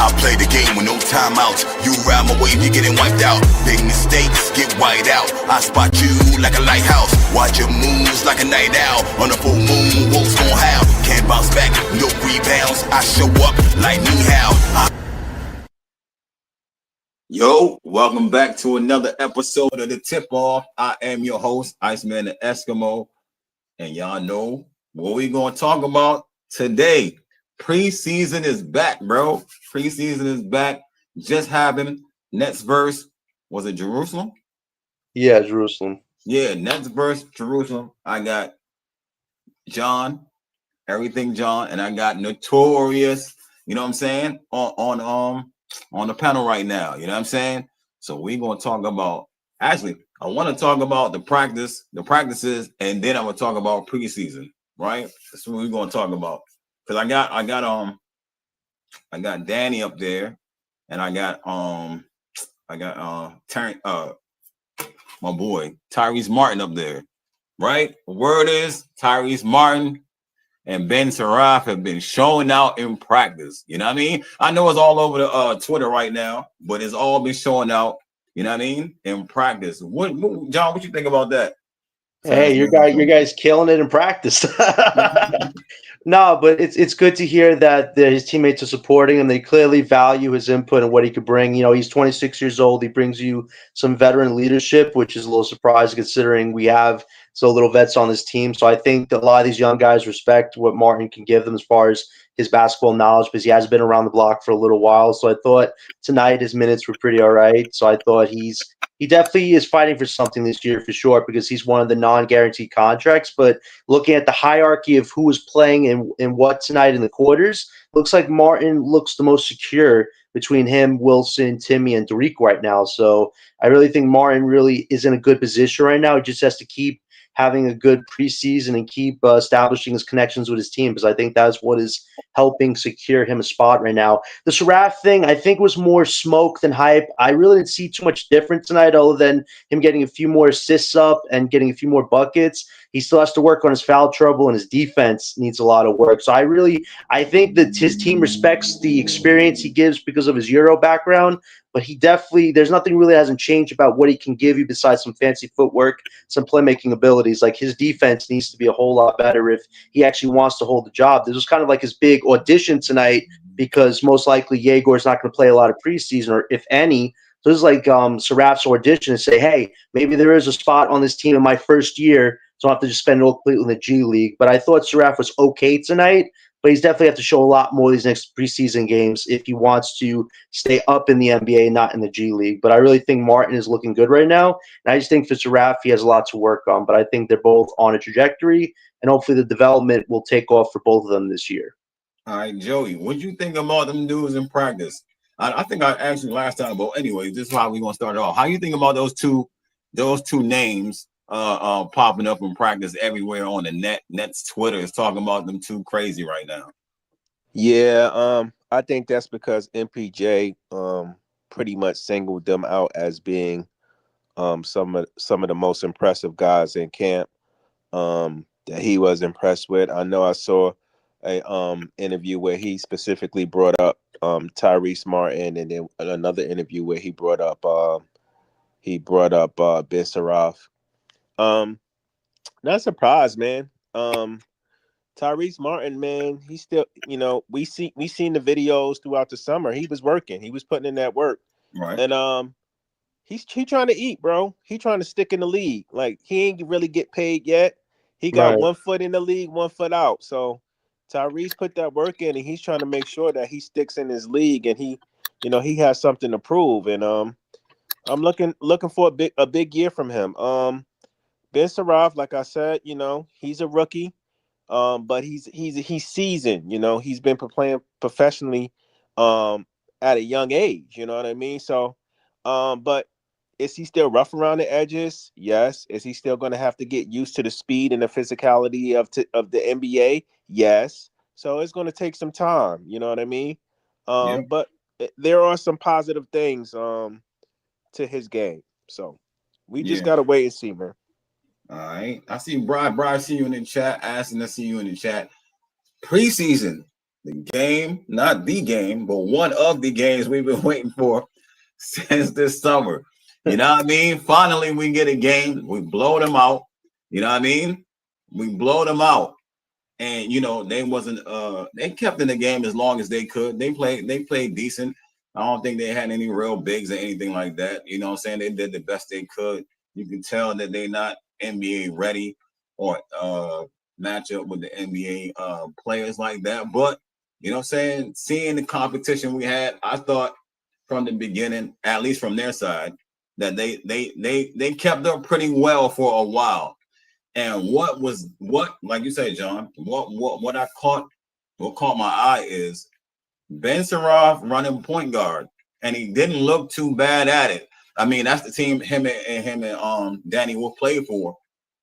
I play the game with no timeouts. You ride my wave, you're getting wiped out. Big mistakes get white out. I spot you like a lighthouse. Watch your moves like a night owl. On a full moon, wolves gon' howl. Can't bounce back, no rebounds. I show up like me how. Yo, welcome back to another episode of The Tip Off. I am your host, Iceman the Eskimo. And y'all know what we gonna talk about today. Preseason is back, bro. Preseason is back. Just happened. Nets verse, was it Jerusalem? Yeah, Jerusalem. Yeah, Nets verse Jerusalem. I got John, everything John, and I got Notorious. You know what I'm saying? On the panel right now. You know what I'm saying? So we're gonna talk about. Actually, I want to talk about the practices, and then I'm gonna talk about preseason. Right? That's what we're gonna talk about. Because I got Danny up there, and I got Terry, my boy Tyrese Martin up there. Right? The word is Tyrese Martin and Ben Saraf have been showing out in practice. You know what I mean? I know it's all over the Twitter right now, but it's all been showing out, you know what I mean, in practice. What John, what you think about that? Hey, your guys killing it in practice. No, but it's good to hear that his teammates are supporting him. They clearly value his input and what he could bring. You know, he's 26 years old. He brings you some veteran leadership, which is a little surprising considering we have so little vets on this team. So I think that a lot of these young guys respect what Martin can give them as far as his basketball knowledge because he has been around the block for a little while. So I thought tonight his minutes were pretty all right. So I thought he definitely is fighting for something this year for sure because he's one of the non-guaranteed contracts. But looking at the hierarchy of who was playing and what tonight in the quarters, looks like Martin looks the most secure between him, Wilson, Timmy, and Derek right now. So I really think Martin really is in a good position right now. He just has to keep having a good preseason and keep establishing his connections with his team because I think that's what is helping secure him a spot right now. The Saraf thing, I think, was more smoke than hype. I really didn't see too much different tonight other than him getting a few more assists up and getting a few more buckets. He still has to work on his foul trouble, and his defense needs a lot of work. So I think that his team respects the experience he gives because of his Euro background, but he definitely, there's nothing really hasn't changed about what he can give you besides some fancy footwork, some playmaking abilities. Like his defense needs to be a whole lot better if he actually wants to hold the job. This was kind of like his big audition tonight because most likely Yegor's not going to play a lot of preseason or if any. So this is like Saraf's audition to say, hey, maybe there is a spot on this team in my first year, so I don't have to just spend it all completely in the G League. But I thought Saraf was okay tonight, but he's definitely have to show a lot more these next preseason games if he wants to stay up in the NBA, not in the G League. But I really think Martin is looking good right now. And I just think for Saraf, he has a lot to work on. But I think they're both on a trajectory, and hopefully the development will take off for both of them this year. All right, Joey, what do you think about them dudes in practice? I think I asked you last time, but anyway, this is how we're gonna start it off. How you think about those two names popping up in practice everywhere on the Nets Twitter is talking about them two crazy right now? Yeah, I think that's because MPJ pretty much singled them out as being some of the most impressive guys in camp that he was impressed with. I know I saw a interview where he specifically brought up Tyrese Martin, and then another interview where he brought up Ben Saraf. Not surprised, man. Tyrese Martin, man, he still, we seen the videos throughout the summer. He was working, he was putting in that work, right? And he's trying to eat, bro. He trying to stick in the league. Like he ain't really get paid yet. He got 1 foot in the league, 1 foot out. So Tyrese put that work in, and he's trying to make sure that he sticks in his league, and he has something to prove. And I'm looking for a big year from him. Ben Saraf, like I said, he's a rookie. But he's seasoned, he's been playing professionally at a young age, you know what I mean? So but is he still rough around the edges? Yes. Is he still going to have to get used to the speed and the physicality of the NBA? Yes. So it's going to take some time, you know what I mean? But there are some positive things to his game. So we just got to wait and see, man. All right. I see Brian see you in the chat, asking to see you in the chat. Preseason, the game, not the game, but one of the games we've been waiting for since this summer. You know what I mean? Finally, we get a game. We blow them out. You know what I mean? We blow them out. And they kept in the game as long as they could. They played decent. I don't think they had any real bigs or anything like that. You know what I'm saying? They did the best they could. You can tell that they're not NBA ready or match up with the NBA players like that. But you know what I'm saying? Seeing the competition we had, I thought from the beginning, at least from their side, that they kept up pretty well for a while. And what like you said, John, what caught my eye is Ben Saraf running point guard, and he didn't look too bad at it. I mean, that's the team him and Danny Wolf played for,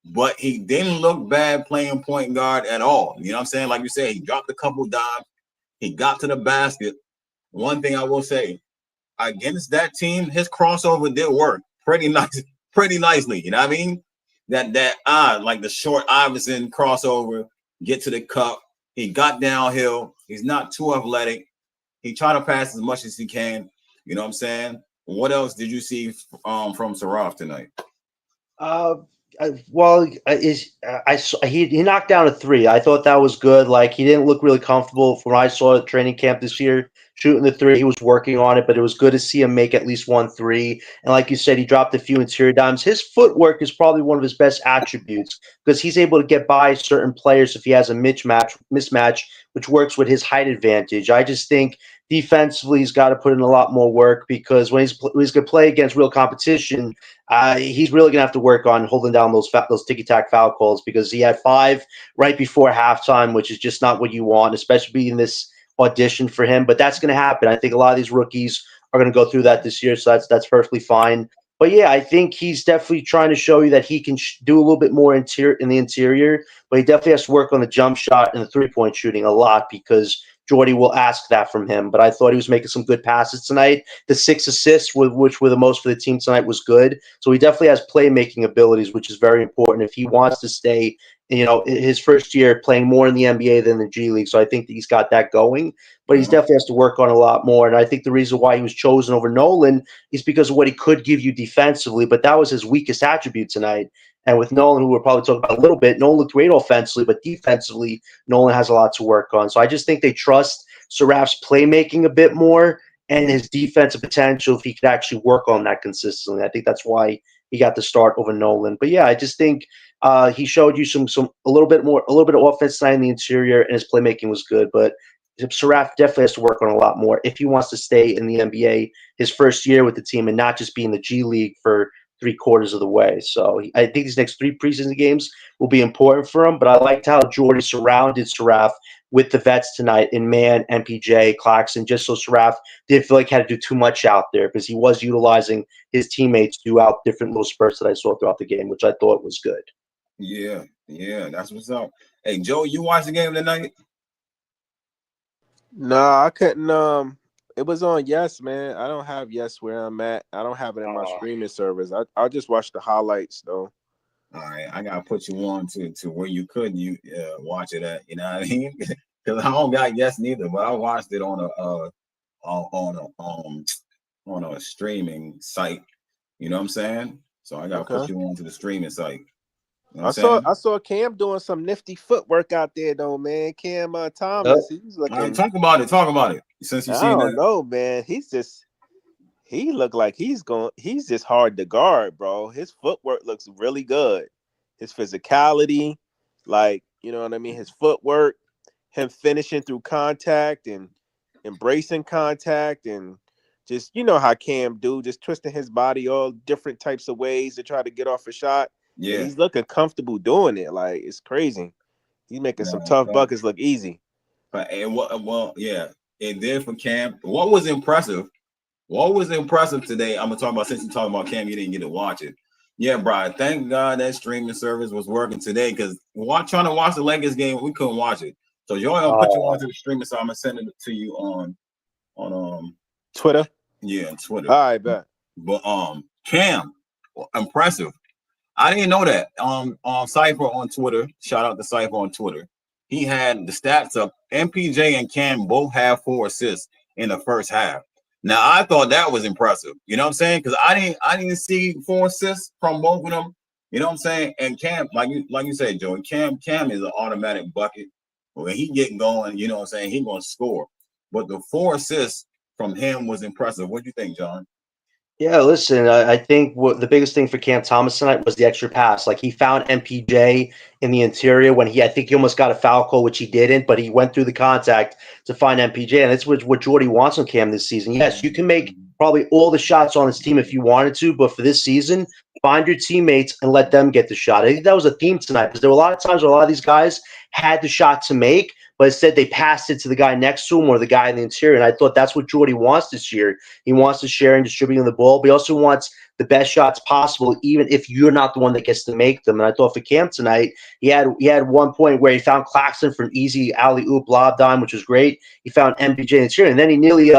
but he didn't look bad playing point guard at all. You know what I'm saying? Like you said, he dropped a couple dimes, he got to the basket. One thing I will say, against that team, his crossover did work pretty nicely. You know what I mean? Like the short Iverson crossover, get to the cup. He got downhill. He's not too athletic. He tried to pass as much as he can. You know what I'm saying? What else did you see from Saraf tonight? He knocked down a three. I thought that was good. Like, he didn't look really comfortable from what I saw at training camp this year shooting the three. He was working on it, but it was good to see him make at least 1 3. And like you said, he dropped a few interior dimes. His footwork is probably one of his best attributes because he's able to get by certain players if he has a mismatch, which works with his height advantage. I just think defensively he's got to put in a lot more work because when he's going to play against real competition, he's really going to have to work on holding down those ticky-tack foul calls because he had 5 right before halftime, which is just not what you want, especially in this audition for him. But that's going to happen. I think a lot of these rookies are going to go through that this year, so that's perfectly fine. But yeah, I think he's definitely trying to show you that he can do a little bit more in the interior, but he definitely has to work on the jump shot and the three-point shooting a lot because Jordy will ask that from him. But I thought he was making some good passes tonight. The 6 assists, which were the most for the team tonight, was good. So he definitely has playmaking abilities, which is very important if he wants to stay, his first year playing more in the NBA than the G League. So I think that he's got that going. But he definitely has to work on a lot more. And I think the reason why he was chosen over Nolan is because of what he could give you defensively. But that was his weakest attribute tonight. And with Nolan, who we'll probably talk about a little bit, Nolan looked great offensively, but defensively, Nolan has a lot to work on. So I just think they trust Saraf's playmaking a bit more and his defensive potential if he could actually work on that consistently. I think that's why he got the start over Nolan. But yeah, I just think he showed you a little bit of offense tonight in the interior, and his playmaking was good. But Saraf definitely has to work on a lot more if he wants to stay in the NBA his first year with the team and not just be in the G League for 3/4 of the way. So I think these next 3 preseason games will be important for him. But I liked how Jordy surrounded Saraf with the vets tonight in Mann, MPJ, Claxton, just so Saraf didn't feel like he had to do too much out there because he was utilizing his teammates throughout different little spurts that I saw throughout the game, which I thought was good. Yeah, that's what's up. Hey, Joe, you watched the game tonight? Nah, I couldn't. It was on Yes, man. I don't have Yes where I'm at. I don't have it in my streaming service. I just watch the highlights though. All right, I gotta put you on to where you could watch it at. You know what I mean? Because I don't got Yes neither, but I watched it on a streaming site. You know what I'm saying? So I gotta put you on to the streaming site. You know what I saw Cam doing some nifty footwork out there though, man. Cam Thomas, he's looking. All right, talk about it. Since you seen that, I don't know, man. He looked like he's just hard to guard, bro. His footwork looks really good. His physicality, like, you know what I mean? His footwork, him finishing through contact and embracing contact and just, you know how Cam do, just twisting his body all different types of ways to try to get off a shot. Yeah. And he's looking comfortable doing it. Like, it's crazy. He's making some tough buckets look easy. It did for Cam. What was impressive today? I'm gonna talk about, since you talking about Cam, you didn't get to watch it. Yeah, Brian. Thank God that streaming service was working today because trying to watch the Lakers game, we couldn't watch it. So Joey, I'll put you onto the streaming, so I'm gonna send it to you on Twitter. Yeah, Twitter. All right, bet. But Cam, impressive. I didn't know that. Cypher on Twitter. Shout out to Cypher on Twitter. he had the stats up. MPJ and Cam both have 4 assists in the first half. Now I thought that was impressive. You know what I'm saying? Because I didn't see 4 assists from both of them. You know what I'm saying? And Cam, like you said, Joey, Cam is an automatic bucket. When he get going, you know what I'm saying, he gonna score. But the 4 assists from him was impressive. What do you think, John? Yeah, listen, I think what the biggest thing for Cam Thomas tonight was the extra pass. Like he found MPJ in the interior when I think he almost got a foul call, which he didn't, but he went through the contact to find MPJ, and that's what Jordy wants on Cam this season. Yes, you can make probably all the shots on his team if you wanted to, but for this season, find your teammates and let them get the shot. I think that was a theme tonight because there were a lot of times where a lot of these guys had the shot to make, but instead they passed it to the guy next to him or the guy in the interior. And I thought that's what Jordy wants this year. He wants to share and distributing the ball, but he also wants the best shots possible, even if you're not the one that gets to make them. And I thought for Cam tonight, he had one point where he found Claxton for an easy alley oop lob dime, which was great. He found MPJ in the interior, and then he nearly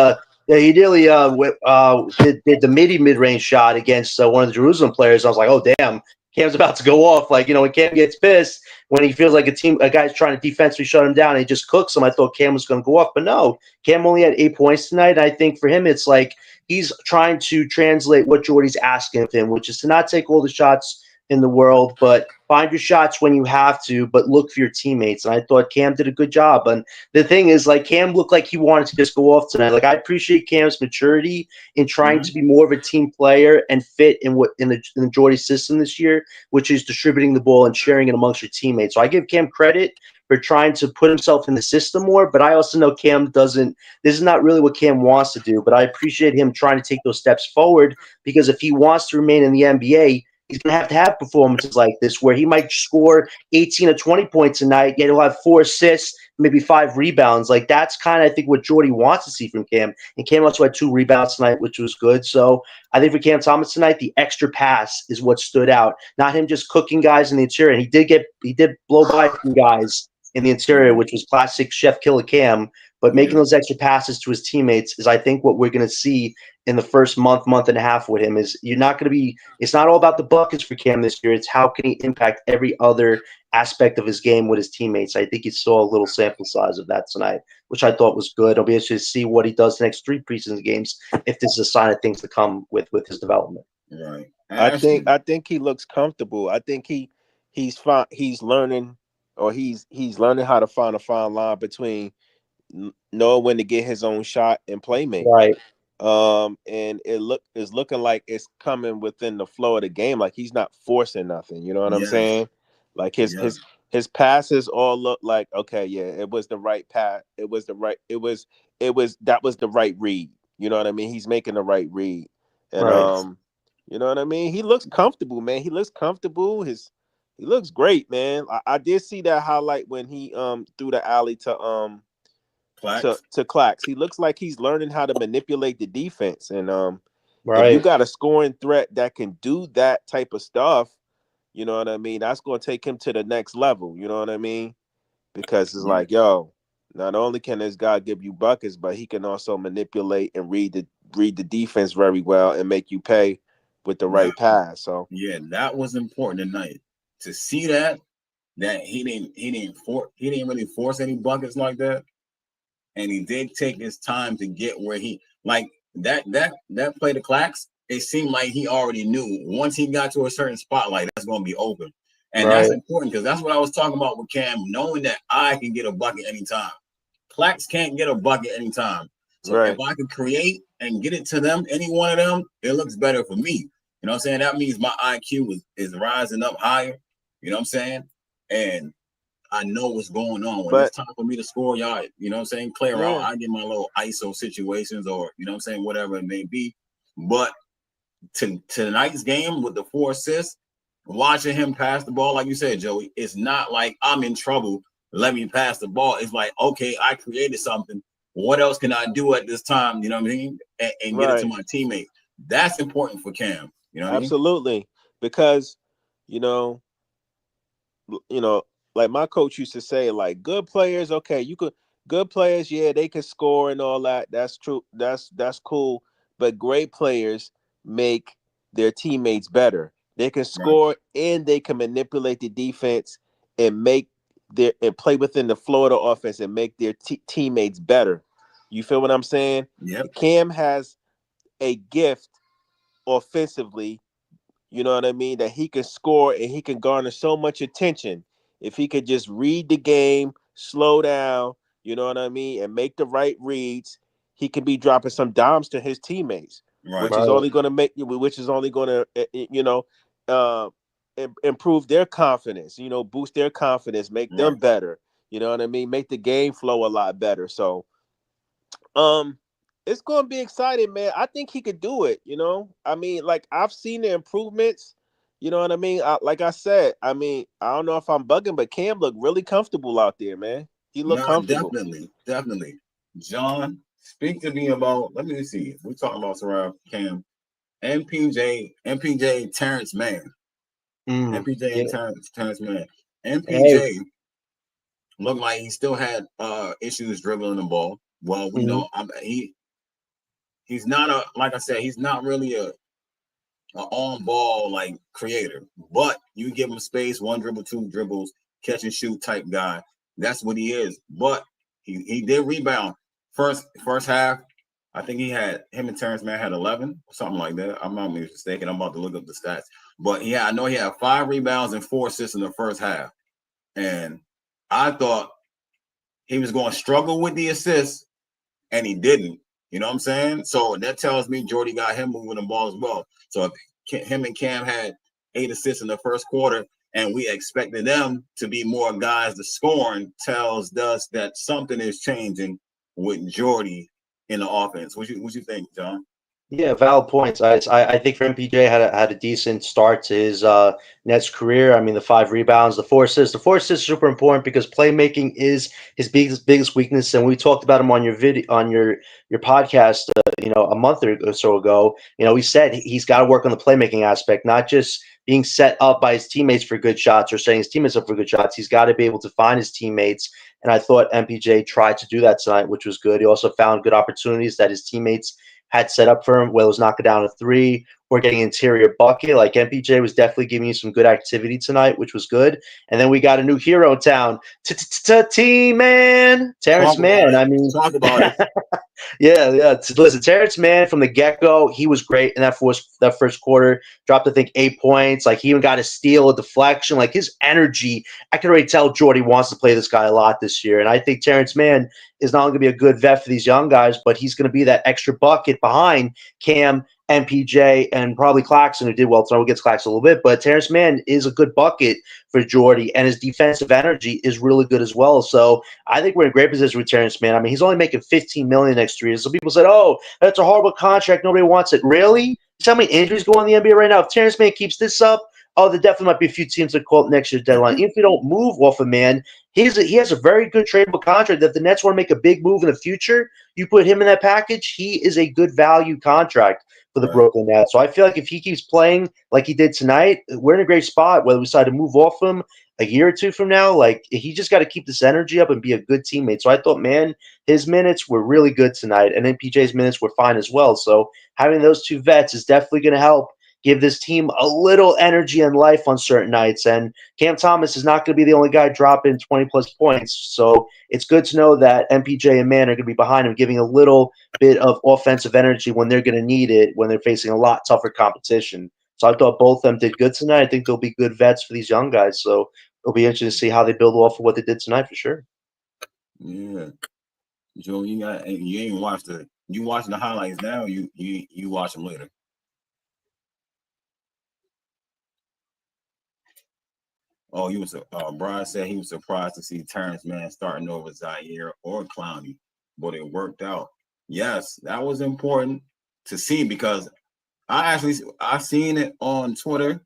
did the mid range shot against one of the Jerusalem players. I was like, oh damn, Cam's about to go off. Like, when Cam gets pissed, when he feels like a guy's trying to defensively shut him down, and he just cooks him. I thought Cam was going to go off, but no, Cam only had 8 points tonight. I think for him, it's like he's trying to translate what Jordy's asking of him, which is to not take all the shots in the world, but find your shots when you have to, but look for your teammates. And I thought Cam did a good job. And the thing is, like, Cam looked like he wanted to just go off tonight. Like, I appreciate Cam's maturity in trying to be more of a team player and fit in the Jordy system this year, which is distributing the ball and sharing it amongst your teammates. So I give Cam credit for trying to put himself in the system more, but I also know Cam doesn't. This is not really what Cam wants to do, but I appreciate him trying to take those steps forward, because if he wants to remain in the NBA, he's going to have performances like this where he might score 18 or 20 points a night, yet he'll have 4 assists, maybe 5 rebounds. Like, that's kind of, I think, what Jordy wants to see from Cam. And Cam also had 2 rebounds tonight, which was good. So I think for Cam Thomas tonight, the extra pass is what stood out, not him just cooking guys in the interior. And he did blow by a few guys in the interior, which was classic Chef Killer Cam. But making those extra passes to his teammates is, I think, what we're going to see in the first month and a half with him. Is you're not going to be – it's not all about the buckets for Cam this year. It's how can he impact every other aspect of his game with his teammates. I think he saw a little sample size of that tonight, which I thought was good. I'll be interested to see what he does the next 3 preseason games, if this is a sign of things to come with his development. Right. I think he looks comfortable. I think he's fine. He's learning how to find a fine line between knowing when to get his own shot and play make. Right. And it's looking like it's coming within the flow of the game. Like, he's not forcing nothing. You know what I'm saying? Like his passes all look like, okay, yeah, it was the right pass. That was the right read. You know what I mean? He's making the right read. And Right. you know what I mean? He looks comfortable, man. He looks comfortable. He looks great, man. I did see that highlight when he threw the alley to Clax. He looks like he's learning how to manipulate the defense. And if you got a scoring threat that can do that type of stuff, you know what I mean, that's going to take him to the next level. You know what I mean? Because it's like, yo, not only can this guy give you buckets, but he can also manipulate and read the defense very well and make you pay with the right pass. So that was important tonight to see that he didn't really force any buckets like that. And he did take his time to get where he like that play to Clax. It seemed like he already knew once he got to a certain spot, like that's going to be open, and that's important because that's what I was talking about with Cam, knowing that I can get a bucket anytime. Clax can't get a bucket anytime, so if I can create and get it to them, any one of them, it looks better for me. You know what I'm saying? That means my IQ is rising up higher. You know what I'm saying? And I know what's going on. When it's time for me to score, y'all, you know what I'm saying, clear out. I get my little ISO situations or, you know what I'm saying, whatever it may be. But tonight's game with the 4 assists, watching him pass the ball, like you said, Joey, it's not like I'm in trouble. Let me pass the ball. It's like, okay, I created something. What else can I do at this time? You know what I mean? And get it to my teammate. That's important for Cam. You know what I mean? Absolutely. Because, you know, like my coach used to say, like, good players, good players, yeah, they can score and all that. That's true. That's cool. But great players make their teammates better. They can score and they can manipulate the defense and make and play within the flow of the offense and make their teammates better. You feel what I'm saying? Yep. Cam has a gift offensively, you know what I mean, that he can score and he can garner so much attention if he could just read the game, slow down, you know what I mean, and make the right reads. He can be dropping some dimes to his teammates, Right. which is only going to uh, improve their confidence, boost their confidence, make them Right. better. You know what I mean? Make the game flow a lot better. So, um, it's gonna be exciting, man. I think he could do it. I mean, like I've seen the improvements. You know what I mean? Like I said, I mean, I don't know if I'm bugging, but Cam looked really comfortable out there, man. He looked No, comfortable. definitely. John, speak to me about. Let me see. We're talking about Saraf, Cam, MPJ, Terrence Mann, MPJ and Yeah. Terrence Mann. Hey. MPJ looked like he still had issues dribbling the ball. Well, we Mhm. know he's not a like I said, he's not really a on ball like creator, but you give him space, one dribble, two dribbles, catch and shoot type guy. That's what he is. But he did rebound first half. I think him and Terrence Mann had 11, something like that. I'm not mistaken. I'm about to look up the stats, but I know he had 5 rebounds and 4 assists in the first half, and I thought he was going to struggle with the assists, and he didn't. You know what I'm saying? So that tells me Jordy got him moving the ball as well. So if him and Cam had 8 assists in the first quarter, and we expected them to be more guys to scoring, tells us that something is changing with Jordy in the offense. What you think, John? Yeah, valid points. I think for MPJ had a decent start to his Nets career. I mean, the 5 rebounds, the 4 assists. The 4 assists are super important because playmaking is his biggest weakness. And we talked about him on your video on your podcast, a month or so ago. We said he's got to work on the playmaking aspect, not just being set up by his teammates for good shots or setting his teammates up for good shots. He's got to be able to find his teammates. And I thought MPJ tried to do that tonight, which was good. He also found good opportunities that his teammates had set up for him, whether it was knocking down a 3 or getting an interior bucket. Like MPJ was definitely giving you some good activity tonight, which was good. And then we got a new hero in town, T-mann, Terrence Talk about Mann. it. I mean, Talk about it. yeah. Listen, Terrence Mann from the get-go, he was great in that first quarter. Dropped, I think, 8 points. Like, he even got a steal, a deflection. Like, his energy, I can already tell Jordy wants to play this guy a lot this year. And I think Terrence Mann is not only going to be a good vet for these young guys, but he's going to be that extra bucket behind Cam, MPJ, and probably Claxton, who did well tonight. We'll get to Claxton a little bit. But Terrence Mann is a good bucket for Jordy, and his defensive energy is really good as well. So I think we're in a great position with Terrence Mann. I mean, he's only making $15 million next year. So people said, "Oh, that's a horrible contract. Nobody wants it." Really? You see how many injuries go on in the NBA right now? If Terrence Mann keeps this up, there definitely might be a few teams that call it next year's deadline. Even if we don't move off of Mann, he has a very good tradable contract. If the Nets want to make a big move in the future, you put him in that package. He is a good value contract for the Right. Brooklyn Nets. So I feel like if he keeps playing like he did tonight, we're in a great spot. Whether we decide to move off him a year or two from now, like he just got to keep this energy up and be a good teammate. So I thought, man, his minutes were really good tonight, and then PJ's minutes were fine as well. So having those 2 vets is definitely going to help give this team a little energy and life on certain nights. And Cam Thomas is not going to be the only guy dropping 20-plus points. So it's good to know that MPJ and Mann are going to be behind him, giving a little bit of offensive energy when they're going to need it when they're facing a lot tougher competition. So I thought both of them did good tonight. I think they'll be good vets for these young guys. So it'll be interesting to see how they build off of what they did tonight for sure. Yeah. Joe, you ain't watched you watching the highlights now, you watch them later. Oh, Brian said he was surprised to see Terrence Mann starting over Zaire or Clowney, but it worked out. Yes, that was important to see because I seen it on Twitter,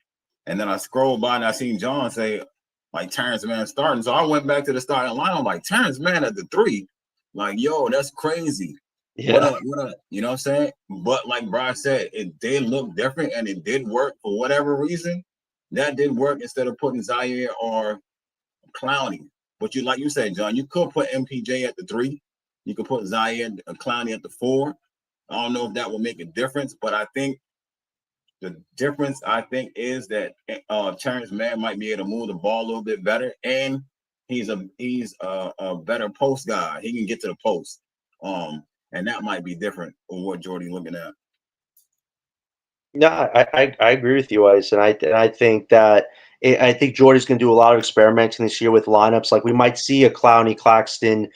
and then I scrolled by and I seen John say like Terrence Mann starting. So I went back to the starting line. I'm like, Terrence Mann at the 3. Like, yo, that's crazy. Yeah. What a, you know what I'm saying? But like Brian said, it did look different and it did work for whatever reason. That did work instead of putting Zaire or Clowney. But like you said, John, you could put MPJ at the 3. You could put Zaire and Clowney at the 4. I don't know if that will make a difference, but I think the difference, is that Terrence Mann might be able to move the ball a little bit better, and he's a better post guy. He can get to the post. And that might be different from what Jordy looking at. No, I agree with you, Ice, and I think that I think Jordy's going to do a lot of experimenting this year with lineups. Like we might see a Clowney, Claxton,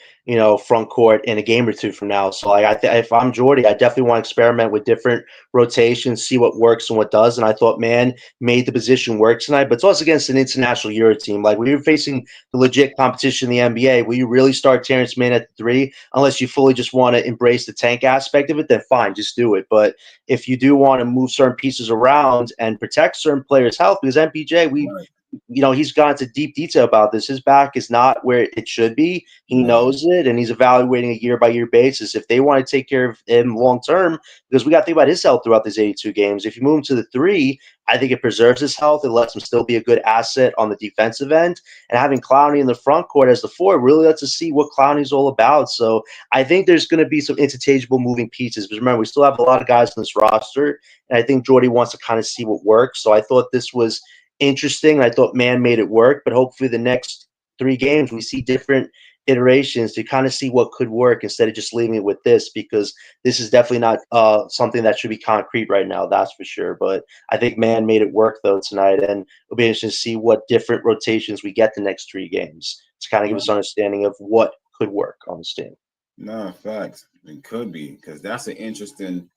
front court in a game or two from now. So like if I'm Jordy, I definitely want to experiment with different rotations, see what works and what does. And I thought, man, made the position work tonight. But it's also against an international Euro team. Like we were facing the legit competition in the NBA. Will you really start Terrence Mann at the three? Unless you fully just want to embrace the tank aspect of it, then fine, just do it. But if you do want to move certain pieces around and protect certain players' health, because MPJ, he's gone into deep detail about this. His back is not where it should be. He knows it, and he's evaluating a year-by-year basis. If they want to take care of him long-term, because we got to think about his health throughout these 82 games. If you move him to the three, I think it preserves his health. It lets him still be a good asset on the defensive end. And having Clowney in the front court as the four really lets us see what Clowney's all about. So I think there's going to be some interchangeable moving pieces. Because remember, we still have a lot of guys on this roster, and I think Jordy wants to kind of see what works. So I thought this was interesting. I thought Mann made it work, but hopefully the next 3 games we see different iterations to kind of see what could work instead of just leaving it with this, because this is definitely not something that should be concrete right now, that's for sure. But I think Mann made it work though tonight, and it'll be interesting to see what different rotations we get the next 3 games to kind of give us an understanding of what could work on this team. No, facts. It could be, because that's an interesting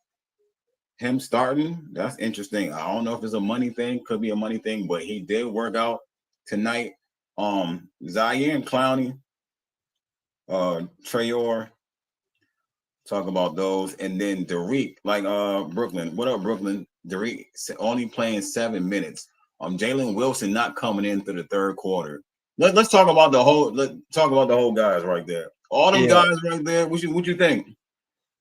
him starting. That's interesting. I don't know if it's a money thing, could be a money thing, but he did work out tonight. Zaire and Clowney, Trayor, talk about those, and then Derek, like Brooklyn. What up, Brooklyn? Derek only playing 7 minutes. Jalen Wilson not coming in through the third quarter. Let's talk about the whole. Let's talk about the whole guys right there. All them guys right there. What you think?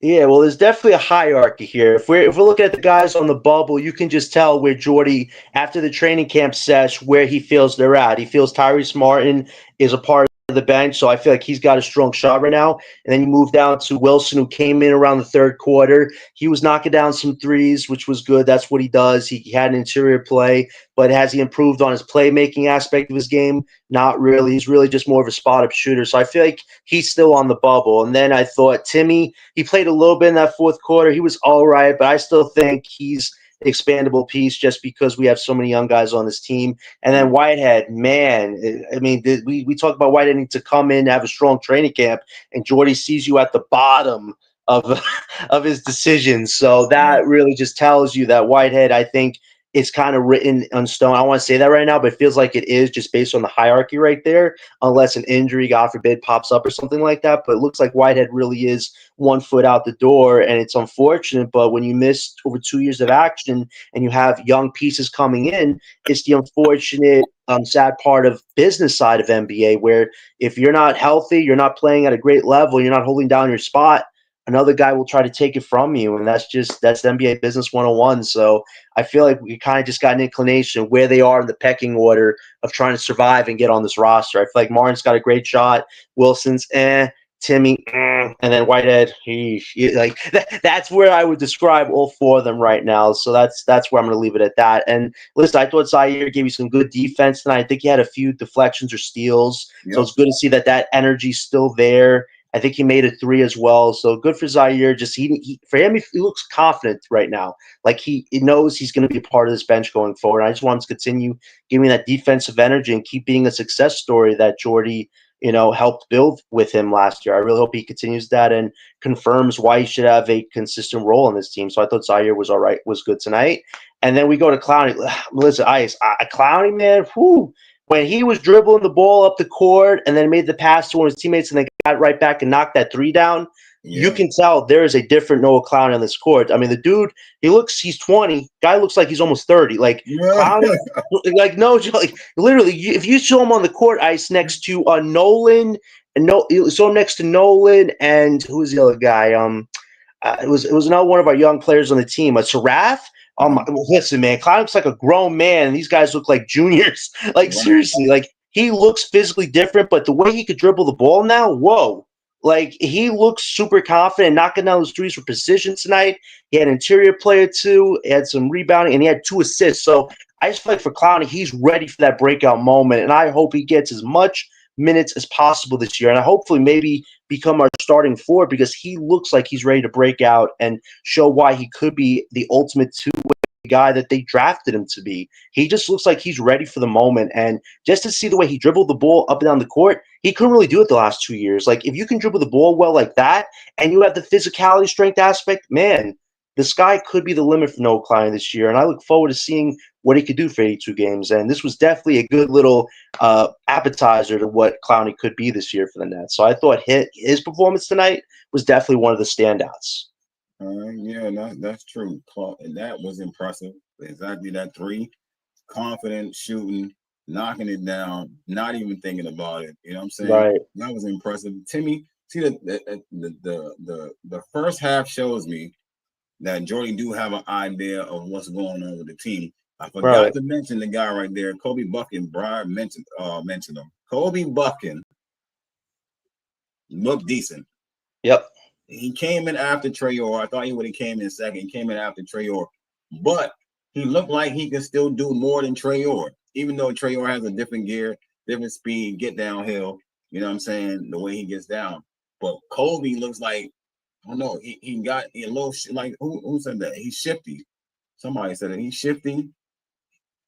Yeah, well, there's definitely a hierarchy here. If we're looking at the guys on the bubble, you can just tell where Jordy, after the training camp sesh, where he feels they're at. He feels Tyrese Martin is a part of the bench, so I feel like he's got a strong shot right now. And then you move down to Wilson, who came in around the third quarter. He was knocking down some threes, which was good. That's what he does. He had an interior play, but has he improved on his playmaking aspect of his game? Not really. He's really just more of a spot-up shooter. So I feel like he's still on the bubble. And then I thought Timmy, he played a little bit in that fourth quarter. He was all right, but I still think he's an expandable piece just because we have so many young guys on this team. And then Whitehead, man, I mean, we talk about Whitehead needing to come in, have a strong training camp, and Jordy sees you at the bottom of of his decisions. So that really just tells you that Whitehead, I think, it's kind of written on stone. I don't want to say that right now, but it feels like it is just based on the hierarchy right there, unless an injury, God forbid, pops up or something like that. But it looks like Whitehead really is 1 foot out the door, and it's unfortunate. But when you miss over 2 years of action and you have young pieces coming in, it's the unfortunate, sad part of business side of NBA, where if you're not healthy, you're not playing at a great level, you're not holding down your spot, another guy will try to take it from you. And that's NBA business 101. So I feel like we kind of just got an inclination of where they are in the pecking order of trying to survive and get on this roster. I feel like Martin's got a great shot. Wilson's Timmy, and then Whitehead, that's where I would describe all 4 of them right now. So that's where I'm going to leave it at that. And listen, I thought Zaire gave you some good defense tonight. I think he had a few deflections or steals. Yep. So it's good to see that energy's still there. I think he made a 3 as well. So good for Zaire. Just for him, he looks confident right now. Like he knows he's going to be a part of this bench going forward. I just want him to continue giving that defensive energy and keep being a success story that Jordy, helped build with him last year. I really hope he continues that and confirms why he should have a consistent role on this team. So I thought Zaire was all right, was good tonight. And then we go to Clowney. Listen, Clowney, man, whew. When he was dribbling the ball up the court and then made the pass to one of his teammates and then got right back and knocked that 3 down, you can tell there is a different Noah Clowney on this court. I mean, the dude, he's 20. Guy looks like he's almost 30. Like, Clowney, like, no, like, literally, if you saw him on the court ice next to Nolan, you saw him next to Nolan and who was the other guy? It was another one of our young players on the team, Saraf. Listen, man, Clown looks like a grown man, and these guys look like juniors. Like, seriously, like, he looks physically different, but the way he could dribble the ball now, whoa. Like, he looks super confident, knocking down those threes for precision tonight. He had an interior player, too. He had some rebounding, and he had 2 assists. So I just feel like for Clowney, he's ready for that breakout moment, and I hope he gets as much minutes as possible this year, and hopefully maybe become our starting forward because he looks like he's ready to break out and show why he could be the ultimate two-way guy that they drafted him to be. He just looks like he's ready for the moment, and just to see the way he dribbled the ball up and down the court, he couldn't really do it the last 2 years. Like, if you can dribble the ball well like that, and you have the physicality strength aspect, man, the sky could be the limit for Noah Klein this year, and I look forward to seeing what he could do for 82 games. And this was definitely a good little appetizer to what Clowney could be this year for the Nets. So I thought his performance tonight was definitely one of the standouts. Yeah, that's true. And that was impressive. Exactly that three, confident shooting, knocking it down, not even thinking about it. You know what I'm saying? Right. That was impressive. Timmy, see the first half shows me that Jordy do have an idea of what's going on with the team. I forgot to mention the guy right there, Kobe Buckin. Brian mentioned him. Kobe Buckin looked decent. Yep. He came in after Trayor. I thought he would have came in second. He came in after Trayor, but he looked like he can still do more than Trayor, even though Trayor has a different gear, different speed, get downhill. You know what I'm saying? The way he gets down. But Kobe looks like, I don't know, he got a little, like, who said that? He's shifty. Somebody said it. He's shifty.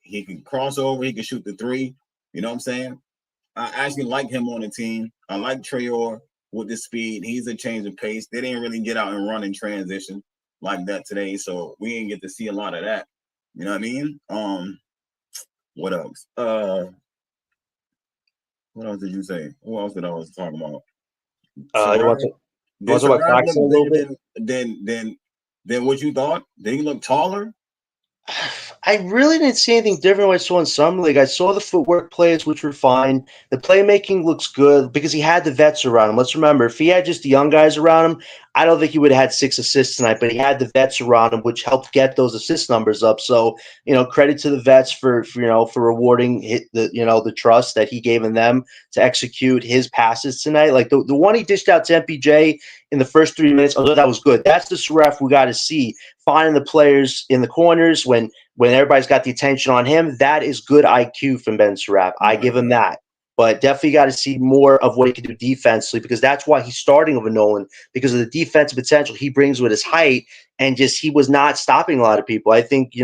He can cross over. He can shoot the three. You know what I'm saying? I actually like him on the team. I like Trayor with the speed. He's a change of pace. They didn't really get out and run in transition like that today, so we didn't get to see a lot of that. You know what I mean? What else? What else did you say? Who else did I was talking about? You want to talk about Claxton a little bit? Then what you thought? Did he look taller? I really didn't see anything different what I saw in Summer League. I saw the footwork plays, which were fine. The playmaking looks good because he had the vets around him. Let's remember, if he had just the young guys around him, I don't think he would have had 6 assists tonight, but he had the vets around him, which helped get those assist numbers up. So, credit to the vets for rewarding the trust that he gave in them to execute his passes tonight. Like the one he dished out to MPJ in the first 3 minutes, although that was good. That's the saraf we got to see, finding the players in the corners when everybody's got the attention on him. That is good IQ from Ben Saraf. I give him that. But definitely got to see more of what he can do defensively, because that's why he's starting over Nolan, because of the defensive potential he brings with his height, and just he was not stopping a lot of people. I think,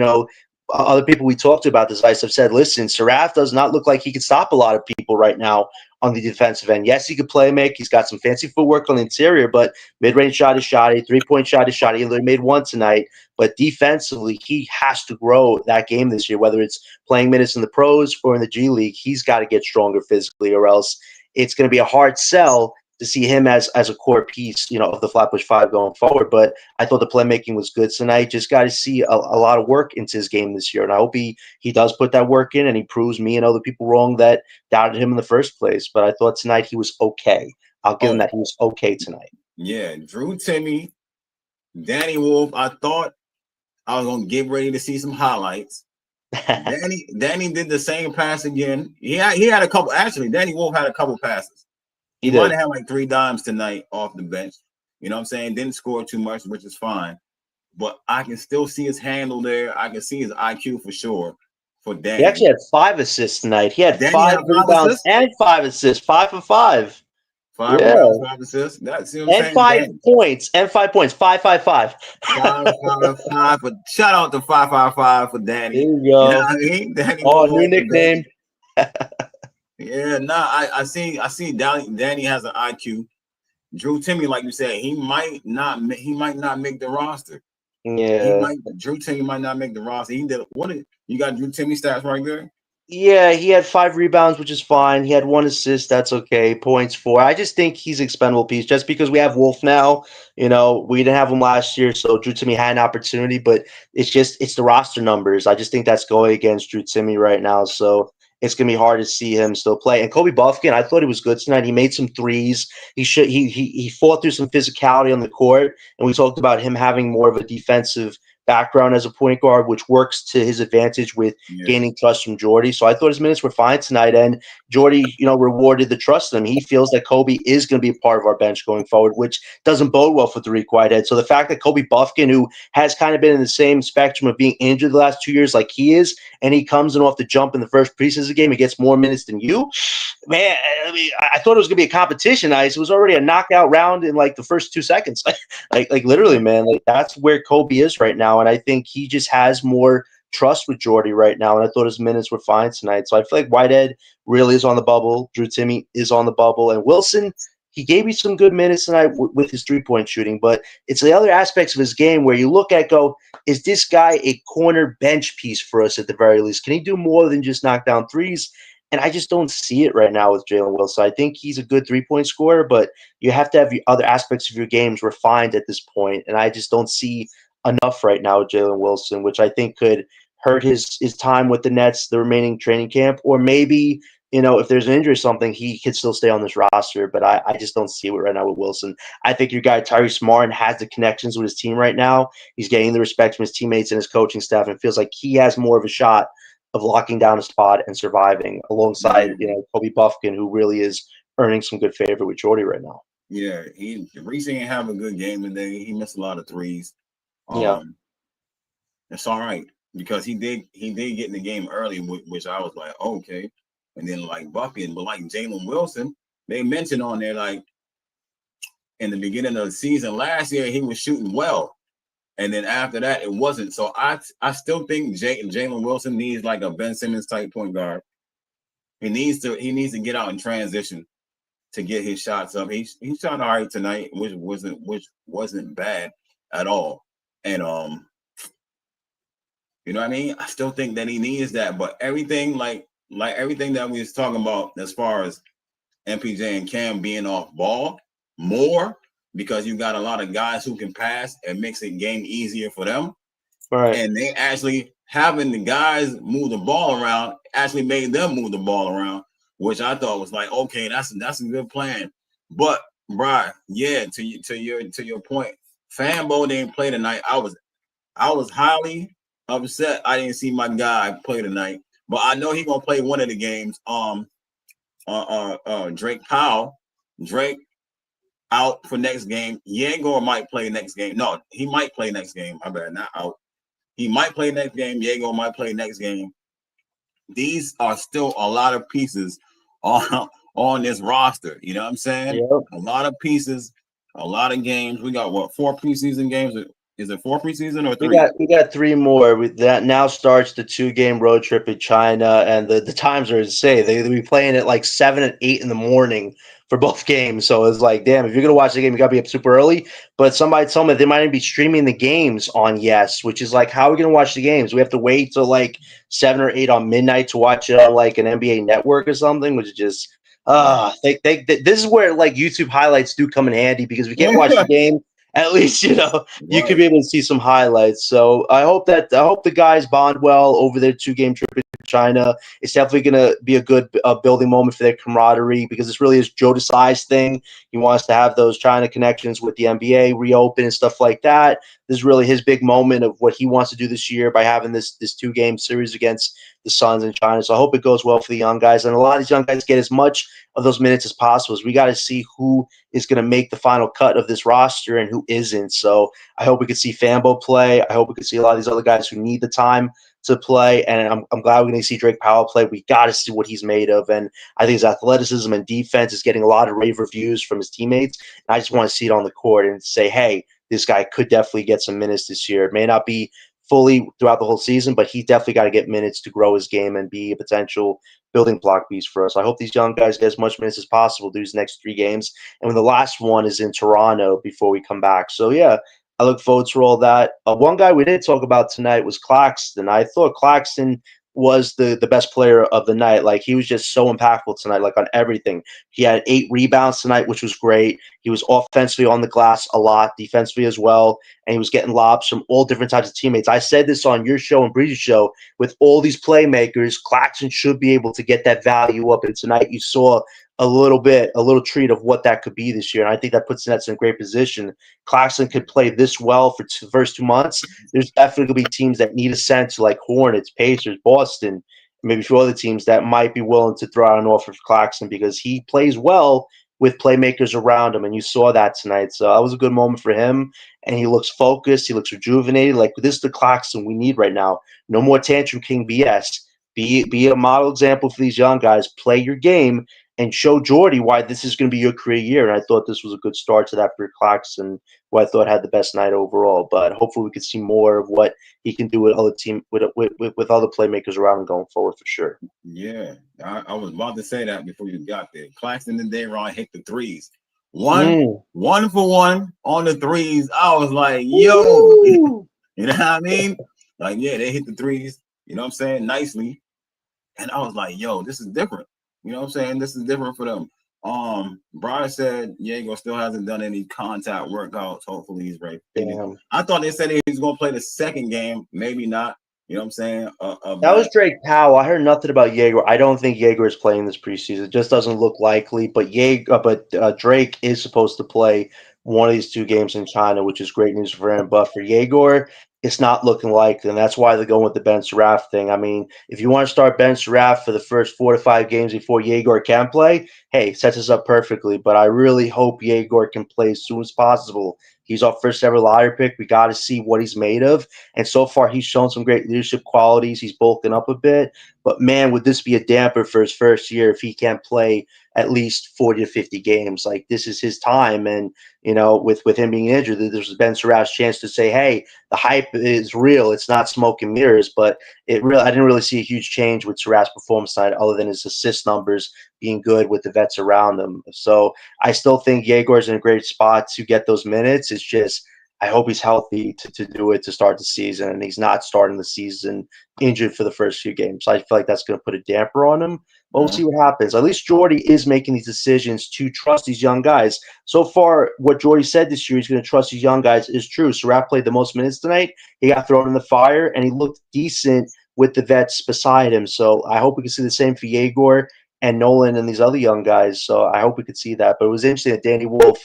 other people we talked about this ice have said, listen, Saraf does not look like he can stop a lot of people right now on the defensive end. Yes, he could play make. He's got some fancy footwork on the interior, but mid-range shot is shoddy, three-point shot is shoddy. He only made one tonight. But defensively, he has to grow that game this year, whether it's playing minutes in the pros or in the G League. He's got to get stronger physically, or else it's going to be a hard sell to see him as a core piece, of the Flatbush Five going forward. But I thought the playmaking was good tonight. Just got to see a lot of work into his game this year, and I hope he does put that work in, and he proves me and other people wrong that doubted him in the first place. But I thought tonight he was okay. I'll give him that he was okay tonight. Yeah, Drew Timme, Danny Wolf. I thought I was gonna get ready to see some highlights. Danny did the same pass again. He had a couple. Actually, Danny Wolf had a couple passes. He might have had like 3 dimes tonight off the bench. You know what I'm saying? Didn't score too much, which is fine. But I can still see his handle there. I can see his IQ for sure for Danny. He actually had 5 assists tonight. He had 5 rebounds and 5 assists. 5 for 5. 5 rebounds, 5 assists. That's what I'm saying. 5 points. 5 points. 5, 5, 5. 5, 5, 5. But shout out to 555 for Danny. There you go. You know what I mean? Danny new nickname. Yeah, I see Danny has an IQ. Drew Timme, like you said, he might not make the roster. Yeah. Drew Timme might not make the roster. You got Drew Timme stats right there? Yeah, he had 5 rebounds, which is fine. He had 1 assist. That's okay. Points 4. I just think he's an expendable piece just because we have Wolf now. We didn't have him last year, so Drew Timme had an opportunity, but it's the roster numbers. I just think that's going against Drew Timme right now. So it's going to be hard to see him still play. And Kobe Buffkin, I thought he was good tonight. He made some threes. He fought through some physicality on the court, and we talked about him having more of a defensive background as a point guard, which works to his advantage with gaining trust from Jordy. So I thought his minutes were fine tonight, and Jordy, rewarded the trust in him. He feels that Kobe is going to be a part of our bench going forward, which doesn't bode well for Tariq Whitehead. So the fact that Kobe Buffkin, who has kind of been in the same spectrum of being injured the last 2 years like he is, and he comes in off the jump in the first preseason game, he gets more minutes than you. Man, I mean, I thought it was going to be a competition. It was already a knockout round in like the first 2 seconds. like literally, man, like that's where Kobe is right now. And I think he just has more trust with Jordy right now. And I thought his minutes were fine tonight. So I feel like Whitehead really is on the bubble. Drew Timme is on the bubble. And Wilson, he gave me some good minutes tonight with his 3-point shooting. But it's the other aspects of his game where you look at, go, is this guy a corner bench piece for us at the very least? Can he do more than just knock down threes? And I just don't see it right now with Jalen Wilson. I think he's a good 3-point scorer, but you have to have the other aspects of your games refined at this point. And I just don't see enough right now with Jalen Wilson, which I think could hurt his time with the Nets, the remaining training camp, or maybe, if there's an injury or something, he could still stay on this roster. But I just don't see it right now with Wilson. I think your guy Tyrese Martin has the connections with his team right now. He's getting the respect from his teammates and his coaching staff, and feels like he has more of a shot of locking down a spot and surviving alongside, Kobe Buffkin, who really is earning some good favor with Jordy right now. Yeah, Reese didn't have a good game today. He missed a lot of threes. It's all right because he did get in the game early, which I was like, okay. And then like Buffkin, but like Jalen Wilson, they mentioned on there like in the beginning of the season last year he was shooting well. And then after that, it wasn't. So I still think Jalen Wilson needs like a Ben Simmons type point guard. He needs to get out and transition to get his shots up. He shot all right tonight, which wasn't bad at all. And you know what I mean? I still think that he needs that. But everything like everything that we was talking about as far as MPJ and Cam being off ball more, because you got a lot of guys who can pass and makes the game easier for them. Right. And they actually having the guys move the ball around actually made them move the ball around, which I thought was like, okay, that's a good plan. But Brian, yeah, to your point, Fambo didn't play tonight. I was highly upset I didn't see my guy play tonight, but I know he's gonna play one of the games. Drake Powell, out for next game. Yegor might play next game. No, he might play next game. I bet not out. He might play next game. Yegor might play next game. These are still a lot of pieces on this roster. You know what I'm saying? Yep. A lot of pieces, a lot of games. We got 4 preseason games? Is it 4 preseason or 3? We got 3 more. That now starts the 2-game road trip in China, and the times are insane. They'll be playing at like 7 and 8 in the morning for both games. So it's like, damn, if you're gonna watch the game, you gotta be up super early. But somebody told me they might even be streaming the games on Yes, which is like, how are we gonna watch the games? We have to wait till like 7 or 8 on midnight to watch it on like an NBA network or something, which is just this is where like YouTube highlights do come in handy, because we can't watch the game. At least, you could be able to see some highlights. So I hope the guys bond well over their 2-game trip to China. It's definitely going to be a good building moment for their camaraderie, because this really is Joe Desai's thing. He wants to have those China connections with the NBA reopen and stuff like that. This is really his big moment of what he wants to do this year by having this 2-game series against the Suns in China. So I hope it goes well for the young guys, and a lot of these young guys get as much of those minutes as possible. We got to see who is going to make the final cut of this roster and who isn't. So I hope we could see Fambo play. I hope we could see a lot of these other guys who need the time to play. And I'm glad we're going to see Drake Powell play. We got to see what he's made of. And I think his athleticism and defense is getting a lot of rave reviews from his teammates. And I just want to see it on the court and say, hey, this guy could definitely get some minutes this year. It may not be fully throughout the whole season, but he definitely got to get minutes to grow his game and be a potential building block piece for us. I hope these young guys get as much minutes as possible these next 3 games. And when the last one is in Toronto before we come back. So, yeah, I look forward to all that. One guy we didn't talk about tonight was Claxton. I thought Claxton was the best player of the night. Like, he was just so impactful tonight, like on everything. He had 8 rebounds tonight, which was great. He was offensively on the glass a lot, defensively as well, and he was getting lobs from all different types of teammates. I said this on your show and Breezy's show. With all these playmakers, Claxton should be able to get that value up, and tonight you saw a little treat of what that could be this year. And I think that puts the Nets in a great position. Claxton could play this well for the first 2 months. There's definitely going to be teams that need a center like Hornets, Pacers, Boston, maybe a few other teams that might be willing to throw out an offer for Claxton because he plays well with playmakers around him. And you saw that tonight. So that was a good moment for him. And he looks focused. He looks rejuvenated. Like, this is the Claxton we need right now. No more Tantrum King BS. Be a model example for these young guys. Play your game and show Jordy why this is going to be your career year. And I thought this was a good start to that for Claxton, who I thought had the best night overall. But hopefully we could see more of what he can do with other with other playmakers around him going forward for sure. Yeah, I was about to say that before you got there. Claxton and Dayron hit the threes. One for one on the threes. I was like, yo, you know what I mean? Like, yeah, they hit the threes, you know what I'm saying, nicely. And I was like, yo, this is different. You know what I'm saying? This is different for them. Brian said Diego still hasn't done any contact workouts. Hopefully he's ready. Damn. I thought they said he was going to play the second game. Maybe not. You know what I'm saying? That was Drake Powell. I heard nothing about Jaeger. I don't think Jaeger is playing this preseason. It just doesn't look likely. But Drake is supposed to play one of these 2 games in China, which is great news for him. But for Jaeger, it's not looking likely, and that's why they're going with the Ben Saraf thing. I mean, if you want to start Ben Saraf for the first 4 to 5 games before Jaeger can play, hey, sets us up perfectly. But I really hope Jaeger can play as soon as possible. He's our first ever lottery pick. We got to see what he's made of. And so far, he's shown some great leadership qualities. He's bulking up a bit. But, man, would this be a damper for his first year if he can't play at least 40 to 50 games? Like, this is his time. And, you know, with him being injured, there's Ben Saraf's chance to say, hey, the hype is real. It's not smoke and mirrors. But I didn't really see a huge change with Saraf's performance tonight other than his assist numbers being good with the vets around him. So I still think Yegor's in a great spot to get those minutes. It's just I hope he's healthy to do it to start the season, and he's not starting the season injured for the first few games. So I feel like that's going to put a damper on him. But we'll see what happens. At least Jordy is making these decisions to trust these young guys. So far, what Jordy said this year, he's going to trust these young guys, is true. Saraf played the most minutes tonight. He got thrown in the fire, and he looked decent with the vets beside him. So I hope we can see the same for Yegor and Nolan and these other young guys. So I hope we could see that. But it was interesting that Danny Wolf,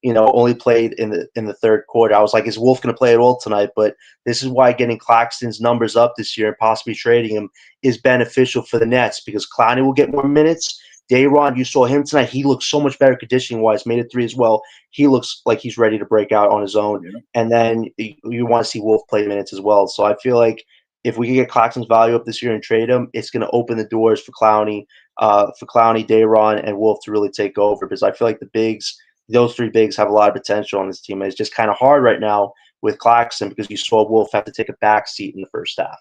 only played in the third quarter. I was like, is Wolf going to play at all tonight? But this is why getting Claxton's numbers up this year and possibly trading him is beneficial for the Nets because Clowney will get more minutes. Dayron, you saw him tonight. He looks so much better conditioning-wise, made a 3 as well. He looks like he's ready to break out on his own. Yeah. And then you want to see Wolf play minutes as well. So I feel like if we can get Claxton's value up this year and trade him, it's going to open the doors for Clowney, Dayron, and Wolf to really take over because I feel like those 3 bigs have a lot of potential on this team. It's just kind of hard right now with Claxton because you saw Wolf have to take a back seat in the first half.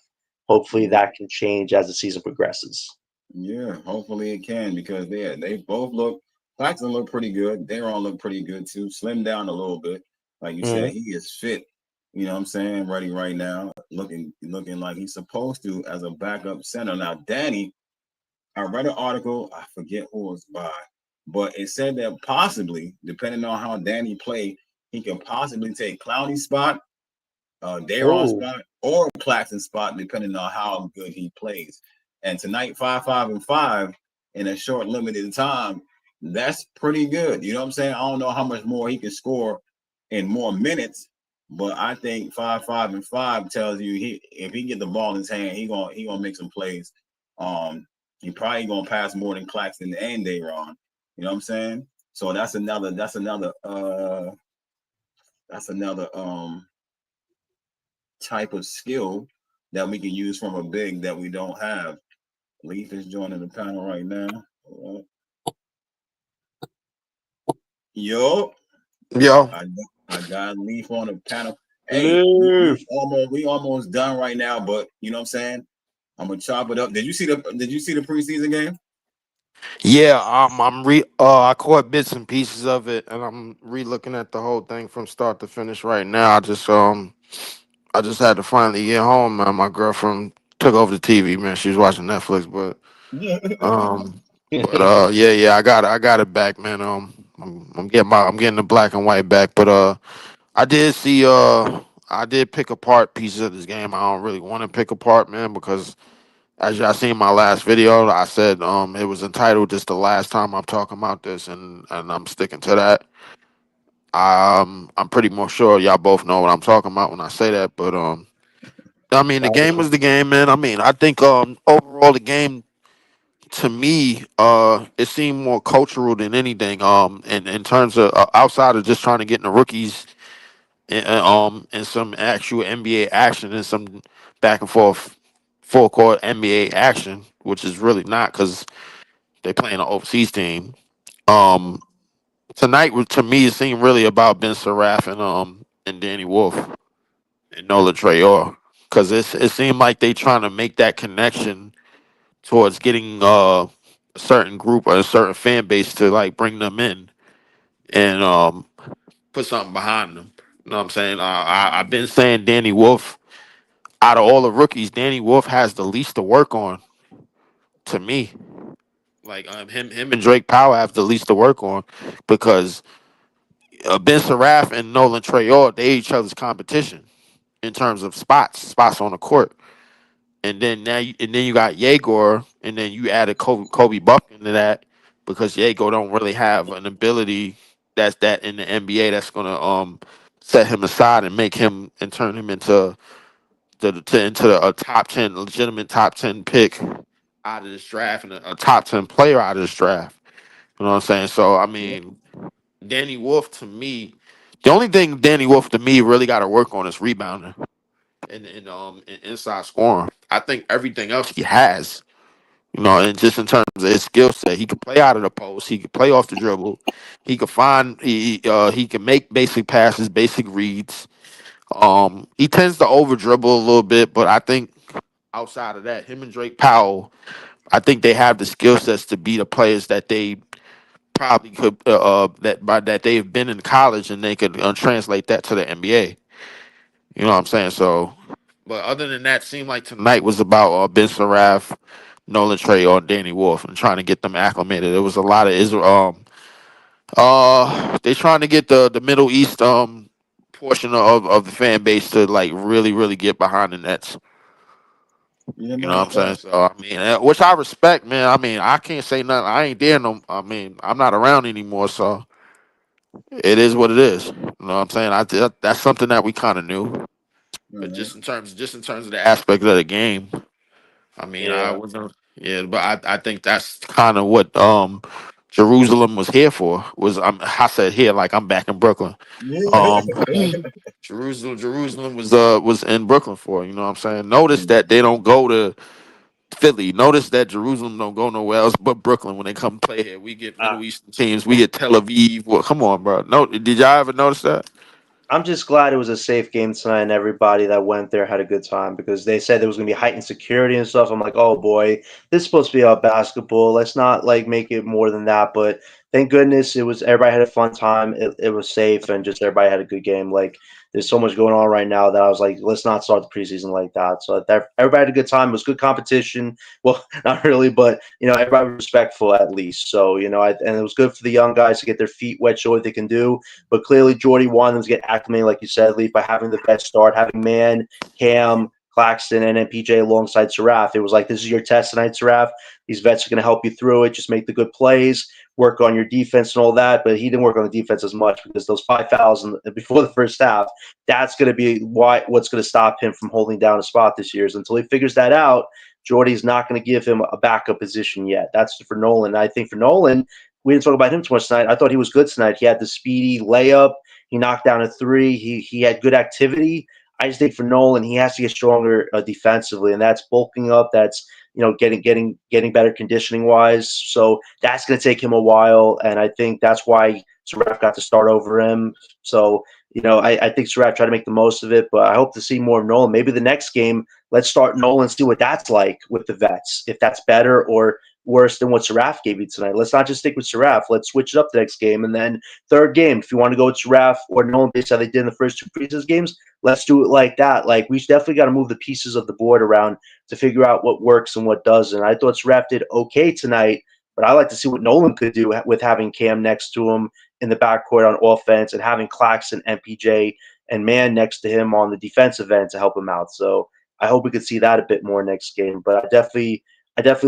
Hopefully that can change as the season progresses. Yeah, hopefully it can because they both look. Claxton looked pretty good. Dayron looked pretty good too. Slimmed down a little bit, like you said. He is fit. You know what I'm saying? Ready right now, looking like he's supposed to as a backup center. Now, Danny, I read an article. I forget who it was by, but it said that possibly, depending on how Danny played, he could possibly take Clowney's spot, Dayron's spot, or Claxton's spot, depending on how good he plays. And tonight, 5-5-5 in a short, limited time, that's pretty good. You know what I'm saying? I don't know how much more he can score in more minutes, but I think 5-5-5 tells you if he get the ball in his hand, he gonna make some plays. He probably gonna pass more than Claxton and Dayron. You know what I'm saying? So that's another type of skill that we can use from a big that we don't have. Leaf is joining the panel right now. Yo. I got Leaf on the panel. Hey, we almost done right now, but you know what I'm saying? I'm gonna chop it up. Did you see the preseason game? Yeah, I caught bits and pieces of it, and I'm re-looking at the whole thing from start to finish right now. I just had to finally get home, man. My girlfriend took over the TV, man. She was watching Netflix, but yeah, I got it back, man. I'm getting the black and white back, but I did I did pick apart pieces of this game I don't really want to pick apart, man, because As y'all seen my last video, I said it was entitled "This the Last Time I'm Talking About This," and I'm sticking to that. I'm pretty more sure y'all both know what I'm talking about when I say that. But I mean, the game was the game, man. I mean, I think overall the game to me it seemed more cultural than anything. In terms of outside of just trying to get in the rookies and some actual NBA action and some back and forth full court NBA action, which is really not because they playing an overseas team. Um, Tonight to me it seemed really about Ben Saraf and Danny Wolf and Nola Trayor because it seemed like they trying to make that connection towards getting a certain group or a certain fan base to like bring them in and put something behind them. You know what I'm saying? I've been saying Danny Wolf out of all the rookies, Danny Wolf has the least to work on to me. Like him and Drake Powell have the least to work on because Ben Saraf and Nolan Trayor, they each other's competition in terms of spots on the court. And then you got Yegor, and then you added Kobe Buck into that because Yegor don't really have an ability that's that in the NBA that's gonna set him aside and make him and turn him into a top 10 legitimate top 10 pick out of this draft and a top 10 player out of this draft. You know what I'm saying? So I Yeah. mean, Danny Wolf to me, the only thing Danny Wolf to me really got to work on is rebounding and inside scoring. I think everything else he has, you know, and just in terms of his skill set, he can play out of the post, he can play off the dribble, he can he can make basic passes, basic reads. He tends to over dribble a little bit, but I think outside of that, him and Drake Powell, I think they have the skill sets to be the players that they probably could that they've been in college and they could translate that to the NBA. You know what I'm saying? So, but other than that, seemed like tonight was about Ben Saraf, Nolan Trey, or Danny Wolf, and trying to get them acclimated. There was a lot of Israel. They trying to get the Middle East portion of the fan base to like really get behind the Nets. You You know what know, I'm saying? So I mean, which I respect, man. I mean, I can't say nothing. I ain't there no. I mean, I'm not around anymore, so it is what it is. You know what I'm saying? That's something that we kind of knew, but uh-huh. just in terms of the aspect of the game, I mean, I Yeah. wasn't. Yeah, but I think that's kind of what Jerusalem was here for. Was I said here like I'm back in Brooklyn. Yeah. Um, Jerusalem was in Brooklyn for. You know what I'm saying? Notice Mm. that they don't go to Philly. Notice that Jerusalem don't go nowhere else but Brooklyn when they come play here. We get Uh, Middle Eastern teams. We get Tel Aviv. Well, come on, bro. No, did y'all ever notice that? I'm just glad it was a safe game tonight and everybody that went there had a good time because they said there was going to be heightened security and stuff. I'm like, oh boy, this is supposed to be about basketball. Let's not like make it more than that. But thank goodness it was everybody had a fun time. It was safe and just everybody had a good game. Like there's so much going on right now that I was like, let's not start the preseason like that. So that everybody had a good time. It was good competition. Well, not really, but everybody was respectful at least. So and it was good for the young guys to get their feet wet, show what they can do. But clearly, Jordy wanted them to get acclimated, like you said, Leaf, by having the best start, having Mann, Cam, Claxton, and then PJ alongside Saraf. It was like, this is your test tonight, Saraf. These vets are going to help you through it. Just make the good plays, work on your defense and all that. But he didn't work on the defense as much because those 5 fouls before the first half, that's going to be what's going to stop him from holding down a spot this year. So until he figures that out, Jordy's not going to give him a backup position yet. That's for Nolan. I think for Nolan, we didn't talk about him too much tonight. I thought he was good tonight. He had the speedy layup. He knocked down a three. He had good activity. I just think for Nolan, he has to get stronger defensively, and that's bulking up. That's getting better conditioning wise. So that's going to take him a while, and I think that's why Saraf got to start over him. So I think Saraf tried to make the most of it, but I hope to see more of Nolan. Maybe the next game, let's start Nolan, see what that's like with the vets, if that's better or worse than what Saraf gave you tonight. Let's not just stick with Saraf. Let's switch it up the next game. And then third game, if you want to go with Saraf or Nolan based how they did in the first two preseason games, let's do it like that. Like we definitely got to move the pieces of the board around to figure out what works and what doesn't. I thought Saraf did okay tonight, but I like to see what Nolan could do with having Cam next to him in the backcourt on offense and having Claxton, MPJ, and Mann next to him on the defensive end to help him out. So I hope we could see that a bit more next game. But I definitely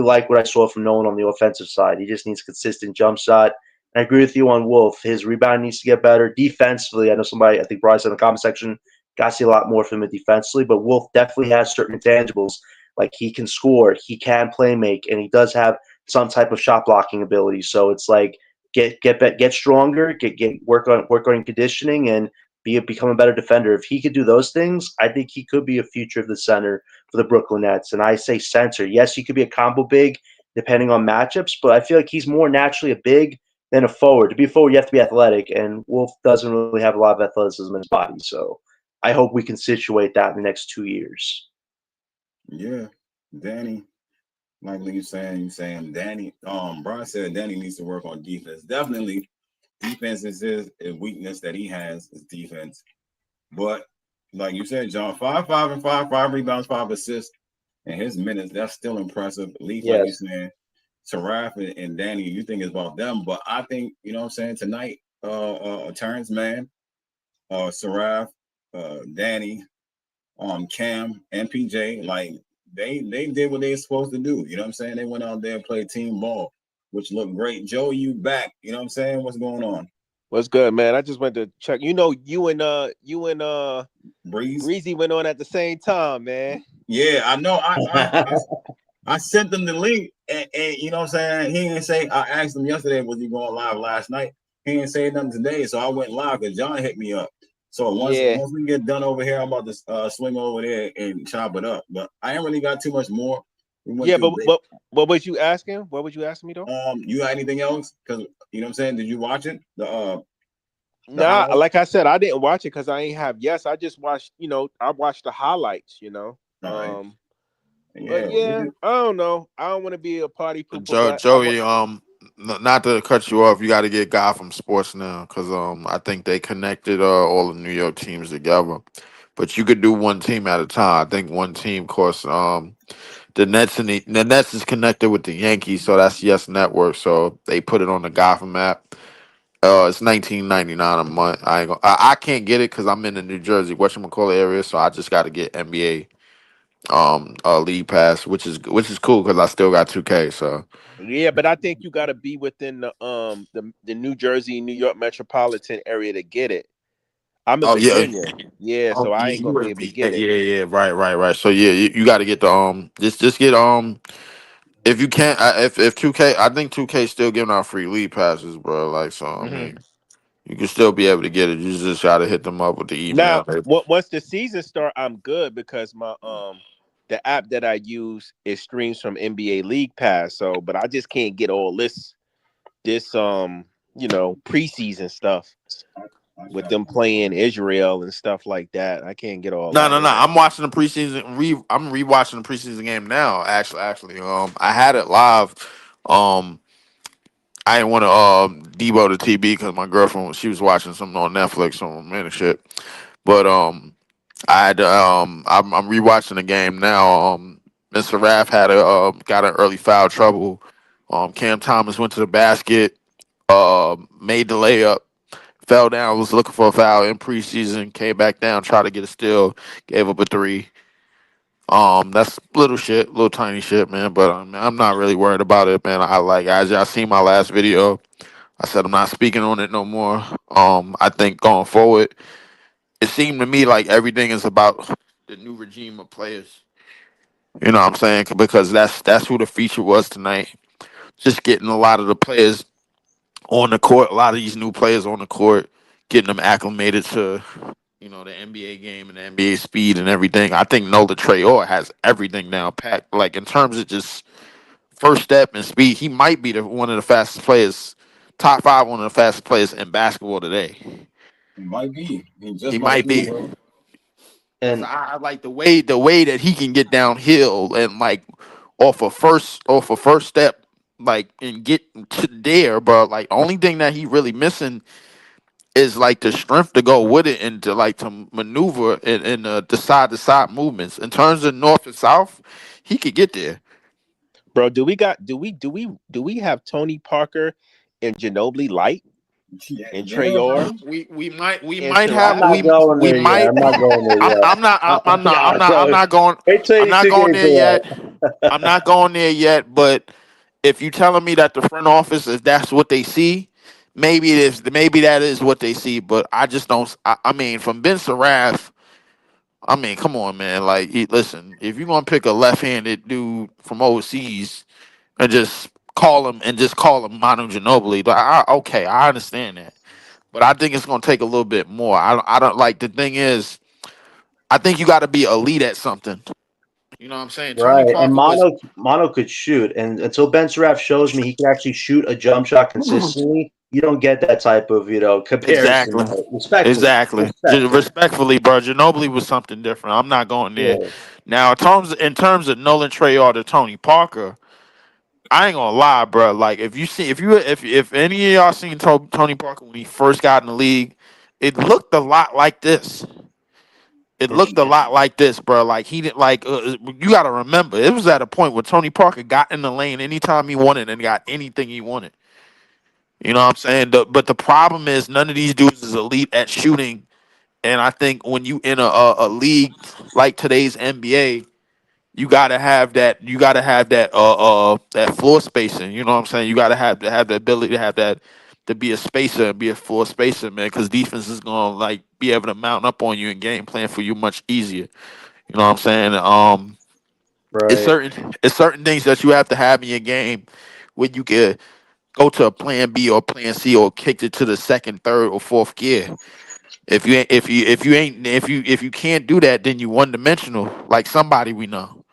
like what I saw from Nolan on the offensive side. He just needs consistent jump shot. And I agree with you on Wolf. His rebound needs to get better defensively. I know somebody, I think Bryce in the comment section, got to see a lot more from him defensively. But Wolf definitely has certain intangibles. Like he can score, he can play make, and he does have some type of shot blocking ability. So it's like get stronger, get work on conditioning, and become a better defender. If he could do those things, I think he could be a future of the center for the Brooklyn Nets. And I say center. Yes, he could be a combo big depending on matchups, but I feel like he's more naturally a big than a forward. To be a forward, you have to be athletic, and Wolf doesn't really have a lot of athleticism in his body. So I hope we can situate that in the next 2 years. Yeah, Danny, like you saying Danny. Brian said Danny needs to work on defense. Definitely, defense is his weakness that he has is defense. But like you said, John, 5-5 and 5 rebounds, 5 assists, and his minutes. That's still impressive. At least, like you saying, Saraf and Danny, you think it's about them, but I think you know what I'm saying tonight. Terrence Mann, Saraf, Danny, Cam, and PJ, like they did what they were supposed to do. You know what I'm saying? They went out there and played team ball, which looked great. Joe, you back? You know what I'm saying? What's going on? What's good, man? I just went to check. You know, you and Breezy went on at the same time, man. Yeah, I know. I sent them the link, and you know what I'm saying? He didn't say. I asked him yesterday, was he going live last night? He didn't say nothing today, so I went live because John hit me up. So once we get done over here, I'm about to swing over there and chop it up. But I ain't really got too much more. But what was you asking? What was you asking me though? You got anything else? Because you know what I'm saying? Did you watch it? Nah, like I said, I didn't watch it because I ain't have. Yes, I just watched. You know, I watched the highlights. You know. Right. But yeah, I don't know. I don't want to be a party pooper. But Joey, not to cut you off, you got to get Guy from Sports now because I think they connected all the New York teams together. But you could do one team at a time. I think one team costs the Nets and the Nets is connected with the Yankees, so that's Yes Network. So they put it on the Gotham app. It's $19.99 a month. I can't get it because I'm in the New Jersey whatchamacallit area, so I just got to get NBA league pass, which is cool because I still got 2K. So yeah, but I think you got to be within the New Jersey, New York metropolitan area to get it. I'm in Virginia, so I ain't gonna be able to get it. Right. So yeah, you got to get the just get if you can't if 2K, I think 2K still giving out free league passes, bro. Like so, I mean, you can still be able to get it. You just got to hit them up with the email. Now, once the season start, I'm good because my the app that I use it streams from NBA League Pass. So, but I just can't get all this preseason stuff with them playing Israel and stuff like that. I can't get all that. No. I'm watching the preseason. I'm rewatching the preseason game now. Actually, I had it live. I didn't want to Debo the TB because my girlfriend she was watching something on Netflix on man and shit. But I had to, I'm rewatching the game now. Mr. Raff had got an early foul trouble. Cam Thomas went to the basket, made the layup, fell down, was looking for a foul in preseason, came back down, tried to get a steal, gave up a three. That's little shit, little tiny shit, man. But I'm not really worried about it, man. As y'all seen my last video, I said I'm not speaking on it no more. I think going forward, it seemed to me like everything is about the new regime of players. You know what I'm saying? Because that's who the feature was tonight. Just getting a lot of the players on the court, a lot of these new players on the court, getting them acclimated to the NBA game and the NBA speed and everything. I think Nola Traore has everything now packed. Like in terms of just first step and speed, he might be one of the fastest players, top five, one of the fastest players in basketball today. He might be. He might be. And I like the way that he can get downhill and like off a first step, like and get to there, bro. Like only thing that he really missing is like the strength to go with it and to maneuver in the side to side movements. In terms of north and south, he could get there. Bro, do we have Tony Parker and Ginobili Light? and Trayor We and might I'm have Saraf. not going we there yet. might. I'm not going there yet. I'm not going. Wait till I'm you not two going games there away. yet. I'm not going there yet. But if you telling me that the front office, if that's what they see, maybe it is. Maybe that is what they see. But I just don't. I mean, from Ben Saraf, I mean, come on, man. Like, listen, if you're gonna pick a left-handed dude from overseas and just call him Manu Ginobili, like, okay, I understand that. But I think it's gonna take a little bit more. I don't like the thing is, I think you got to be elite at something. You know what I'm saying? Tony Right, and Parker was Mono could shoot, and until Ben Saraf shows me he can actually shoot a jump shot consistently, you don't get that type of comparison. exactly, Respectfully, exactly, respectfully. respectfully, bro. Ginobili was something different. I'm not going there. Yeah. Now, in terms of Nolan Treyarch or Tony Parker, I ain't gonna lie, bro. Like, if any of y'all seen Tony Parker when he first got in the league, it looked a lot like this. It looked a lot like this, bro. Like, he didn't like. You got to remember, it was at a point where Tony Parker got in the lane anytime he wanted and got anything he wanted. You know what I'm saying? But the problem is none of these dudes is elite at shooting. And I think when you in a league like today's NBA, you gotta have that. You gotta have that floor spacing. You know what I'm saying? You gotta have the ability to have that, to be a spacer and be a floor spacer, man. Because defense is gonna like be able to mount up on you and game plan for you much easier. You know what I'm saying? Right. It's certain things that you have to have in your game when you can go to a plan B or plan C or kick it to the second, third, or fourth gear. If you can't do that, then you one dimensional, like somebody we know.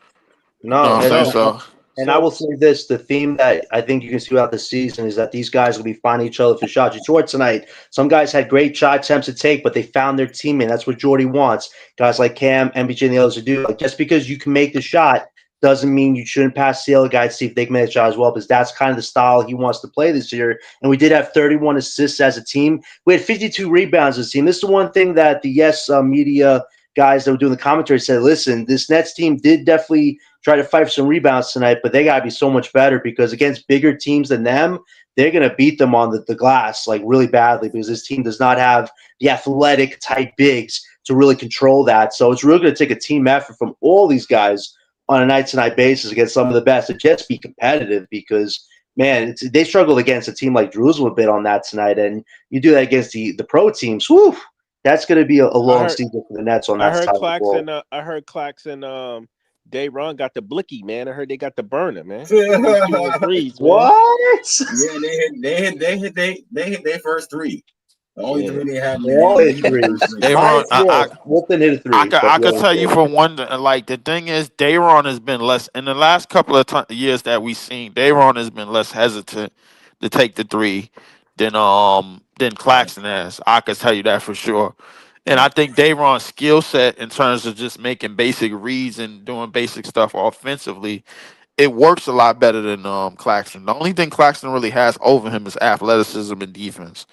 You know No, what I'm saying? So So and I so will say this: the theme that I think you can see throughout the season is that these guys will be finding each other for shots. You saw it tonight. Some guys had great shot attempts to take, but they found their teammate. That's what Jordy wants. Guys like Cam, MBJ, and the others to do. Like, just because you can make the shot doesn't mean you shouldn't pass the other guy to see if they can make a shot as well. Because that's kind of the style he wants to play this year. And we did have 31 assists as a team. We had 52 rebounds as a team. This is the one thing that the media guys that were doing the commentary said. Listen, this Nets team did definitely try to fight for some rebounds tonight, but they got to be so much better because against bigger teams than them, they're going to beat them on the glass like really badly because this team does not have the athletic type bigs to really control that. So it's really going to take a team effort from all these guys on a night-to-night basis against some of the best to just be competitive because, man, they struggled against a team like Jerusalem a bit on that tonight, and you do that against the pro teams, whew, that's going to be a I long heard season for the Nets on I that heard side of the ball. Claxon. I heard Claxon. Dayron got the blicky, man. I heard they got the burner, man. They shooting Yeah, threes, man. What? they hit their first three. The only Yeah. three they had in the They all game, they hit hit their first threes. three. they run. Minus Wolf. Wolf didn't hit a three, but I the could other tell you did. for one, like the thing is, Dayron has been less in the last couple of years that we've seen. Dayron has been less hesitant to take the three than Right, Claxton has. I could tell you that for sure. And I right. think Dayron's skill set in terms of just making basic reads and doing basic stuff offensively, it works a lot better than Claxton. The only thing Claxton really has over him is athleticism and defense.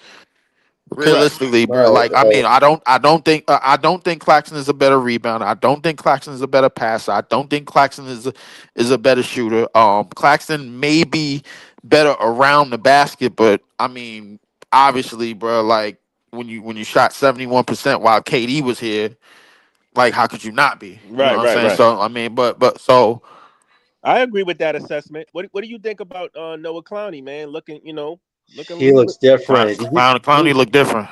Correct. Realistically, bro, Right, like I right. mean, I don't think Claxton is a better rebounder. I don't think Claxton is a better passer. I don't think Claxton is a better shooter. Claxton may be better around the basket, but I mean, obviously, bro, like when you shot 71% while KD was here, like how could you not be? You know Right, what I'm right, saying? right. So I mean, but so I agree with that assessment. What do you think about Noah Clowney, man? Looking, He looks different. Clowney look different.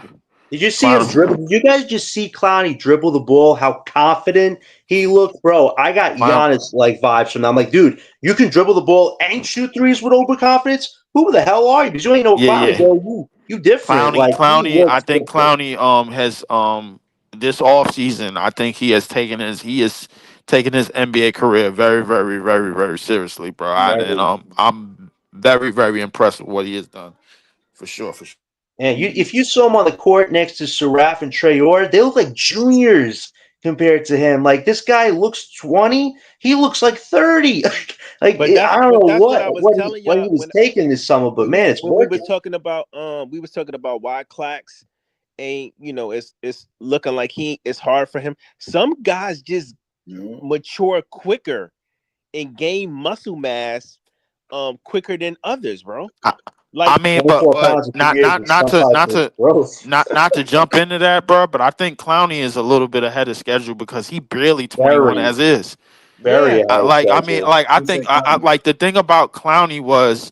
Did you see him dribble? Clown, Did you guys just see Clowney dribble the ball? How confident he looked, bro. I got Clown, Giannis like vibes from that. I'm like, dude, you can dribble the ball and shoot threes with overconfidence. Who the hell are you? Because you ain't no yeah, Clowney, yeah. bro. You different. Like he I looks think different. Clowney has this off season, I think he is taking his NBA career very, very, very, very seriously, bro. And Right. I'm very, very impressed with what he has done. For sure, for sure. And if you saw him on the court next to Saraf and Trayor, they look like juniors compared to him. Like this guy looks 20, he looks like 30. Like I don't But know that's what I was telling what he y'all was taking this summer, but man, it's when we were working. talking about why Clax ain't, it's looking like it's hard for him. Some guys just Mhm. mature quicker and gain muscle mass quicker than others, bro. Like, I mean, 24 but pounds in 2 not years not is not some to type not of to growth. not to jump into that, bro. But I think Clowney is a little bit ahead of schedule because he barely 21 Very, as is. very yeah, ahead of I mean, schedule. I think I like the thing about Clowney was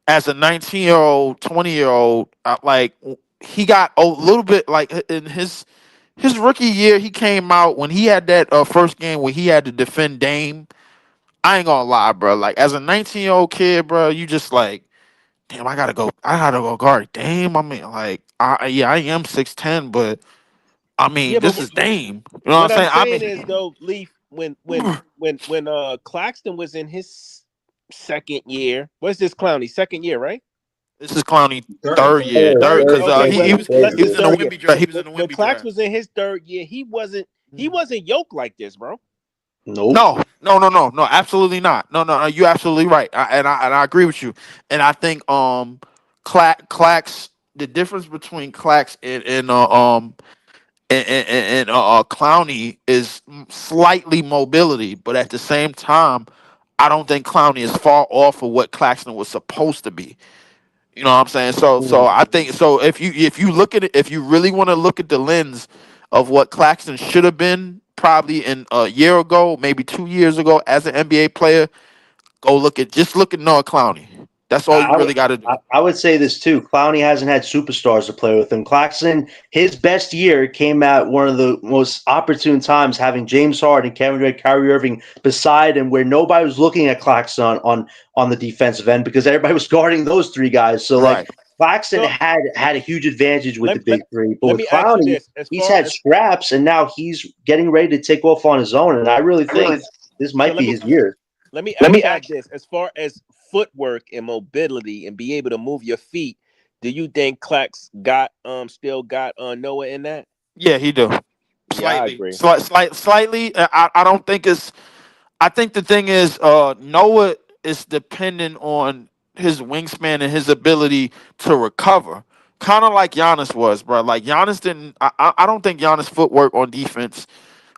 as a 19-year-old, 20-year-old, like he got a little bit like in his rookie year, he came out when he had that first game where he had to defend Dame. I ain't gonna lie, bro. Like as a 19-year-old kid, bro, you just like, damn, I gotta go guard Dame. I mean, like, yeah, I am 6'10", but I yeah. mean, But this is Dame. You know what what I'm I'm saying? I saying is mean, though, Leaf, when Claxton was in his second year, what's this Clowney second year, right? this is Clowney Third, third third. year, Third, third Third. third, because Okay, third, well, he third, was third let's he do was year. in the third year. Wimby draft. He was in the When Wimby Clax draft. was in his third year, he wasn't yoked like this, bro. Nope. No, absolutely not. No, you're absolutely right, and I agree with you. And I think Clax, the difference between Clax and Clowney is slightly mobility, but at the same time, I don't think Clowney is far off of what Claxton was supposed to be. You know what I'm saying? So I think so. If you look at it, if you really want to look at the lens of what Claxton should have been, probably in a year ago, maybe 2 years ago, as an NBA player, look at Noah Clowney. That's all you I, really got to do. I would say this too. Clowney hasn't had superstars to play with him. Claxton, his best year came at one of the most opportune times, having James Harden, Kevin Durant, Kyrie Irving beside him, where nobody was looking at Claxton on the defensive end because everybody was guarding those three guys. So like Right. Claxton So had a huge advantage with let the let, big three, but let with me ask you Clowney, this: as he's far had as scraps, and now he's getting ready to take off on his own. And I really think this so, might be his year. let me ask y'all this: as far as footwork and mobility and be able to move your feet, do you think Clax got still got Noah in that? Yeah, he do. Yeah, I Slightly, agree. slightly. I don't think it's. I think the thing is, Noah is dependent on his wingspan and his ability to recover. Kind of like Giannis was, bro. Like Giannis didn't. I don't think Giannis' footwork on defense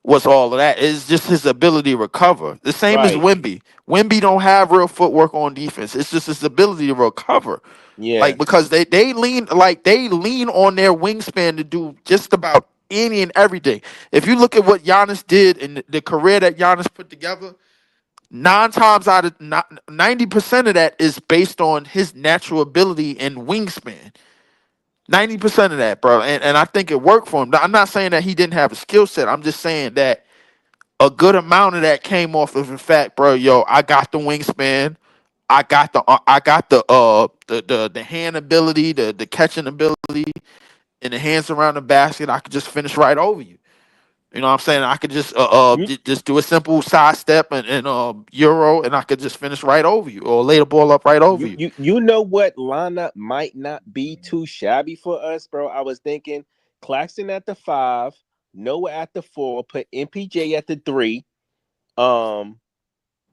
was all of that. It's just his ability to recover. The same as Right. Wimby. Wimby don't have real footwork on defense. It's just his ability to recover. Yeah. Like because they lean on their wingspan to do just about any and everything. If you look at what Giannis did in the career that Giannis put together, 9 times out of 90% of that is based on his natural ability and wingspan. 90% of that, bro. And I think it worked for him. I'm not saying that he didn't have a skill set. I'm just saying that a good amount of that came off of the fact, bro, yo, I got the wingspan. I got the hand ability, the catching ability, and the hands around the basket. I could just finish right over you. You know what I'm saying? I could just You just do a simple side step and euro, and I could just finish right over you or lay the ball up right over you. you know what lineup might not be too shabby for us, bro. I was thinking Claxton at the 5, Noah at the 4, put MPJ at the 3, um,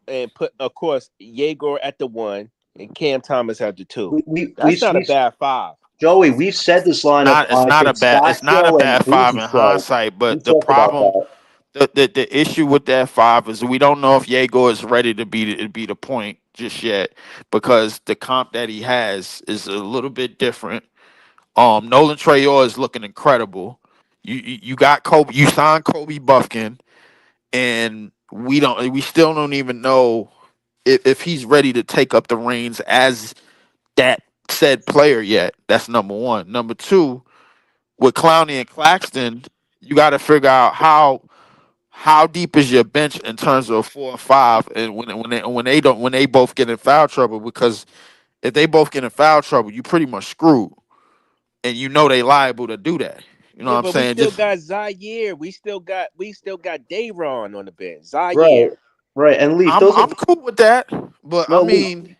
and put of course Yegor at the 1 and Cam Thomas at the 2. That's not a We've bad 5. Joey, we've said this lineup It's on, I not a think, bad Scott's show and five in Breezy's show. hindsight, We but the talked about problem that. the issue with that 5 is we don't know if Diego is ready to be the point just yet because the comp that he has is a little bit different. Nolan Trayor is looking incredible. You got Kobe, you signed Kobe Buffkin, and we still don't even know if he's ready to take up the reins as that said player yet. That's number one. Number two, with Clowney and Claxton, you got to figure out how deep is your bench in terms of 4 and 5, and when they both get in foul trouble, because if they both get in foul trouble, you pretty much screwed, and you know they liable to do that. You know Yeah, what I'm but we saying? still Just got Zaire. We still got Dayron on the bench. Right, Zaire. right. And Leaf, I'm cool with that, but I no Leaf, mean,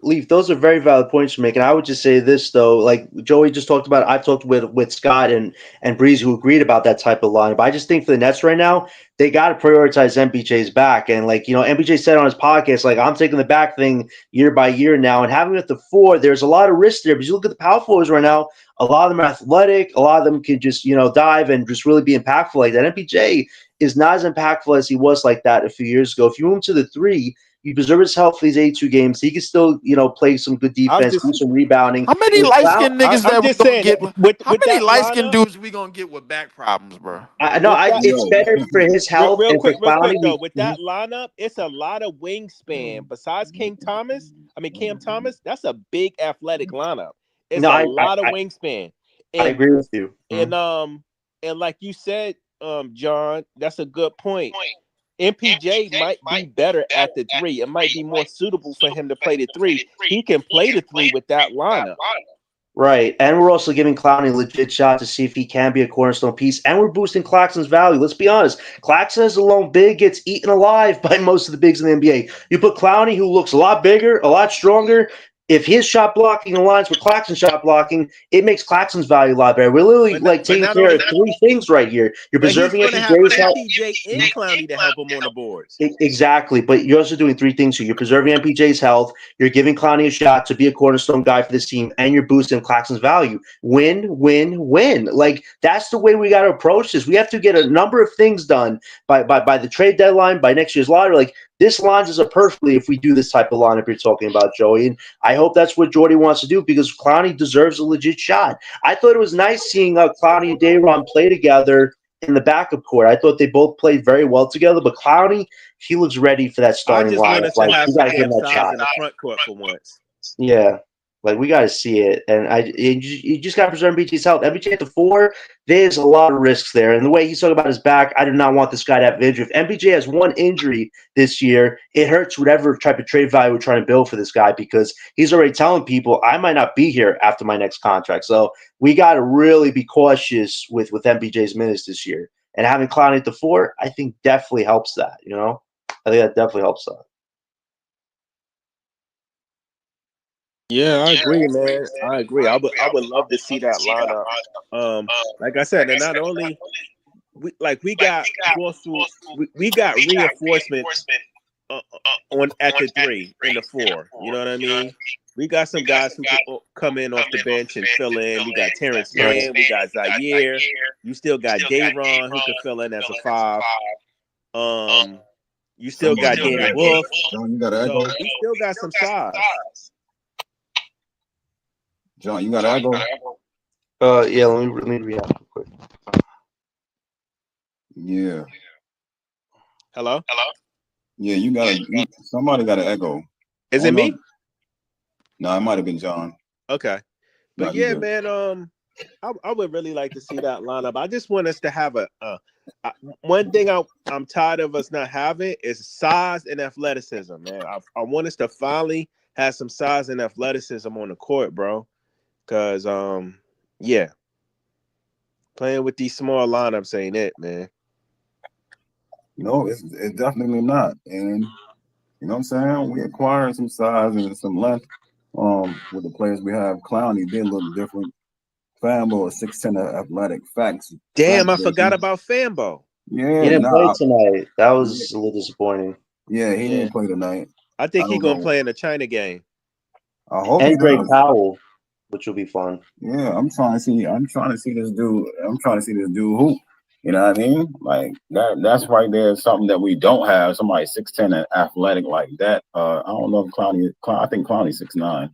Leaf, those are very valid points you're making. I would just say this though, like Joey just talked about, I've talked with Scott and Breeze who agreed about that type of lineup. I just think for the Nets right now, they got to prioritize MPJ's back. And like, MPJ said on his podcast, like, I'm taking the back thing year by year now, and having it at the 4, there's a lot of risk there because you look at the power forwards right now. A lot of them are athletic. A lot of them can just, dive and just really be impactful like that. MPJ is not as impactful as he was like that a few years ago. If you move him to the 3, you preserve his health for these 82 games. He can still, play some good defense, do some rebounding. How many light skinned niggas I'm that we just gonna saying get? How with many that light skinned lineup. dudes we gonna get with back problems, bro? It's Yo. better for his health Real and for quick Clowney. though, with that lineup, it's a lot of wingspan. Besides Cam Thomas, that's a big athletic lineup. It's a lot of wingspan. I agree with you. And like you said, John, that's a good point. MPJ might be better at the 3. It might be more suitable for him to play the 3. He can play the 3 with that lineup. Right. And we're also giving Clowney a legit shot to see if he can be a cornerstone piece. And we're boosting Claxton's value. Let's be honest. Claxton as a lone big gets eaten alive by most of the bigs in the NBA. You put Clowney, who looks a lot bigger, a lot stronger. If his shot blocking aligns with Claxton's shot blocking, it makes Claxton's value a lot better. We're literally taking care of 3 things right here. You're preserving MPJ's health. MPJ and Clowney to help him on the boards. Exactly. But you're also doing 3 things here. You're preserving MPJ's health. You're giving Clowney a shot to be a cornerstone guy for this team, and you're boosting Claxton's value. Win, win, win. Like, that's the way we got to approach this. We have to get a number of things done by the trade deadline, by next year's lottery. Like, this lines us up perfectly if we do this type of lineup you're talking about, Joey. And I hope that's what Jordy wants to do because Clowney deserves a legit shot. I thought it was nice seeing Clowney and Day'Ron play together in the backup court. I thought they both played very well together, but Clowney, he looks ready for that starting lineup. I just want us to have some damn size in the front court for once. Yeah. Like, we got to see it. And you just got to preserve MPJ's health. MPJ at the 4, there's a lot of risks there. And the way he's talking about his back, I do not want this guy to have an injury. If MPJ has one injury this year, it hurts whatever type of trade value we're trying to build for this guy because he's already telling people, I might not be here after my next contract. So we got to really be cautious with MPJ's minutes this year. And having Clowney at the 4, I think definitely helps that, I think that definitely helps that. Yeah, I agree, man. I agree. I would love to see that lineup. Like I said, and not only we got reinforcement on at the 3 and the 4. You know what I mean? We got some guys who can come in off the bench and fill in. We got Terrence Mann, we got Zaire. You still got Day'Ron who can fill in as a 5. You still got Danny Wolf. John, you got an echo? So we still got some size. John, you got an echo? Yeah, let me react real quick. Yeah. Hello? Yeah, you got somebody got an echo. Is it me? No, it might have been John. Okay. But yeah, man, I would really like to see that lineup. I just want us to have one thing I'm tired of us not having is size and athleticism, man. I want us to finally have some size and athleticism on the court, bro. Because, playing with these small lineups ain't it, man. No, it's definitely not. And you know what I'm saying? We acquiring some size and some length with the players we have. Clowney did look different. Fambo is 6'10" athletic facts. Damn, I forgot about Fambo. Yeah, he didn't play tonight. That was a little disappointing. Yeah, he didn't play tonight. I think he's gonna play in the China game. I hope and he Greg does. Powell, which will be fun. Yeah, I'm trying to see this dude. I'm trying to see this dude hoop. You know what I mean? Like that's right there. Something that we don't have. Somebody 6'10" and athletic like that. I don't know if I think Clowney 6'9",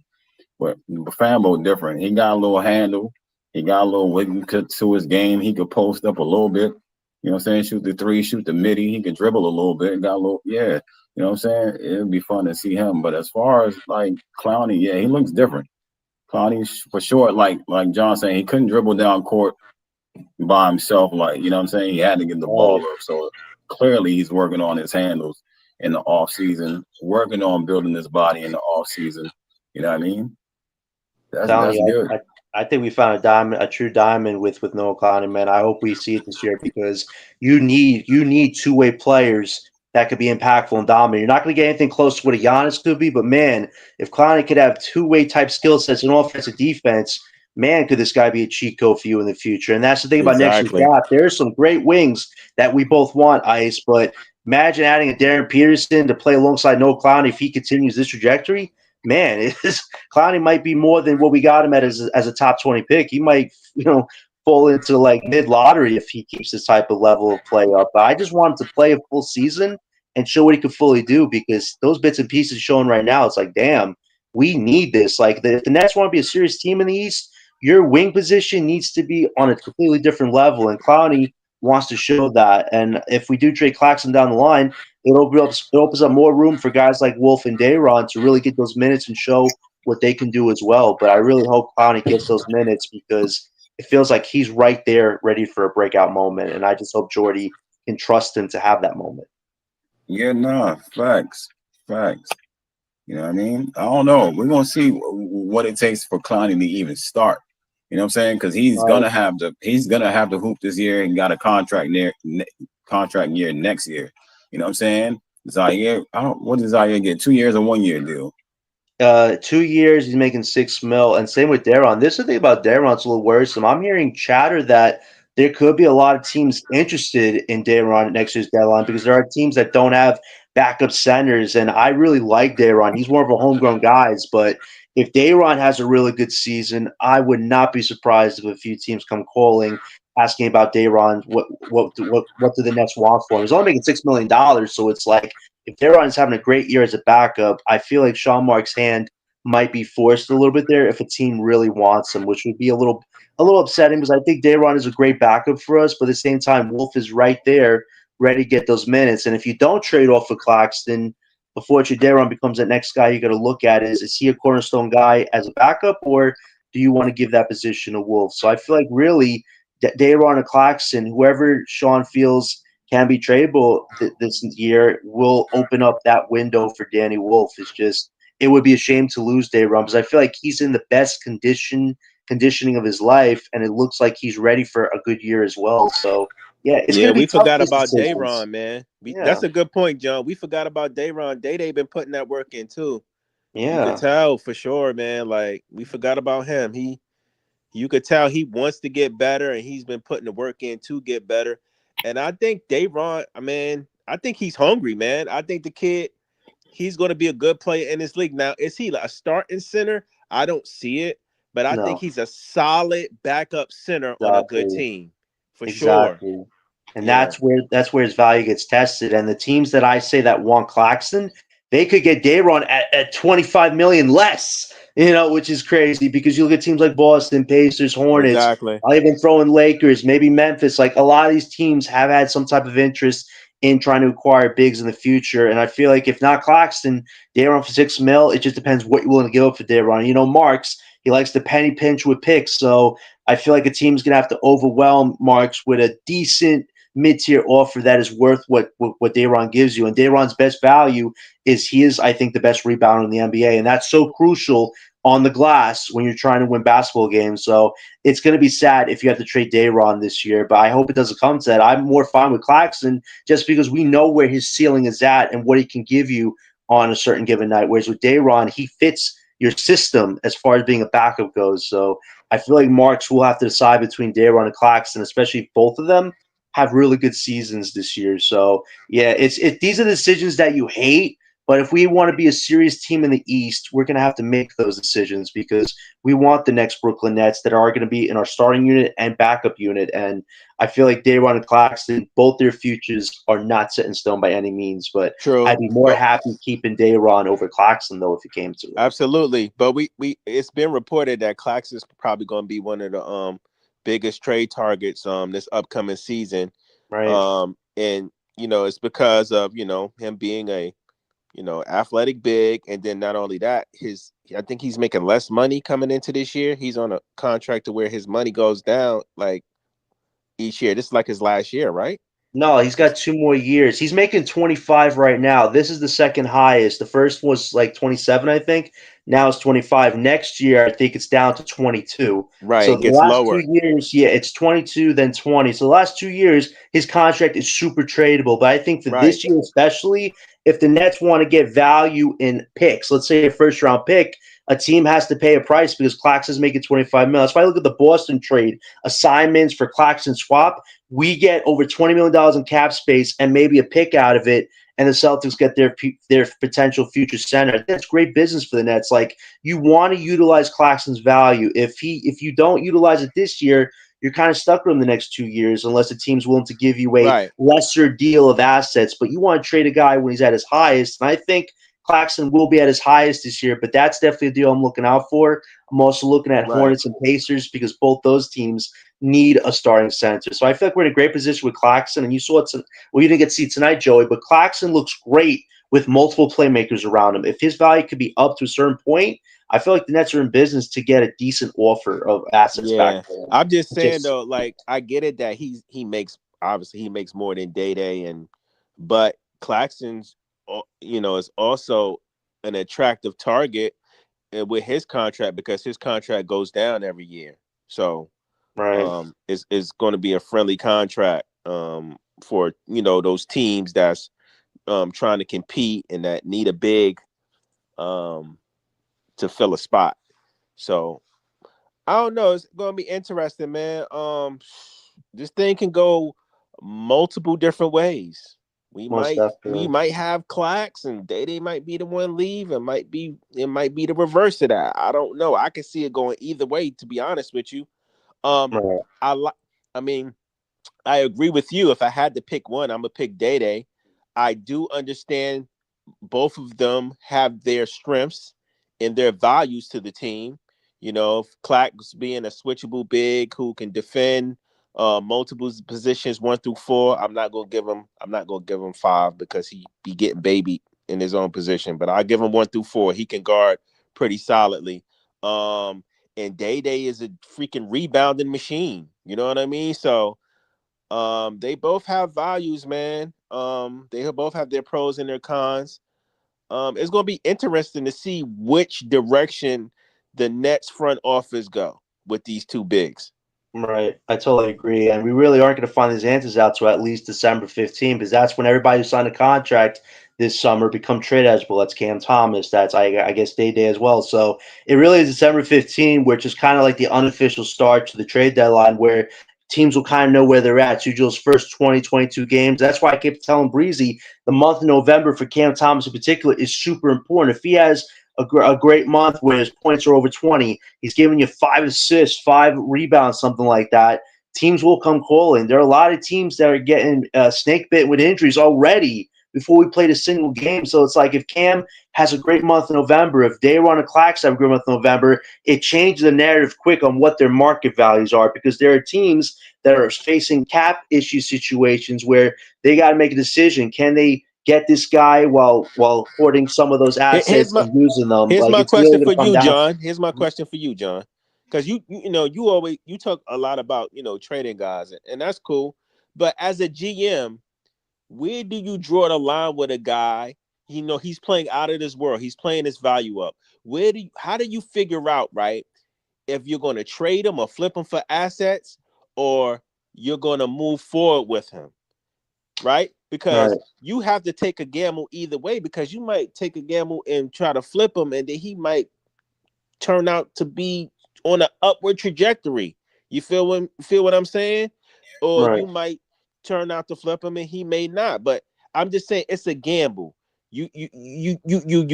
but Fambo different. He got a little handle. He got a little wiggle to his game. He could post up a little bit. You know what I'm saying? Shoot the 3, shoot the midi. He could dribble a little bit. Got a little, yeah. You know what I'm saying? It'd be fun to see him. But as far as like Clowney, yeah, he looks different. Clowney for sure, like John saying, he couldn't dribble down court by himself. Like, you know what I'm saying? He had to get the ball up. So clearly he's working on his handles in the off season, working on building his body in the off season. You know what I mean? That's good. I think we found a true diamond with Noah Clowney, man. I hope we see it this year because you need two-way players that could be impactful and dominant. You're not going to get anything close to what a Giannis could be, but man, if Clowney could have two-way type skill sets in offense and defense, man, could this guy be a cheat code for you in the future? And that's the thing about next year's Exactly. draft. There's some great wings that we both want, Ice, but imagine adding a Darren Peterson to play alongside Noah Clowney if he continues this trajectory. Man, Clowney might be more than what we got him at as a top 20 pick. He might, fall into like mid lottery if he keeps this type of level of play up. But I just want him to play a full season and show what he can fully do, because those bits and pieces showing right now, it's like, damn, we need this. Like, if the Nets want to be a serious team in the East, your wing position needs to be on a completely different level. And Clowney wants to show that. And if we do trade Claxton down the line, it opens up more room for guys like Wolf and Dayron to really get those minutes and show what they can do as well. But I really hope Clowney gets those minutes, because it feels like he's right there ready for a breakout moment. And I just hope Jordy can trust him to have that moment. Yeah, no, facts. You know what I mean? I don't know. We're gonna see what it takes for Clowney to even start. You know what I'm saying? Because he's gonna have to hoop this year and got a contract year next year. You know what I'm saying? Zaire, what does Zaire get? 2 years or 1 year deal? 2 years, he's making $6 million, and same with Daron. This is the thing about Daron; it's a little worrisome. I'm hearing chatter that there could be a lot of teams interested in Daron at next year's deadline, because there are teams that don't have backup centers, and I really like Daron. He's more of a homegrown guy, but if Daron has a really good season, I would not be surprised if a few teams come calling, asking about Daron. What do the Nets want for him? He's only making $6 million, so it's like, if Daron is having a great year as a backup, I feel like Sean Mark's hand might be forced a little bit there if a team really wants him, which would be a little upsetting, because I think Daron is a great backup for us, but at the same time, Wolf is right there ready to get those minutes. And if you don't trade off for Claxton, unfortunately, Daron becomes that next guy you got to look at. Is he a cornerstone guy as a backup, or do you want to give that position to Wolf? So I feel like really Daron or Claxton, whoever Sean feels can be tradable this year, will open up that window for Danny Wolf. It would be a shame to lose Dayron, because I feel like he's in the best conditioning of his life, and it looks like he's ready for a good year as well. So yeah, it's going to be we tough forgot with about decisions. Dayron, man. That's a good point, John. We forgot about Dayron. Day been putting that work in too. Yeah, you could tell for sure, man. Like, we forgot about him. You could tell he wants to get better, and he's been putting the work in to get better. And I think Dayron, I think he's hungry, man. I think the kid, he's going to be a good player in this league. Now, is he a starting center? I don't see it, but I think he's a solid backup center on a good team, for sure. And that's where his value gets tested. And the teams that I say that want Claxton, they could get Dayron at $25 million less, which is crazy, because you look at teams like Boston, Pacers, Hornets. Exactly. I even throw in Lakers, maybe Memphis. Like, a lot of these teams have had some type of interest in trying to acquire bigs in the future. And I feel like if not Claxton, Dayron for $6 million, it just depends what you're willing to give up for Dayron. Marks, he likes to penny pinch with picks. So I feel like a team's going to have to overwhelm Marks with a decent mid-tier offer that is worth what Dayron gives you. And Dayron's best value is he is, I think, the best rebounder in the NBA. And that's so crucial on the glass when you're trying to win basketball games. So it's going to be sad if you have to trade Dayron this year, but I hope it doesn't come to that. I'm more fine with Claxton, just because we know where his ceiling is at and what he can give you on a certain given night. Whereas with Dayron, he fits your system as far as being a backup goes. So I feel like Marks will have to decide between Dayron and Claxton, especially if both of them have really good seasons this year. So yeah, these are decisions that you hate, but if we want to be a serious team in the East, we're going to have to make those decisions, because we want the next Brooklyn Nets that are going to be in our starting unit and backup unit. And I feel like Dayron and Claxton, both their futures are not set in stone by any means, but I'd be more happy keeping Dayron over Claxton, though, if it came to it. Absolutely. But we it's been reported that Claxton's probably going to be one of the biggest trade targets this upcoming season. Right. And it's because of him being a athletic big, and then not only that, I think he's making less money coming into this year. He's on a contract to where his money goes down like each year. This is like his last year, right? No, he's got 2 more years. He's making 25 right now. This is the second highest. The first was like 27, I think. Now it's 25. Next year, I think it's down to 22. Right, So it the gets last lower. 2 years, yeah, it's 22, then 20. So the last 2 years, his contract is super tradable. But I think for Right. this year, especially, if the Nets want to get value in picks, let's say a first round pick, a team has to pay a price because Claxton's making 25 million. That's why I look at the Boston trade assignments for Claxton swap. We get over $20 million in cap space and maybe a pick out of it, and the Celtics get their potential future center. That's great business for the Nets. Like, you want to utilize Claxton's value. If you don't utilize it this year, you're kind of stuck with him the next 2 years unless the team's willing to give you a Right. lesser deal of assets. But you want to trade a guy when he's at his highest, and I think Claxton will be at his highest this year. But that's definitely a deal I'm looking out for. I'm also looking at Right. Hornets and Pacers because both those teams need a starting center. So I feel like we're in a great position with Claxton, and you saw it. Well, you didn't get to see tonight, Joey, but Claxton looks great with multiple playmakers around him. If his value could be up to a certain point, I feel like the Nets are in business to get a decent offer of assets back Yeah. for him. I'm just saying Just though, like I get it that he makes obviously he makes more than Day, but Claxton's is also an attractive target with his contract because his contract goes down every year. So right. it's going to be a friendly contract for those teams that's trying to compete and that need a big um to fill a spot. So I don't know. It's gonna be interesting, man. This thing can go multiple different ways. We Most might we definitely. might have Clax and Day might be the one leave. It might be the reverse of that. I don't know. I can see it going either way. To be honest with you, um, Right. I like. I mean, I agree with you. If I had to pick one, I'm gonna pick Day. I do understand both of them have their strengths and their values to the team. Clax being a switchable big who can defend multiple positions 1 through 4. I'm not gonna give him 5 because he be getting babied in his own position. But I give him 1 through 4. He can guard pretty solidly. And Day is a freaking rebounding machine. You know what I mean? So they both have values, man. They both have their pros and their cons. It's going to be interesting to see which direction the Nets front office go with these two bigs. Right. I totally agree. And we really aren't going to find these answers out to at least December 15th because that's when everybody who signed a contract this summer become trade eligible. That's Cam Thomas. That's, I guess, Day as well. So it really is December 15th, which is kind of like the unofficial start to the trade deadline where teams will kind of know where they're at. It's usually those first 20, 22 games. That's why I kept telling Breezy the month of November for Cam Thomas in particular is super important. If he has a great month where his points are over 20, he's giving you 5 assists, 5 rebounds, something like that, teams will come calling. There are a lot of teams that are getting snake bit with injuries already before we played a single game. So it's like if Cam has a great month in November, if Dayron and Clax have a great month in November, it changes the narrative quick on what their market values are because there are teams that are facing cap issue situations where they got to make a decision. Can they get this guy while hoarding some of those Here's assets my and using them? here's Like, my it's really question going for to come you, down. John. Here's my question for you, John. Because you always you talk a lot about trading guys, and that's cool. But as a GM, where do you draw the line with a guy? He's playing out of this world. He's playing his value up. How do you figure out, right, if you're going to trade him or flip him for assets, or you're going to move forward with him, right? Because Right. you have to take a gamble either way. Because you might take a gamble and try to flip him, and then he might turn out to be on an upward trajectory. You feel what I'm saying? Or Right. you might turn out to flip him and he may not. But I'm just saying it's a gamble. You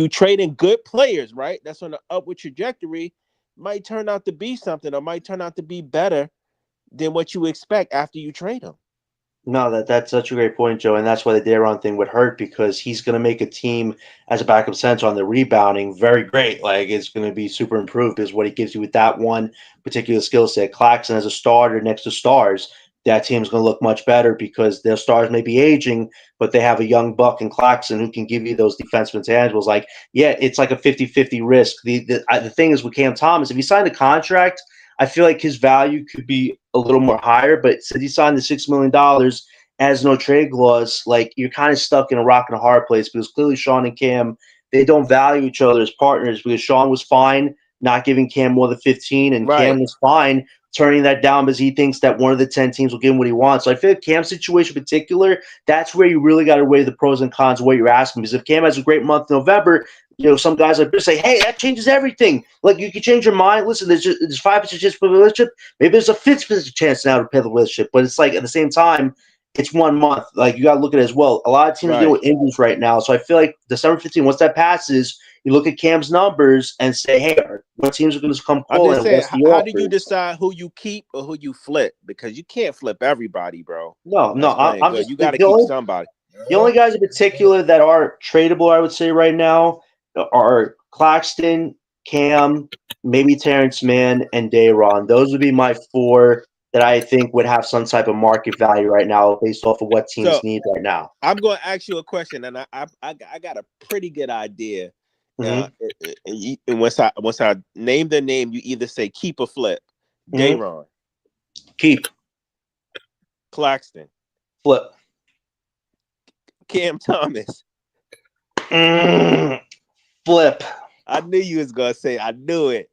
trading good players, right? That's on an upward trajectory, might turn out to be something or might turn out to be better than what you expect after you trade them. No, that's such a great point, Joe, and that's why the Daron thing would hurt because he's going to make a team as a backup center on the rebounding very great. Like, it's going to be super improved is what he gives you with that one particular skill set. Claxton as a starter next to stars, that team's going to look much better because their stars may be aging, but they have a young buck in Claxton who can give you those defensive intangibles. Like, yeah, it's like a 50-50 risk. The thing is with Cam Thomas, if he signed a contract, I feel like his value could be a little more higher, but since he signed the $6 million as no trade clause, like, you're kind of stuck in a rock and a hard place because clearly Sean and Cam they don't value each other as partners because Sean was fine not giving Cam more than 15, and Cam was fine turning that down because he thinks that one of the 10 teams will give him what he wants. So I feel like Cam's situation in particular, that's where you really got to weigh the pros and cons of what you're asking. Because if Cam has a great month in November, some guys like this say, hey, that changes everything. Like, you can change your mind. Listen, there's 5% chance for the relationship. Maybe there's a 50% chance now to pay the relationship. But it's like, at the same time, it's 1 month. Like, you got to look at it as well. A lot of teams deal with injuries right now. So I feel like December 15th, once that passes, you look at Cam's numbers and say, hey, what teams are going to come calling? I'm just saying, how do you decide who you keep or who you flip? Because you can't flip everybody, bro. No, I'm just, you got to keep somebody. The only guys in particular that are tradable, I would say right now, are Claxton, Cam, maybe Terrence Mann, and Dayron. Those would be my 4 that I think would have some type of market value right now based off of what teams need right now. I'm going to ask you a question, and I got a pretty good idea. And once I name the name, you either say keep or flip. Dayron. Keep. Claxton. Flip. Cam Thomas. Flip. I knew you was gonna say. I knew it.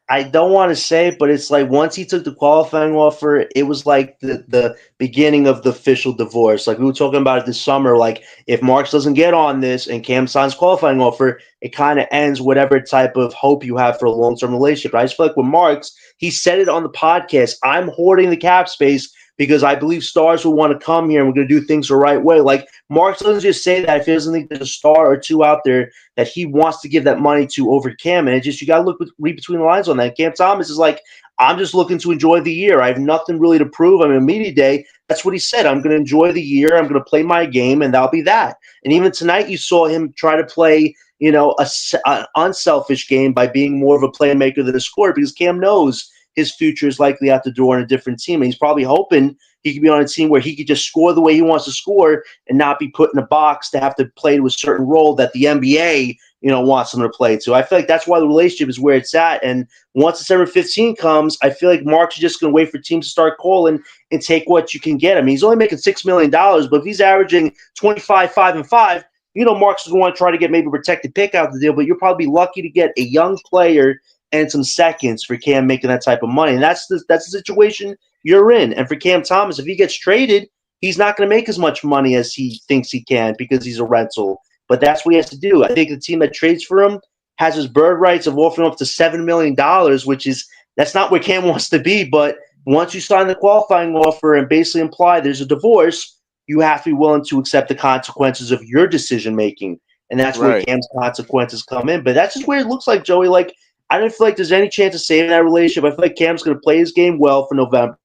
I don't want to say it, but it's like once he took the qualifying offer, it was like the beginning of the official divorce. Like we were talking about it this summer. Like if Marks doesn't get on this and Cam signs qualifying offer, it kind of ends whatever type of hope you have for a long-term relationship. I just feel like with Marks, he said it on the podcast. I'm hoarding the cap space because I believe stars will want to come here and we're going to do things the right way. Like Marks doesn't just say that if he doesn't think there's a star or two out there that he wants to give that money to over Cam. And it just, you got to read between the lines on that. Cam Thomas is like, I'm just looking to enjoy the year. I have nothing really to prove. I'm in a media day. That's what he said. I'm going to enjoy the year. I'm going to play my game, and that'll be that. And even tonight, you saw him try to play, an unselfish game by being more of a playmaker than a scorer because Cam knows his future is likely out the door on a different team. And he's probably hoping he could be on a team where he could just score the way he wants to score and not be put in a box to have to play to a certain role that the NBA, wants him to play to. I feel like that's why the relationship is where it's at. And once December 15 comes, I feel like Mark's just going to wait for teams to start calling and take what you can get. I mean, he's only making $6 million, but if he's averaging 25, 5, and 5, Mark's is going to want to try to get maybe a protected pick out of the deal, but you're probably lucky to get a young player and some seconds for Cam making that type of money. And that's the situation you're in. And for Cam Thomas, if he gets traded, he's not going to make as much money as he thinks he can because he's a rental. But that's what he has to do. I think the team that trades for him has his bird rights of offering up to $7 million, that's not where Cam wants to be. But once you sign the qualifying offer and basically imply there's a divorce, you have to be willing to accept the consequences of your decision-making. And that's where Cam's consequences come in. But that's just where it looks like, Joey, like, I don't feel like there's any chance of saving that relationship. I feel like Cam's going to play his game well for November.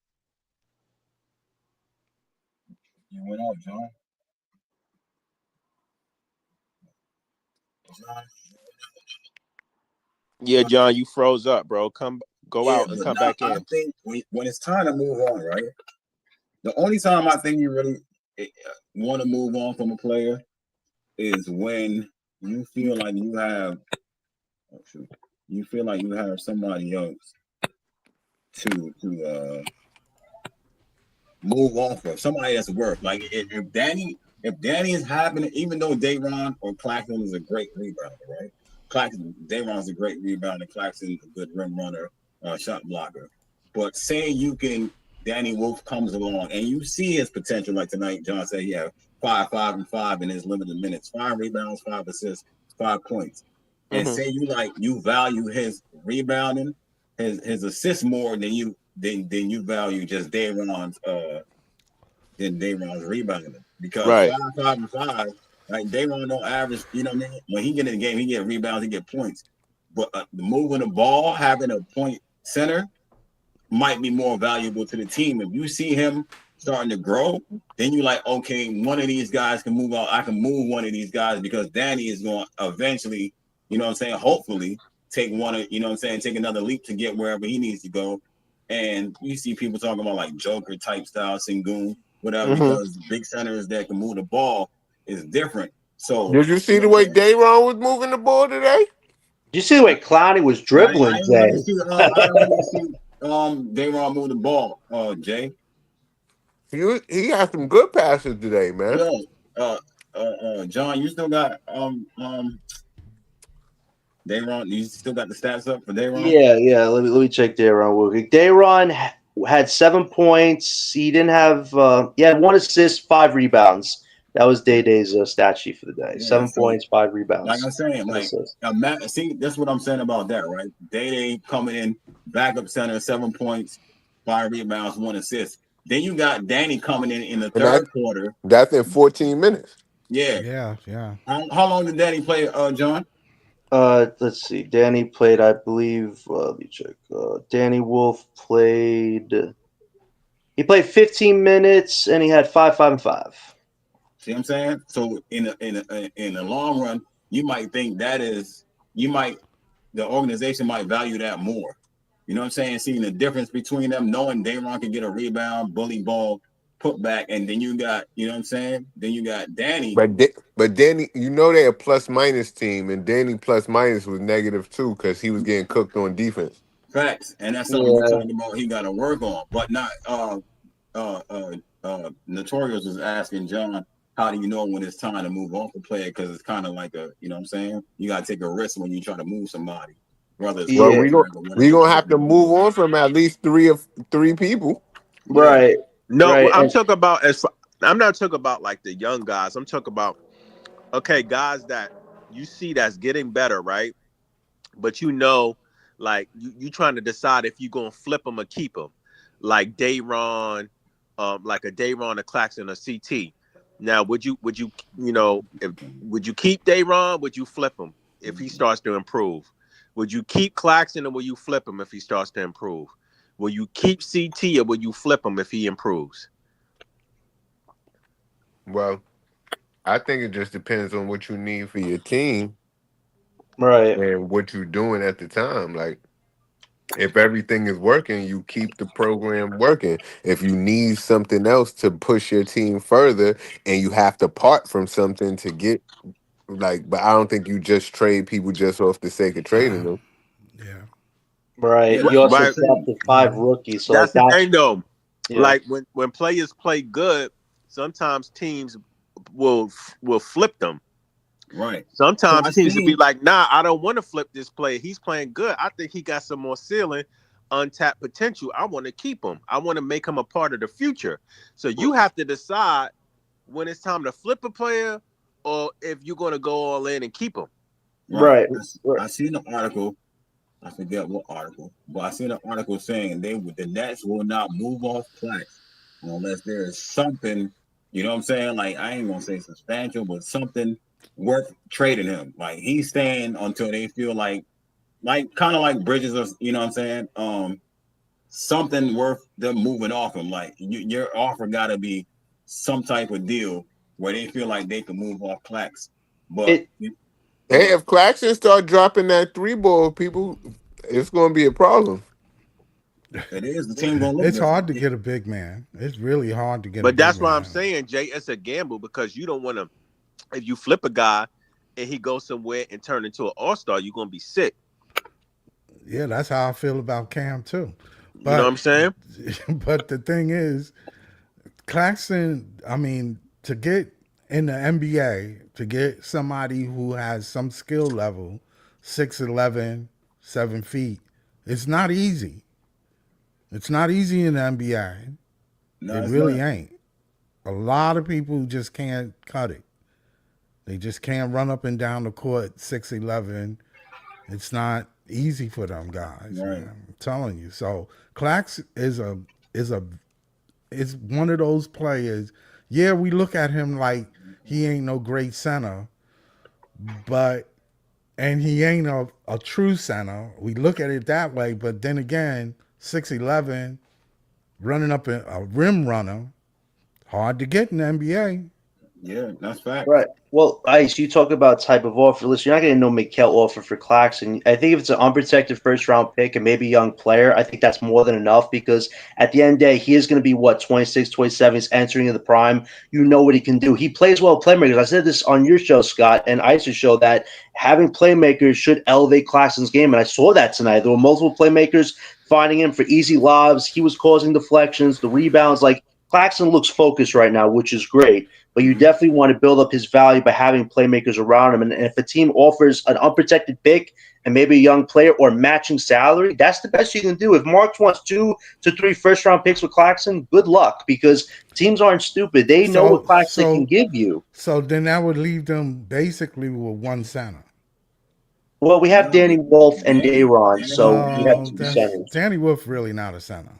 You went out, John. Yeah, John, you froze up, bro. Go out and come back in. I think when it's time to move on, right? The only time I think you really want to move on from a player is when you feel like you have somebody else to move on from, somebody that's worth. Like if Danny is happening, even though Dayron or Claxton is a great rebounder, right? Dayron's a great rebounder, Claxton's a good rim runner, shot blocker. But say Danny Wolf comes along and you see his potential, like tonight, John said he had 5, 5, and 5 in his limited minutes, 5 rebounds, 5 assists, 5 points. And say you value his rebounding, his assists more than you value just Dayron's rebounding. Because 5, 5, and 5, like Dayron don't average, when he get in the game, he get rebounds, he get points. But moving the ball, having a point center might be more valuable to the team. If you see him starting to grow, then you're like, okay, one of these guys can move out. I can move one of these guys because Danny is going to eventually, hopefully take take another leap to get wherever he needs to go. And you see people talking about like Joker type style, Sengun, whatever, because big centers that can move the ball is different. So did you see the way Dayron was moving the ball today? Did you see the way Clowney was dribbling, Jay? I didn't really see Dayron move the ball, Jay. He had some good passes today, man. Yo, John, you still got Dayron, you still got the stats up for Dayron? Yeah. Let me check Dayron real quick. Dayron had 7 points. He didn't have. He had 1 assist, 5 rebounds. That was Day's stat sheet for the day. Yeah, 7 so points, 5 like rebounds. I'm saying, like see, that's what I'm saying about that, right? Day coming in, backup center, 7 points, 5 rebounds, 1 assist. Then you got Danny coming in the And third quarter. that's in 14 minutes. Yeah. Yeah. How long did Danny play, John? Let's see. Danny played, I believe. Let me check. Danny Wolf played. He played 15 minutes and he had 5, 5, and 5. See what I'm saying? So in the long run, you might think the organization might value that more. You know what I'm saying? Seeing the difference between them, knowing Dayron can get a rebound, bully ball, put back, and then you got, you know what I'm saying? Then you got Danny. But Danny, they're a plus minus team, and Danny plus minus was -2 because he was getting cooked on defense. Facts, and that's something we're talking about. He got to work on, but not. Notorious was asking John, how do you know when it's time to move off the player? Because it's kind of like you know what I'm saying? You got to take a risk when you try to move somebody. Well, we gonna have to move on from at least three people. Right. No, right. I'm talking about I'm not talking about like the young guys. I'm talking about guys that you see that's getting better, right? But like you trying to decide if you're gonna flip them or keep them, like Dayron, like a Dayron, a Claxton, a CT. Now, would you would you keep Dayron? Would you flip him if he starts to improve? Would you keep Claxton or will you flip him if he starts to improve? Will you keep CT or will you flip him if he improves? Well, I think it just depends on what you need for your team, right, and what you're doing at the time. Like, if everything is working, you keep the program working. If you need something else to push your team further, and you have to part from something to get but I don't think you just trade people just off the sake of trading them. Yeah. right. Yeah, He also Right. drafted 5 rookies, so That's the thing, though. Yeah. Like when players play good, sometimes teams will flip them. Right. Sometimes teams will be like, nah, I don't want to flip this player. He's playing good. I think he got some more ceiling, untapped potential. I want to keep him. I want to make him a part of the future. So you have to decide when it's time to flip a player or if you're going to go all in and keep him. Right. I seen an article. I forget what article, but I seen an article saying the Nets will not move off Clax unless there is something, you know what I'm saying? Like, I ain't gonna say substantial, but something worth trading him. Like, he's staying until they feel like kind of like Bridges, or you know what I'm saying? Something worth them moving off him. Like, your offer got to be some type of deal where they feel like they can move off Clax. But hey, if Claxton start dropping that 3-ball, people, it's going to be a problem. It is. The team gonna look. It's hard to get a big man. It's really hard to get. But that's why I'm saying, Jay, it's a gamble because you don't want to. If you flip a guy and he goes somewhere and turn into an all-star, you're gonna be sick. Yeah, that's how I feel about Cam too. But, you know what I'm saying? But the thing is, Claxton, I mean, to get in the NBA, to get somebody who has some skill level, 6'11", 7 feet, it's not easy. It's not easy in the NBA. No, it really ain't. A lot of people just can't cut it. They just can't run up and down the court 6'11". It's not easy for them guys. Right. Man. I'm telling you. So Clax is one of those players. Yeah, we look at him like he ain't no great center, and he ain't a true center. We look at it that way, but then again, 6'11", running up a rim runner, hard to get in the NBA. Yeah, that's fact. Right. Well, Ice, you talk about type of offer. Listen, you're not getting no Mikal offer for Claxton. I think if it's an unprotected first-round pick and maybe a young player, I think that's more than enough because at the end of the day, he is going to be, 26, 27. He's entering in the prime. You know what he can do. He plays well with playmakers. I said this on your show, Scott, and Ice's show, that having playmakers should elevate Claxton's game, and I saw that tonight. There were multiple playmakers finding him for easy lobs. He was causing deflections, the rebounds. Like, Claxton looks focused right now, which is great. But you Mhm. definitely want to build up his value by having playmakers around him. And if a team offers an unprotected pick and maybe a young player or matching salary, that's the best you can do. If Marks wants 2 to 3 first-round picks with Claxton, good luck because teams aren't stupid. They know what So Claxton can so give you. so then that would leave them basically with one center. Well, we have Danny Wolf and Danny, Dayron, Danny so Wolf we is have Oh, two that's centers. Danny Wolf really not a center.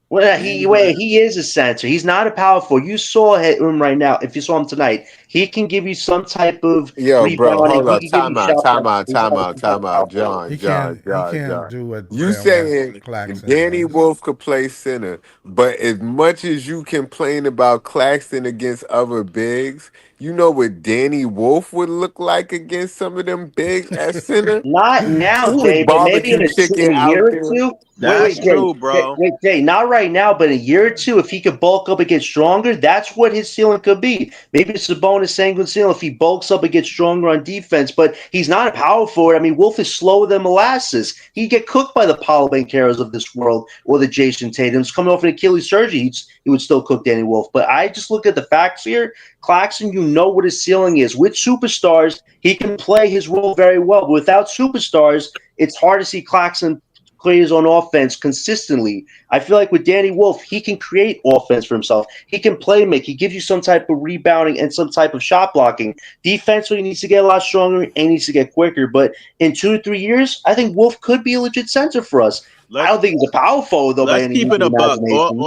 Well, Danny Wolf. he is a center. He's not a power forward. You saw him right now. If you saw him tonight, he can give you some type of Yo, bro, rebounding. hold He up. can give you Time out, shot time blocking. out, time out, He's not time a power out. forward. John, John, He John, can't John. do what You saying Claxton Danny does. Wolf could play center, but as much as you complain about Claxton against other bigs, you know what Danny Wolf would look like against some of them bigs at center? Not now, He was Jay, but maybe barbecue in chicken a year out or there. two. That's Jay, true, bro. Jay, not right now, but in a year or two, if he could bulk up and get stronger, that's what his ceiling could be. Maybe it's Sabonis Sengun ceiling if he bulks up and gets stronger on defense, but he's not a power forward. I mean, Wolf is slower than molasses. He'd get cooked by the Paulo Bancheros of this world or the Jason Tatums. Coming off an Achilles surgery, he would still cook Danny Wolf. But I just look at the facts here. Claxton, you know what his ceiling is. With superstars, he can play his role very well. But without superstars, it's hard to see Claxton plays on offense consistently. I feel like with Danny Wolf, he can create offense for himself. He can play make. He gives you some type of rebounding and some type of shot blocking. Defensively, he needs to get a lot stronger and he needs to get quicker. But in 2 to 3 years, I think Wolf could be a legit center for us. I Let's don't think he's a power forward though by let's any keep means it of a the buck. imagination.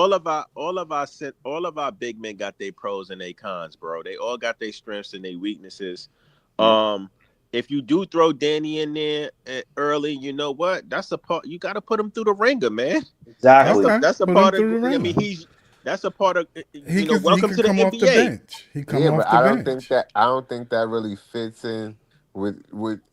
All of our big men got their pros and their cons, bro. They all got their strengths and their weaknesses. Yeah. If you do throw Danny in there early, you know what? That's a part. You got to put him through the ringer, man. Exactly. That's a Put him part of. through the I mean, ringer. that's a part of. He Welcome could to the come off the NBA. bench. He come Yeah, but off the bench. I don't think that really fits in with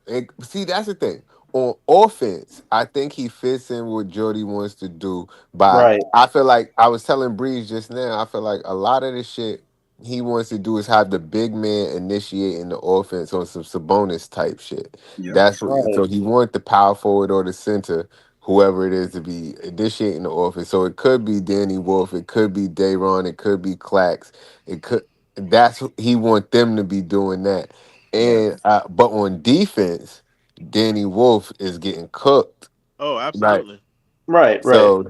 it. See, that's the thing. On offense, I think he fits in what Jordy wants to do. But Right. I feel like I was telling Breeze just now, I feel like a lot of the shit he wants to do is have the big man initiating the offense on some Sabonis type shit. Yep. That's what, Right. so he wants the power forward or the center, whoever it is, to be initiating the offense. So it could be Danny Wolf, it could be Dayron, it could be Clax, it could. That's he want them to be doing that. Yeah. And but on defense, Danny Wolf is getting cooked. Oh, Like absolutely. Right. Right. so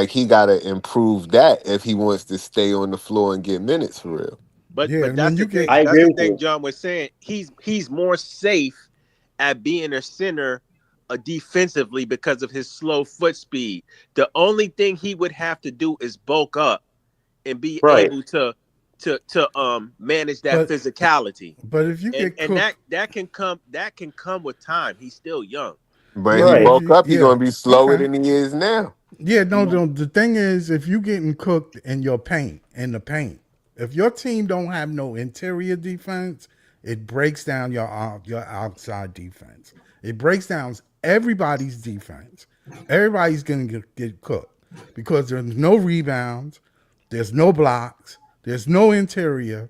he gotta improve that if he wants to stay on the floor and get minutes for real. Yeah, But and when that's the you thing. get I That's agree the with thing. you. John was saying he's more safe at being a center, defensively because of his slow foot speed. The only thing he would have to do is bulk up and be Right. able to manage that but physicality. but if you And get and that cooked, that can come with time. He's still young. But if he yeah, Right. bulk up, he's yeah, gonna be slower okay. than he is now. Yeah, no, Yeah. no. The thing is, if you getting cooked in your paint, if your team don't have no interior defense, it breaks down your outside defense. It breaks down everybody's defense. Everybody's gonna get cooked because there's no rebounds, there's no blocks, there's no interior.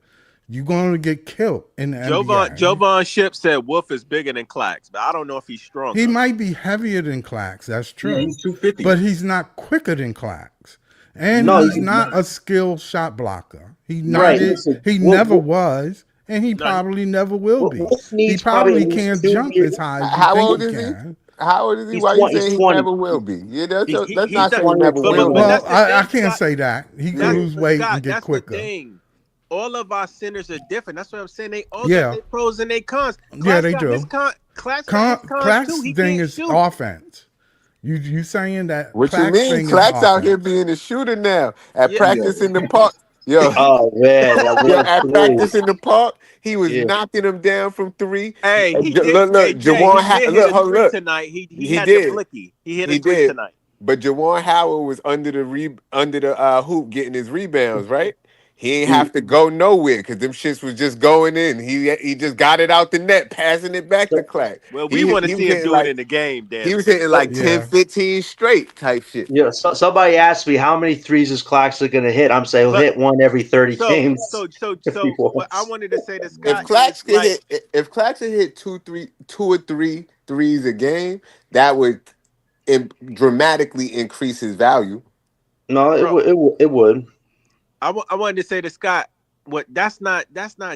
You're gonna get killed in the NBA. Jovan Ship said Wolf is bigger than Clax, but I don't know if he's He stronger. might be heavier than Clax, that's Yeah, true. he's 250. But he's not quicker than Clax. And No, he's He's not not. a skilled shot blocker. He No, not right. he's not. it. Listen, He never was, and he No, probably never will be. Wolf He needs probably probably at least can't 2 jump years. as high as you How think old he is he? can. How old is he? He's Why you 20. He's saying he 20. never will be? Yeah, let's He's not say he 20 or never will but be. Well, that's the I thing, can't Scott. say that. He could That's thing. lose but weight Scott, and get that's the quicker. thing. All of our centers are different. That's what I'm saying. They all got Yeah, their pros and their cons. yeah, they do. Class got his cons too. Clax He thing can't is shoot. offense. You saying that What you Clax mean? thing is Clax out here offense? being a shooter now at Yeah. Yeah. practice in the park. Yo, Oh man, that yo, man, at practice please. in the park, he was Yeah. knocking them down from three. Hey, he did. Look, Hey Jay, he did hit Look, a hold three look. tonight. He He had the did, blicky. He hit a he three did. tonight. But Jawan Howard was under the hoop getting his rebounds, right? He ain't Mm. have to go nowhere because them shits was just going in. He just got it out the net, passing it back to So, Clack. Well, we want to He was see him hitting do it like in the game. he Damn was it. hitting so, like 10, Yeah. 15 straight type shit. yeah. So, somebody asked me how many threes is Claxton going to hit. I'm saying he'll But hit one every 30 so games so so if he so what I wants. wanted to say to If Scott is Clax could like, hit, if Clax could hit two or three threes a game, that would dramatically increase his value. No, bro, it would. I wanted to say to Scott, that's not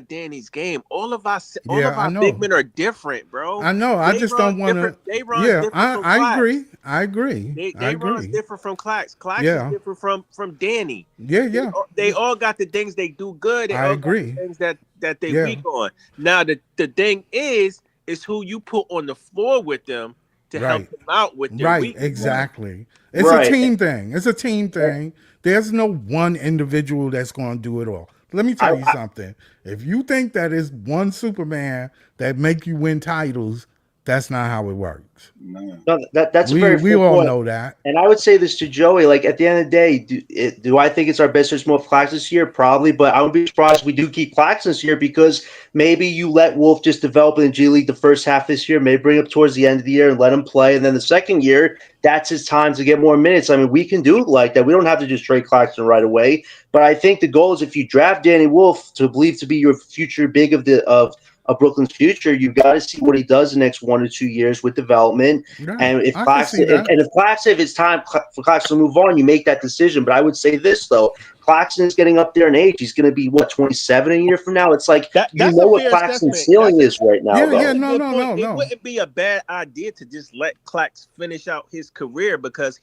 Danny's game. All of Yeah, I our big know. men are different, bro. I know. I just don't want to. Dayron's Yeah, different from I agree. Clax. I agree. I Dayron's agree. different from Clax. Clax is Yeah. different from Danny. Yeah, yeah. They all got the things they do good. They I all got the agree. things that they Yeah. weak on. Now the thing is who you put on the floor with them to help Right. them out with their Right. weakness. Exactly. It's a Right. team thing. It's a team thing. There's no one individual that's going to do it all. Let me tell you something. If you think that is one Superman that make you win titles, that's not how it works. Man. No, that's a We very we fair all point. know that. And I would say this to Joey, like at the end of the day, do I think it's our best or more Clax this year? Probably, but I would be surprised if we do keep Clax this year because maybe you let Wolf just develop in the G League the first half this year, maybe bring him up towards the end of the year and let him play. And then the second year, that's his time to get more minutes. I mean, we can do it like that. We don't have to just trade Claxton right away. But I think the goal is if you draft Danny Wolf to believe to be your future big of Brooklyn's future, you've got to see what he does the next 1 or 2 years with development. Right. And if I can see that. Claxton, if it's time for Claxton to move on, you make that decision. But I would say this though, Claxton is getting up there in age. He's going to be 27 a year from now. It's like That's know a what fair Claxton's assessment. ceiling is right now, Yeah, though. yeah, That's a no, good no, point. no, It no. wouldn't be a bad idea to just let Clax finish out his career because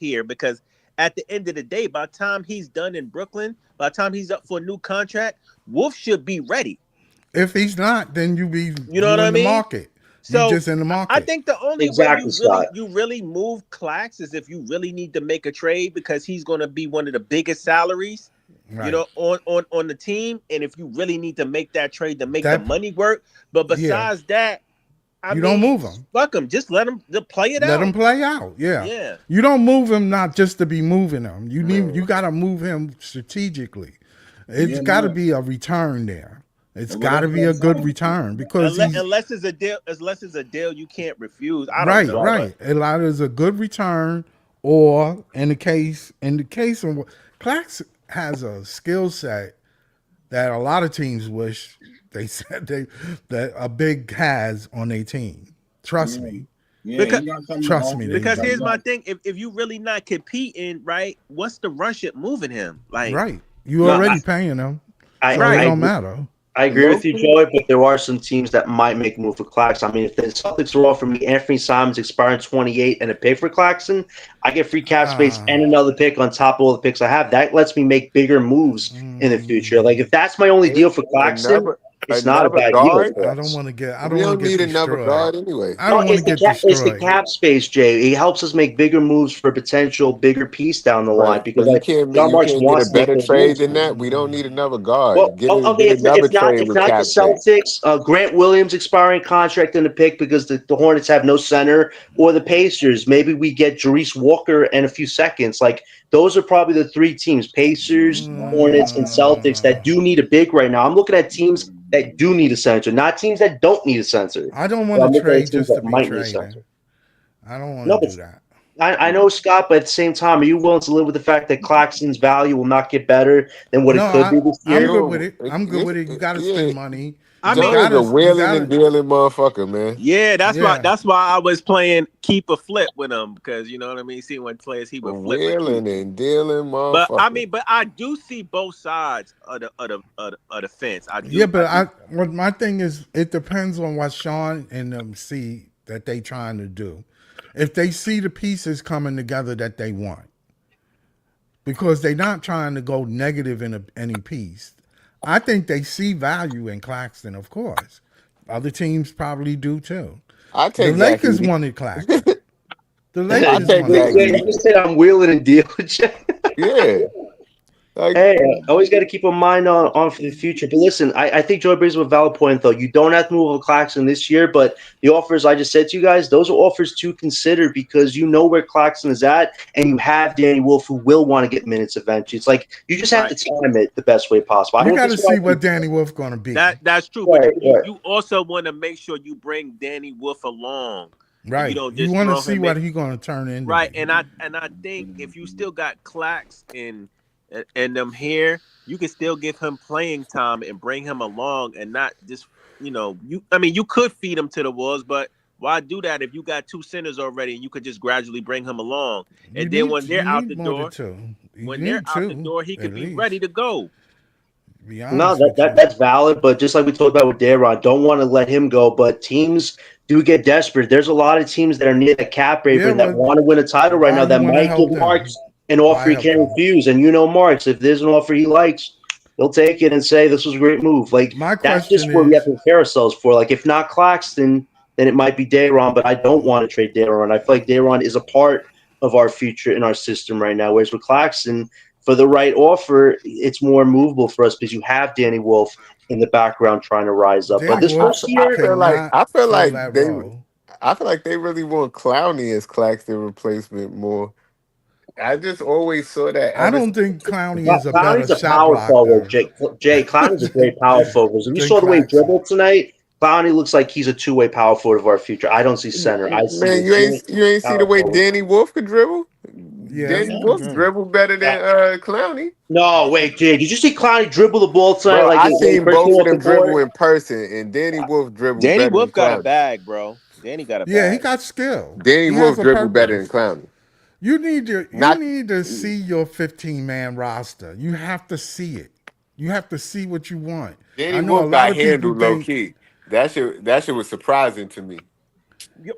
at the end of the day, by the time he's done in Brooklyn, by the time he's up for a new contract, Wolf should be ready. If he's not, then you You know what I in the mean? market. You So just in the I market. think the only way Exactly, Scott. you really move Clax is if you really need to make a trade because he's going to be one of the biggest salaries, Right. on the team. And if you really need to make that trade to make the That money work, but yeah. besides that, I You don't mean, move him. fuck him. Just let him play it Let him out. play out. Yeah. Yeah. You don't move him not just to be moving him. Man. You gotta move him strategically. It's Yeah, gotta man. be a return there. It's And what gotta I'm be a good saying, return because he's Unless it's a deal you can't refuse. I don't right, know, but right. A lot is a good return, or in the case of Clax has a skill set that a lot of teams wish they said that a big has on their team. Trust yeah, me. yeah, because he got something to Trust me, offer. they because do. here's my thing: if you really not competing, right? What's the rush at moving him? Like, Right. You No, already paying them. I, So it I, right? don't matter. I agree with you, Joey, but there are some teams that might make a move for Claxton. I mean, if the Celtics are offering me Anthony Simons expiring 28 and a pick for Claxton, I get free cap space Uh, and another pick on top of all the picks I have. That lets me make bigger moves in the future. Like, if that's my only deal for Claxton, Another it's not a another bad deal guard. for I don't us. want to get We don't need another destroyed. guard anyway. I No, don't want to get it's the destroyed. cap space, Jay. It helps us make bigger moves for a potential bigger piece down the line because But like John you Marks can't get a wants to make better those trade moves. than that. We don't need another Well, guard. okay, Get another trade it's with not the cap space. Celtics. Grant Williams expiring contract in the pick because the Hornets have no center, or the Pacers. Maybe we get Jerice Walker and a few seconds. Like those are probably the three teams: Pacers, Hornets, and Celtics that do need a big right now. I'm looking at teams that do need a center, not teams that don't need a center. I don't But want I'm to looking at trade teams just that to be might need a center. trading. I don't want No, to but do that. I know, Scott, but at the same time, are you willing to live with the fact that Claxton's value will not get better than what No, it could be this I'm year? good with it. I'm good with it. You got to Yeah, spend money. I You mean, Johnny's a you wheeling and gotta, dealing motherfucker, man. yeah, yeah. that's why I was playing keep a flip with him because you know what I mean. See what players he A would flip with you. wheeling and dealing But I motherfucker. mean, but I do see both sides of the fence. Yeah, but I do. what my thing is, it depends on what Sean and them see that they trying to do. If they see the pieces coming together that they want, because they're not trying to go negative in any piece. I think they see value in Claxton, of course. Other teams probably do too. I The take that Lakers heat. wanted Claxton. The I Lakers take wanted that Wait, you heat. Claxton. just said I'm wheeling and dealing. Yeah. Like Hey, always got to keep a mind on for the future. But listen, I think Joy brings up a valid point, though. You don't have to move on Claxton this year, but the offers I just said to you guys, those are offers to consider because you know where Claxton is at, and you have Danny Wolf who will want to get minutes eventually. It's like you just have Right. to time it the best way possible. I You want got this to see one. what Danny Wolf going to be. That's true, but Right, right. you also want to make sure you bring Danny Wolf along. And you Right. don't You just want to throw see him what in. he going to turn into. Right, Be. and I think if you still got Clax and them here, you can still give him playing time and bring him along, and not just you. I mean, you could feed him to the wolves, but why do that if you got two centers already and you could just gradually bring him along, and then when they're You out need the more than door, two. You when they're need out the two door, he at could be ready least. to go. To be No, honest with you. that's valid, but just like we talked about with Daron, don't want to let him go. But teams do get desperate. There's a lot of teams that are near the cap Yeah, breaker that but want to win a title right why now you that want to might give help them? Marks an offer Why he help can't them? refuse. And you know Marks, if there's an offer he likes, he'll take it and say this was a great move. Like My that's just question what we have is, to prepare ourselves for. Like if not Claxton, then it might be Daron, but I don't want to trade Daron. I feel like Daron is a part of our future in our system right now. Whereas with Claxton, for the right offer, it's more movable for us because you have Danny Wolf in the background trying to rise up. But Danny this I, first Wolf I year, feel like cannot fill that role. I feel like they really want Clowney as Claxton replacement more. I just always saw that I ever. don't think Clowney is a better Clowney's a shot power forward. blocker Jay Clowney's a great power forward. If you than saw the way he Claxton. dribbled tonight, Clowney looks like he's a two-way power forward of our future. I don't see center. I see Man, legit you ain't see the power way forward. Danny Wolf could dribble. Yeah, Danny Wolf dribbled better than Clowney. No, wait, Jay. Did you see Clowney dribble the ball tonight Bro, like I when he seen first came both of off the them dribble court? in person, and Danny Wolf dribbled Danny better than Wolf got a Clowney. bag, bro. Danny got a yeah, he bag. got skill. Danny He has Wolf a dribbled better than purpose. Clowney. You Not need to see your 15-man roster. You have to see it. You have to see what you want. Danny I know a Wolf lot got of people handled low think, key. That shit was surprising to me.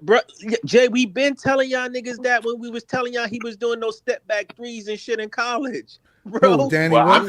Bro, Jay, we been telling y'all niggas that when we was telling y'all he was doing those step back threes and shit in college, who, bro. Danny Well, Wolf?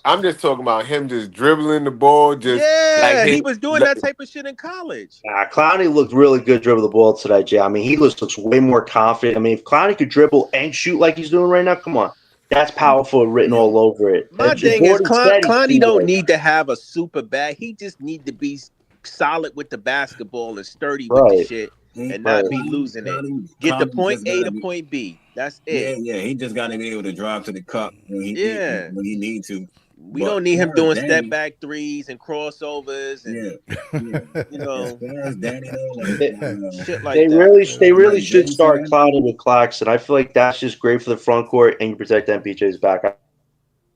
I'm just talking about him just dribbling the ball, just like Yeah, he his. was doing that type of shit in college. Clowney looked really good dribble the ball today, Jay. I mean, he looks way more confident. I mean, if Clowney could dribble and shoot like he's doing right now, come on. That's powerful written Yeah. all over it. My thing is, Gordon said he's Clowney don't two-way. need to have a super bag. He just need to be solid with the basketball and sturdy with the Right, shit and right. not be losing it. Get the Clowney point just A gotta to be. point B. That's Yeah, it. yeah. He just gotta be able to drive to the cup Yeah. when he need to. We But don't as need him far as doing step Danny, back threes and crossovers and yeah, yeah. you As know far as Danny though, shit like that. They really like should Jay start said, Clowney with Claxton. I feel like that's just great for the front court and you protect MPJ's back.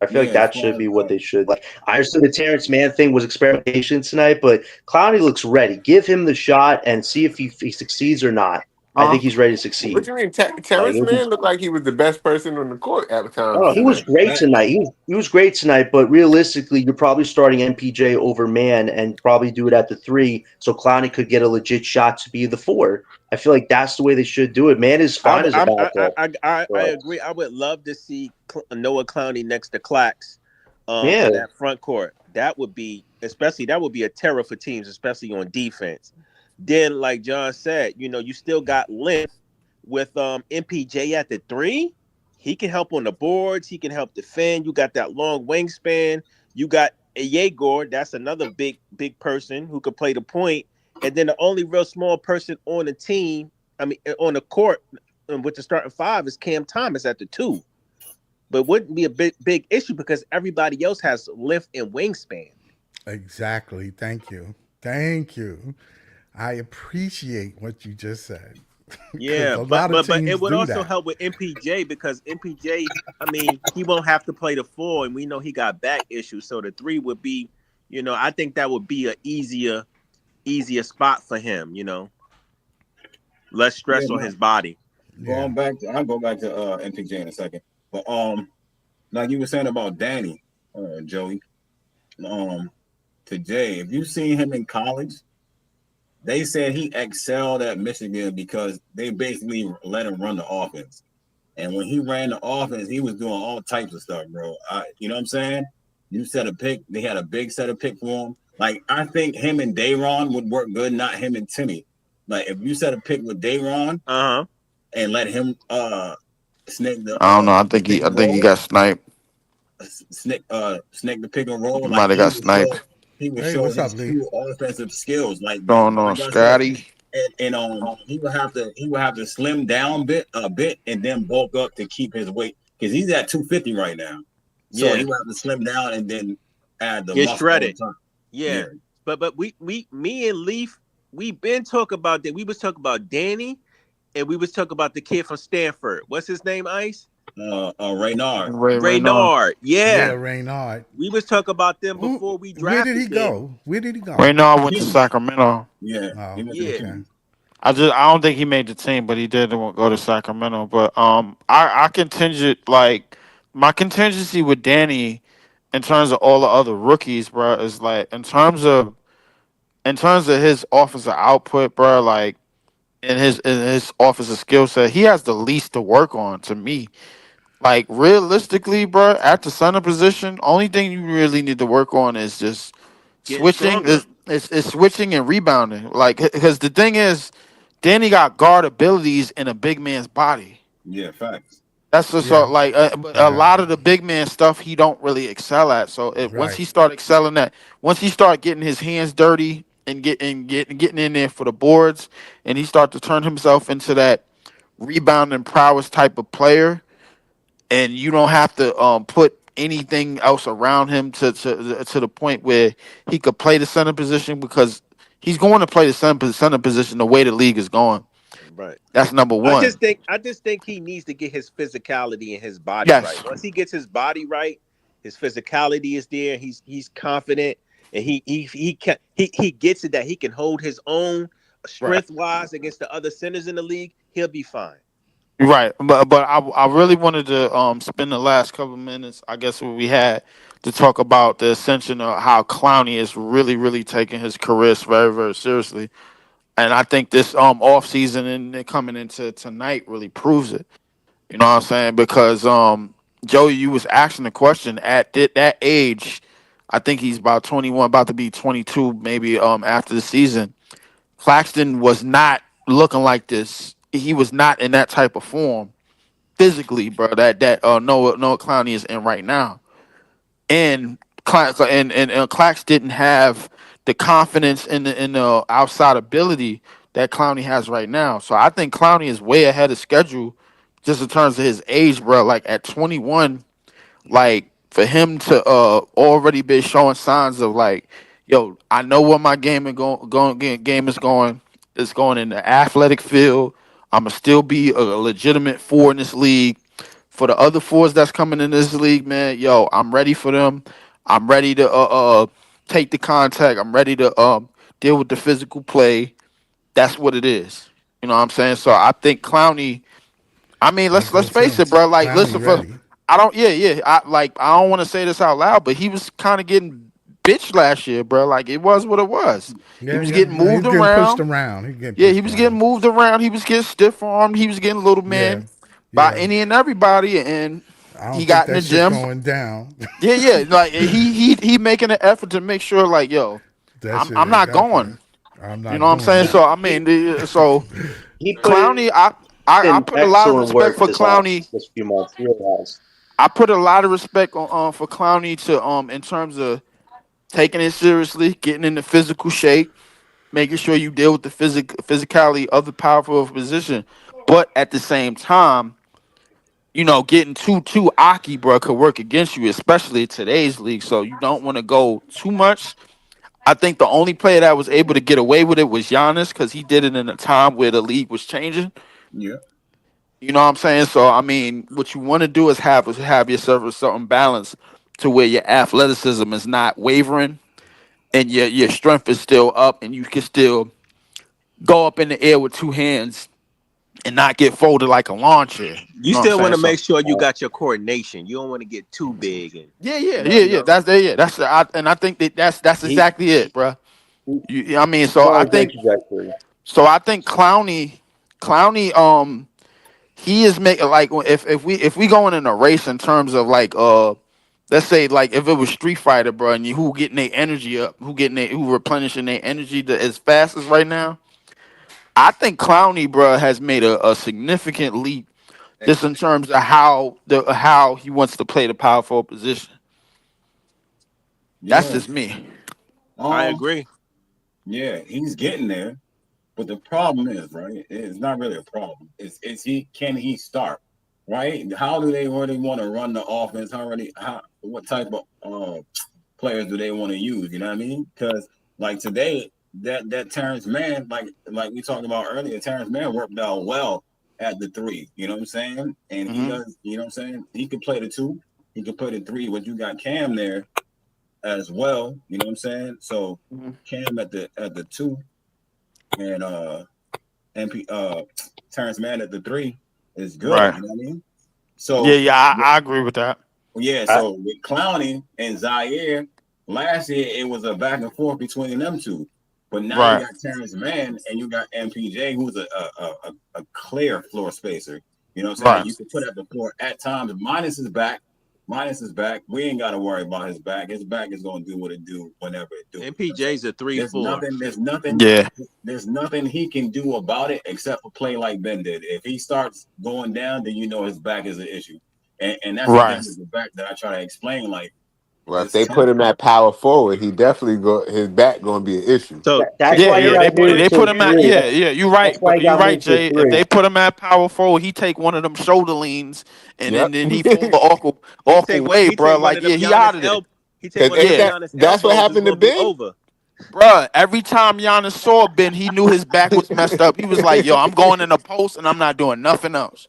I feel yeah. like As that far should as be what they should. Like I understood the Terrence Mann thing was experimentation tonight, but Clowney looks ready. Give him the shot and see if he succeeds or not. I Huh? think he's ready to What succeed. you mean? Like Terrence Mann looked like he was the best person on the court at no, times no, he was tonight. great that, tonight. He was great tonight, but realistically, you're probably starting MPJ over Man and probably do it at the three, so Clowney could get a legit shot to be the four. I feel like that's the way they should do it. Man is fine as a backup. I agree. I would love to see Noah Clowney next to Clax Yeah, in that front court. That would be a terror for teams, especially on defense. Then, like John said, you still got length with MPJ at the three. He can help on the boards. He can help defend. You got that long wingspan. You got Yegor. That's another big person who could play the point. And then the only real small person on the team, I mean, on the court with the starting five is Cam Thomas at the two. But wouldn't be a big issue because everybody else has length and wingspan. Exactly. Thank you. Thank you. I appreciate what you just said. Because Yeah, a but lot of but but it teams would do also that. help with MPJ because MPJ, I mean, he won't have to play the four, and we know he got back issues. So the three would be, I think that would be a easier spot for him. Less yeah. stress on his body. Yeah. I'll go back to MPJ in a second. But like you were saying about Danny, Joey, to Jay, if you seen him in college, they said he excelled at Michigan because they basically let him run the offense. And when he ran the offense, he was doing all types of stuff, bro. You know what I'm saying? You set a pick. They had a big set of pick for him. Like I think him and Dayron would work good, not him and Timmy. Like if you set a pick with Dayron and let him snake I don't know. I the think pick he I and think he roll, got sniped. snake the pick and roll, He like might have got sniped. he would Hey, show what's up, his Lee? true offensive skills. Going on, Like I said, Scotty. and he would have to slim down a bit and then bulk up to keep his weight because he's at 250 right now. So he Yeah, would have to slim down and then add the get muscle on shredded. top. Yeah, Yeah. but me and Leaf, we been talking about that. We was talking about Danny, and we was talking about the kid from Stanford. What's his name? Ice Raynard. Raynard. Raynard. Yeah, Yeah, Reynard. we was talking about them before we Where did drafted he them. go? Where did he go? Raynard went to He, Sacramento. yeah, he Oh, went to the Yeah, okay. Kings. I don't think he made the team, but he did go to Sacramento. But I contingent like my contingency with Danny in terms of all the other rookies, bro, is like in terms of his offensive output, bro, like in his offensive skill set, he has the least to work on to me. Like realistically, bro, at the center position, only thing you really need to work on is just Getting switching. stronger. Is switching and rebounding. Like because the thing is, Danny got guard abilities in a big man's body. Yeah, facts. That's just Yeah. like but a Yeah. lot of the big man stuff he don't really excel at. So once Right. he start excelling at, once he start getting his hands dirty and getting in there for the boards, and he start to turn himself into that rebounding prowess type of player, and you don't have to put anything else around him to the point where he could play the center position because he's going to play the center position the way the league is going. Right. That's number one. I just think he needs to get his physicality and his body right. Yes. Once he gets his body right, his physicality is there. He's confident, and he gets it that he can hold his own Right. strength wise against the other centers in the league. He'll be fine. Right, but I really wanted to spend the last couple of minutes, I guess, what we had to talk about the ascension of how Clowney is really taking his career very seriously, and I think this off season and it coming into tonight really proves it. You know what I'm saying? Because Joey, you was asking the question at that age. I think he's about 21, about to be 22, maybe after the season. Claxton was not looking like this. He was not in that type of form physically, bro. That Noah Clowney is in right now, and Clax didn't have the confidence in the outside ability that Clowney has right now. So I think Clowney is way ahead of schedule, just in terms of his age, bro. Like at 21, like for him to already be showing signs of like, yo, I know where my game is going. It's going in the athletic field. I'ma still be a legitimate four in this league. For the other fours that's coming in this league, man, yo, I'm ready for them. I'm ready to take the contact. I'm ready to deal with the physical play. That's what it is. You know what I'm saying? So I think Clowney, I mean, That's let's what I'm face saying. it, bro. Like, listen, Clowney for ready. I don't, yeah. I don't want to say this out loud, but he was kind of getting bitched last year, bro. Like, it was what it was. He Yeah, was yeah. getting No, he's moved getting pushed around. around. He's getting Yeah, he pushed was getting around. moved around. He was getting stiff armed. He was getting little Yeah. man by Yeah. any and everybody, and I he don't think got in the that shit gym. going down. Yeah. Like he making an effort to make sure, like, yo, That I'm shit I'm ain't not happening. going. I'm You know not what I'm doing saying? it. So I He mean, so he put Clowney, I in put a lot of excellent respect work for Clowney. this few months. He really has. I put a lot of respect on for Clowney to in terms of taking it seriously, getting into physical shape, making sure you deal with the physicality of the powerful position, but at the same time, getting too aki, bro, could work against you, especially in today's league. So you don't want to go too much. I think the only player that was able to get away with it was Giannis because he did it in a time where the league was changing. Yeah. You know what I'm saying? So I mean, what you want to do is have yourself a certain balance to where your athleticism is not wavering and your strength is still up, and you can still go up in the air with two hands and not get folded like a lawn chair. You You know what I'm still want saying? to So make sure you got your coordination. You don't want to get too big and you know. And I think that's He, exactly it, bro. he's I mean, on a great trajectory. so I think Clowney, he is making like if we going in a race in terms of like let's say like if it was Street Fighter, bro, and who getting their energy up, who replenishing their energy as fast as right now. I think Clowney, bro, has made a significant leap just in terms of how he wants to play the power forward position. That's Yeah. just me. I Um, agree. yeah, he's getting there. But the problem is, right? It's not really a problem. Is he can he start? Right? How do they really want to run the offense? What type of players do they want to use? You know what I mean? Because like today, that Terrence Mann, like we talked about earlier, Terrence Mann worked out well at the three. You know what I'm saying? And he Hmm. does. You know what I'm saying? He could play the two. He could play the three. But you got Cam there as well. You know what I'm saying? So Hmm. Cam at the two and MP Terrence Mann at the three is good. Right. You know what I mean? Yeah, So yeah, I agree with that. Yeah, so with Clowney and Zaire, last year it was a back and forth between them two. But now you Right. got Terrence Mann and you got MPJ, who's a clear floor spacer. You know what I'm saying? That Right. you can put at the floor at times. Minus his back. Minus his back. We ain't got to worry about his back. His back is going to do what it do whenever it do. MPJ's a 3-4. Yeah. There's nothing he can do about it except for play like Ben did. If he starts going down, then you know his back is an issue. And that's the thing Right. with the back that I try to explain. Like, Well, if it's they tough. put him at power forward, he definitely his back going to be an issue. So That's Yeah, why he yeah. got moved They to put a him at three. you're right. That's why he You're got right, moved to a Jay. If three. they put him at power forward, he take one of them shoulder leans and Yep. then he fall the awkward he way, take bro. one Like, of them yeah, he Giannis out of there. He take one of them Yeah. Giannis That's what elbows. happened It's to gonna be Ben. over. Bruh, every time Giannis saw Ben, he knew his back was messed up. He was like, yo, I'm going in the post and I'm not doing nothing else.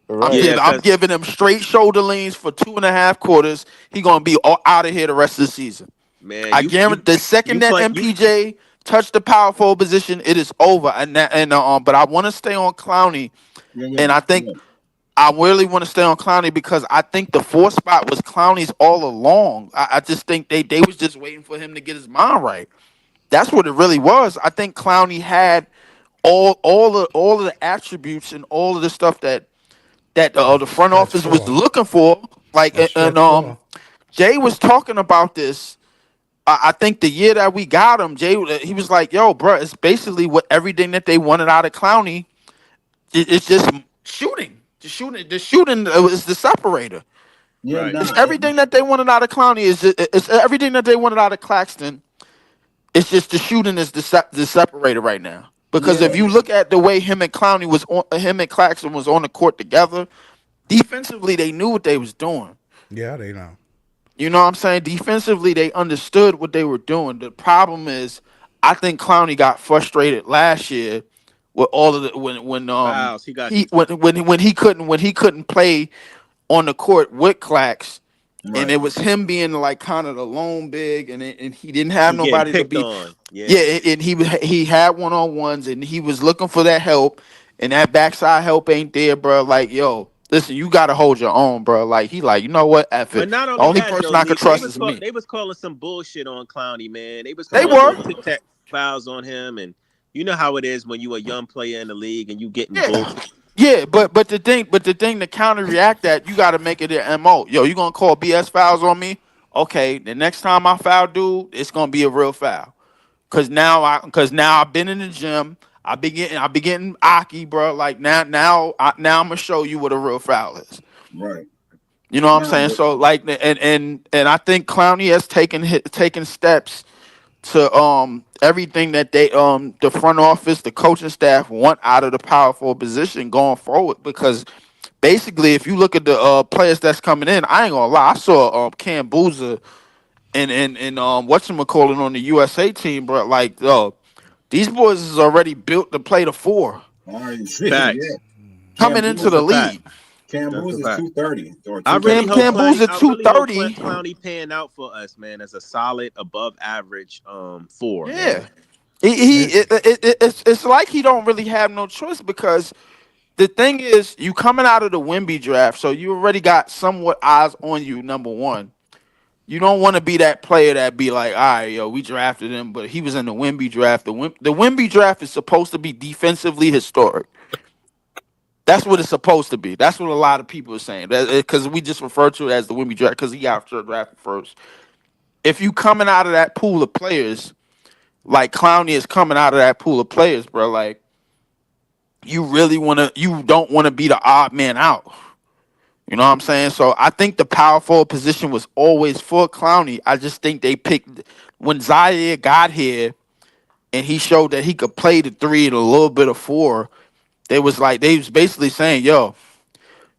Right. Yeah, I'm because giving him straight shoulder leans for 2.5 quarters. He gonna be out of here the rest of the season. man, I guarantee the second that play MPJ touch the power forward position, it is over. But I want to stay on Clowney, and I think I really want to stay on Clowney because I think the 4 spot was Clowney's all along. I just think they was just waiting for him to get his mind right. That's what it really was. I think Clowney had all of the attributes and all of the stuff that the front Stretch office was four. looking for. Like That stretch four. Jay was talking about this. I think the year that we got him, Jay, he was like, "Yo, bro, it's basically what everything that they wanted out of Clowney. It's just shooting. The shooting is the separator. Yeah, right. It's nah. everything that they wanted out of Clowney. It's everything that they wanted out of Claxton. It's just the shooting is the separator right now. Because Yeah, if you look at the way him and Claxton was on the court together, defensively they knew what they was doing. Yeah, they know. You know what I'm saying? Defensively, they understood what they were doing. The problem is, I think Clowney got frustrated last year with all of the Fouls. He got he when he couldn't play on the court with Clax, and right. it was him being like kind of the lone big, and he didn't have he getting nobody to picked be. on. Yeah. Yeah, and he had one-on-ones, and he was looking for that help, and that backside help ain't there, bro. Like, yo, listen, you gotta hold your own, bro. Like, he like, you know what, F But it. not The only only that person though, I could Leaf, they trust was is me. they was calling some bullshit on Clowney, man. They was They calling were, little tic tac fouls on him, and you know how it is when you a young player in the league and you getting yeah, bullshit. yeah. But the thing to counter react that you gotta make it an mo. Yo, you gonna call BS fouls on me? Okay, the next time I foul dude, it's gonna be a real foul. Cause now I've been in the gym. I be getting Aki, bro. Like now I'm gonna show you what a real foul is. Right. You know what I'm Nah, saying? but So like, and I think Clowney has taken steps to everything that they the front office, the coaching staff want out of the power forward position going forward. Because basically, if you look at the players that's coming in, I ain't gonna lie, I saw Cam Boozer and whatchamacallit on the USA team, bro. Like, these boys is already built to play the 4 all right, yeah. Facts. Cam coming into That's the a Boozer, fact. league. Cam That's a Boozer is fact. 230 or I really two hope thirty. Cam Boozer I really hope 230. Clowney paying out for us, man, as a solid above average 4, Yeah, man. It, it's like he don't really have no choice because the thing is, you coming out of the Wemby draft, so you already got somewhat eyes on you. Number one, you don't want to be that player that be like, all right, yo, we drafted him, but he was in the Wemby draft. The Wemby draft is supposed to be defensively historic. That's what it's supposed to be. That's what a lot of people are saying. Because we just refer to it as the Wemby draft because he got drafted first. If you coming out of that pool of players, like Clowney is coming out of that pool of players, bro, like you don't want to be the odd man out. You know what I'm saying? So I think the power forward position was always for Clowney. I just think they picked when Zaire got here and he showed that he could play the 3 and a little bit of 4. They was basically saying, yo,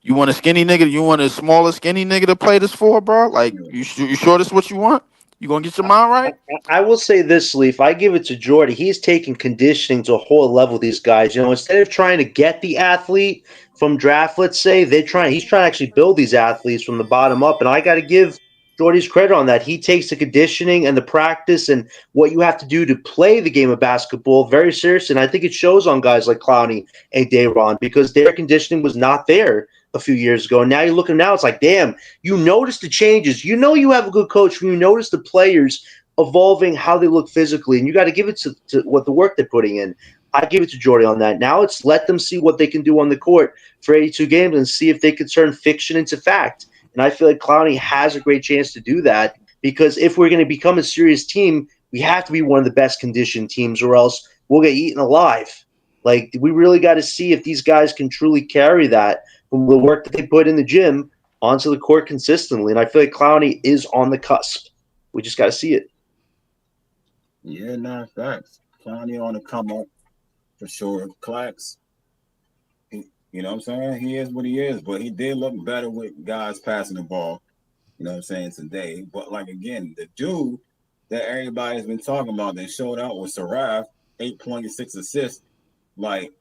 you want a skinny nigga? You want a smaller skinny nigga to play this 4, bro? Like you sure this what you want? You gonna get your mind right? I will say this, Leaf. I give it to Jordy. He's taking conditioning to a whole level. These guys, instead of trying to get the athlete from draft, let's say He's trying to actually build these athletes from the bottom up. And I got to give Jordy's credit on that. He takes the conditioning and the practice and what you have to do to play the game of basketball very serious. And I think it shows on guys like Clowney and Dayron because their conditioning was not there a few years ago. And now you look at him now, it's like, damn, you notice the changes. You know you have a good coach when you notice the players evolving how they look physically. And you got to give it to what the work they're putting in. I give it to Jordy on that. Now it's let them see what they can do on the court for 82 games and see if they can turn fiction into fact. And I feel like Clowney has a great chance to do that because if we're going to become a serious team, we have to be one of the best conditioned teams or else we'll get eaten alive. Like, we really got to see if these guys can truly carry that from the work that they put in the gym onto the court consistently. And I feel like Clowney is on the cusp. We just got to see it. Yeah, nah, facts. Clowney on the come up for sure. Clax, you know what I'm saying? He is what he is, but he did look better with guys passing the ball, you know what I'm saying, today. But, like, again, the dude that everybody's been talking about that showed out with Saraf, 8.6 assists. Like,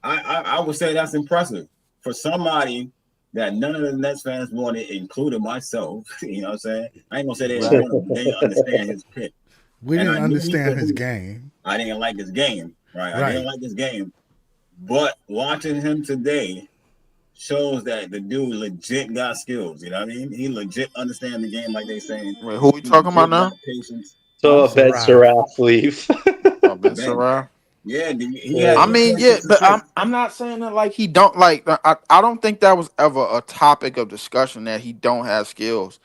I would say that's impressive for somebody that none of the Nets fans wanted, including myself. You know what I'm saying? I ain't gonna say they didn't want him. They didn't understand his pick. We And didn't I knew understand his game. I didn't like his game, right? I didn't Right. like his game. But watching him today shows that the dude legit got skills. You know what I mean? He legit understands the game, like they saying. Wait, who we He talking about legit now? got patience. So Ben Saraf. Saraf leave. Ben Ben. Sarah. Yeah, he Yeah. had I mean, yeah, 8.6 but assists. I'm not saying that like he don't like. I don't think that was ever a topic of discussion that he don't have skills.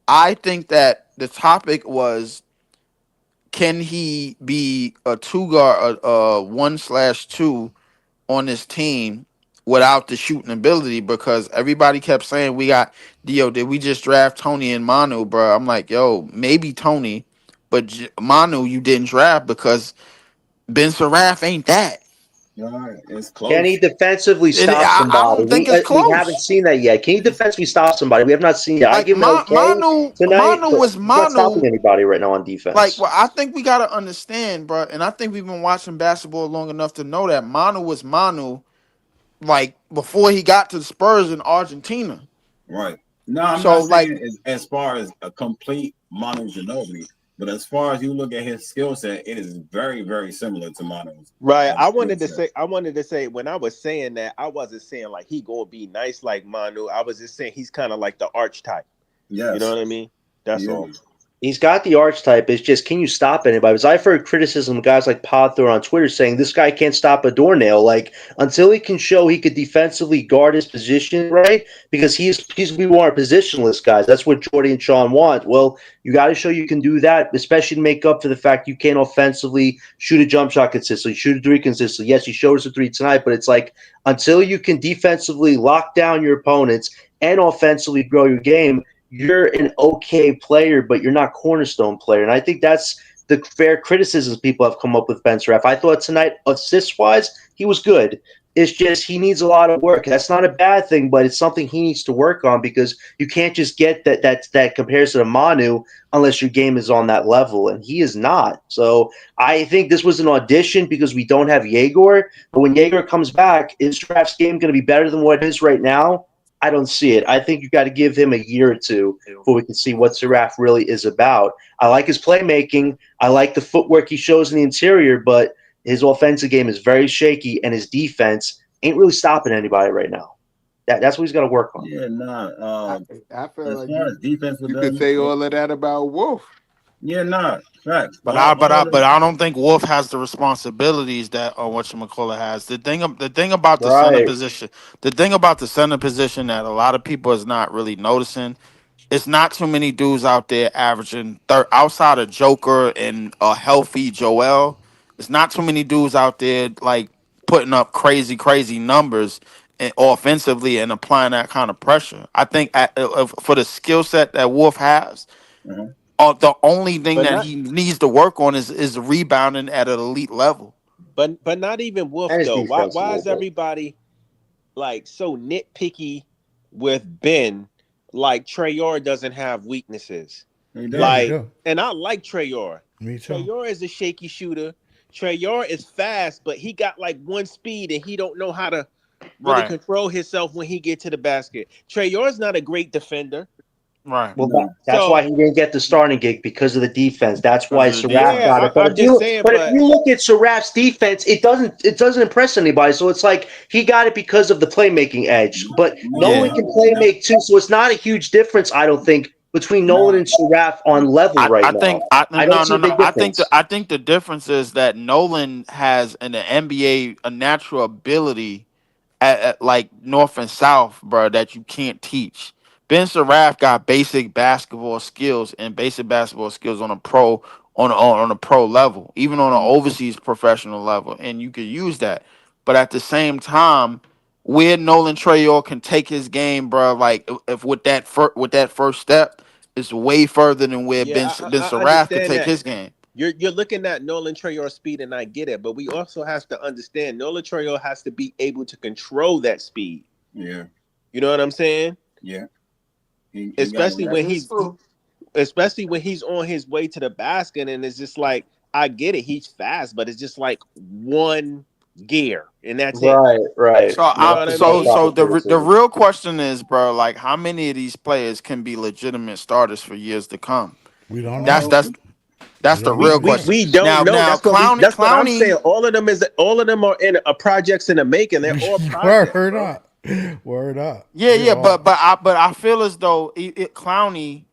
I think that the topic was, can he be a two guard, a 1/2 on this team without the shooting ability? Because everybody kept saying we got Dio. Did we just draft Tony and Manu, bro? I'm like, yo, maybe Tony, but Manu you didn't draft because Ben Saraf ain't that. All right, it's Can he close. defensively stop I somebody? don't think it's We haven't close. seen that yet. Can he defensively stop somebody? We have not seen it. I Like give him an okay tonight, Manu but was he's not stopping Manu. anybody right now on Like, defense. well, I think we gotta understand, bro, and I think we've been watching basketball long enough to know that Manu was Manu, like before he got to the Spurs in Argentina. Right. No, I'm So, not like, saying as far as a complete Manu Ginobili, but as far as you look at his skill set, it is very, very similar to Manu's Right. skill set. I wanted to say when I was saying that, I wasn't saying like he gonna be nice like Manu. I was just saying he's kind of like the archetype. You know Yes. what I mean? That's Yeah. all. He's got the archetype. It's just, can you stop anybody? Because I've heard criticism of guys like Pothor on Twitter saying this guy can't stop a doornail. Like, until he can show he could defensively guard his position, right? Because we want positionless guys. That's what Jordy and Sean want. Well, you got to show you can do that, especially to make up for the fact you can't offensively shoot a jump shot consistently, shoot a three consistently. Yes, he showed us a three tonight, but it's like until you can defensively lock down your opponents and offensively grow your game, you're an okay player, but you're not cornerstone player. And I think that's the fair criticisms people have come up with Ben Saraf. I thought tonight, assist-wise, he was good. It's just he needs a lot of work. That's not a bad thing, but it's something he needs to work on because you can't just get that comparison to Manu unless your game is on that level, and he is not. So I think this was an audition because we don't have Yegor. But when Yegor comes back, is Saraf's game going to be better than what it is right now? I don't see it. I think you got to give him a year or two before we can see what Saraf really is about. I like his playmaking. I like the footwork he shows in the interior, but his offensive game is very shaky, and his defense ain't really stopping anybody right now. That's what he's got to work on. Yeah, nah. I feel As like far as defense with you could them, say all of that about Wolf. yeah, nah. Facts. but I don't think Wolf has the responsibilities that whatchamacallit has. The thing about the center Right. position, the thing about the center position that a lot of people is not really noticing. It's not too many dudes out there averaging outside of Joker and a healthy Joel. It's not too many dudes out there like putting up crazy numbers and offensively and applying that kind of pressure. I think for the skill set that Wolf has, Uh-huh. the only thing But that not he needs to work on is rebounding at an elite level. but not even Wolf And his though. defense a Why little is bit. everybody like so nitpicky with Ben? Like Trayor doesn't have weaknesses. He Yeah, he does. Like, do. and I like Trayor. Me too. Trayor is a shaky shooter. Trayor is fast, but he got like one speed and he don't know how to really Right. control himself when he get to the basket. Trayor's not a great defender. Right. Well, No. that's So why he didn't get the starting gig because of the defense. That's why Because of the Saraf defense. got yeah, it. But I'm just saying, if but you look at Saraf's defense, it doesn't impress anybody. So it's like he got it because of the playmaking edge. But No, Nolan Yeah. can no, playmake too, so it's not a huge difference, I don't think, between Nolan no. and Saraf on level I, right I now. think I I don't no see no a no big I think difference. the difference is that Nolan has in the NBA a natural ability at like north and south, bro, that you can't teach. Ben Saraf got basic basketball skills and basic basketball skills on a pro on a pro level, even on an overseas professional level, and you could use that. But at the same time, where Nolan Trayor can take his game, bro, like if with that first step, is way further than where yeah, Ben I Saraf could understand take that. his game. You're looking at Nolan Trayor speed, and I get it, but we also have to understand Nolan Trayor has to be able to control that speed. Yeah, You know what I'm saying? yeah. He got Especially when that. It's true. especially when he's on his way to the basket, and it's just like I get it, he's fast, but it's just like one gear, and that's it. Right. So You know Yeah, what I it's not mean? the criticism. real question is, bro, like how many of these players can be legitimate starters for years to come? We don't That's know. that's that's We the don't We real we know. question. we don't know. Now That's what I'm Clowney, saying. All of them are in a projects in the making. They're all projects, Word bro. up. Word up. yeah, They're yeah, all. but I feel as though Clowney,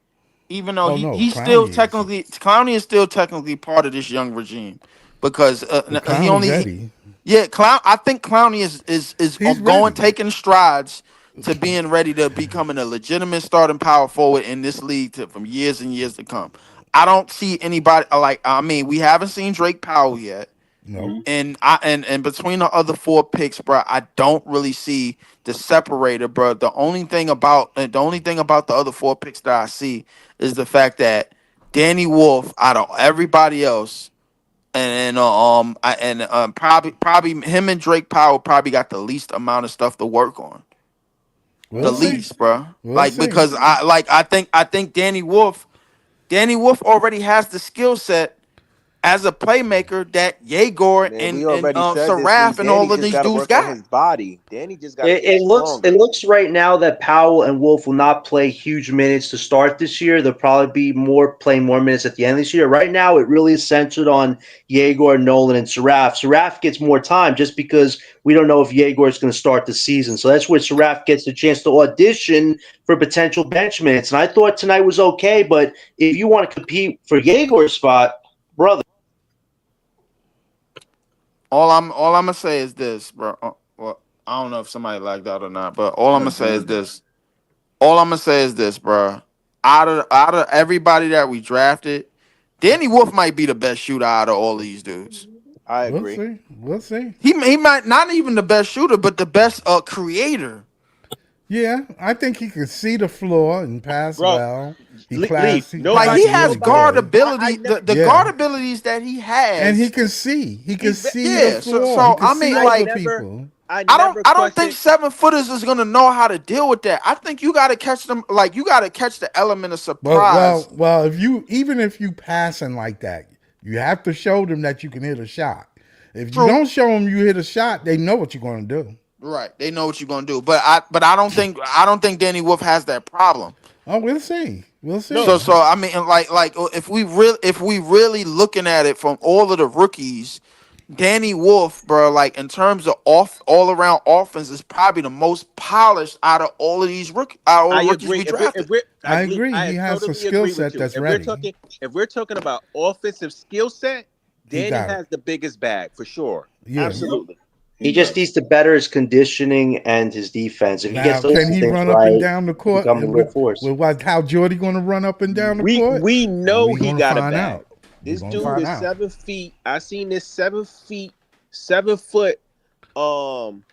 even though Oh no, he's still Clowney is. technically Clowney is still technically part of this young regime because But he Clowney only ready. yeah, I think Clowney is He's going ready. taking strides to being ready to becoming a legitimate starting power forward in this league from years and years to come. I don't see anybody like I mean, we haven't seen Drake Powell yet. Nope. And between the other four picks, bro, I don't really see the separator, bro. The only thing about the other four picks that I see is the fact that Danny Wolf, out of everybody else, probably him and Drake Powell probably got the least amount of stuff to work on. We'll The see. least, bro. We'll Like see. because I think Danny Wolf already has the skill set as a playmaker that Yegor Man, and we already said this. Saraf and Danny all of just these got to dudes work on got. his body. Danny just got to It, get it looks it stronger. looks right now that Powell and Wolf will not play huge minutes to start this year. They'll probably be playing more minutes at the end of this year. Right now, it really is centered on Yegor, Nolan, and Saraf. Saraf gets more time just because we don't know if Yegor is going to start the season. So that's where Saraf gets a chance to audition for potential bench minutes. And I thought tonight was okay, but if you want to compete for Yegor's spot, brother. All I'm gonna say is this, bro. Well, I don't know if somebody like that or not, but all I'm gonna say is this. All I'm gonna say is this, bro. Out of everybody that we drafted, Danny Wolf might be the best shooter out of all these dudes. I We'll agree. see. We'll see. He might not even the best shooter, but the best creator. Yeah, I think he can see the floor and pass Bro, well. He Leaf, Like he classy has and nobody, guard good. I ability. never, The guard Yeah, abilities that he and he has. can see. He can he's, see the Yeah. So floor. He so can I see mean, I over like never, people. I I don't never I don't think questioned, 7 footers is gonna know how to deal with that. I think you gotta catch them like you gotta catch the element of Well, surprise. well, well. If you passing like that, you have to show them that you can hit a shot. If you True. don't show them you hit a shot, they know what you're going to do. Right. They know what you're gonna do. But I don't think Danny Wolf has that problem. Oh, we'll see. We'll no, see. So I mean like if we really looking at it from all of the rookies, Danny Wolf, bro, like in terms of all around offense, is probably the most polished out of all of these I rookies agree. we drafted. I agree. He I has a totally skill agree with set you. that's ready. If we're talking about offensive skill set, He Danny got it. has the biggest bag for sure. Yeah. Absolutely. He just needs to better his conditioning and his defense. If he gets Now, those can two he things run up and right, down the he'll court become a real force. with what? How Jordy going to run up and down the court? We know We he gonna got a find bag. out. We This gonna dude find is out. 7 feet. I seen this 7 feet, 7 foot. Um,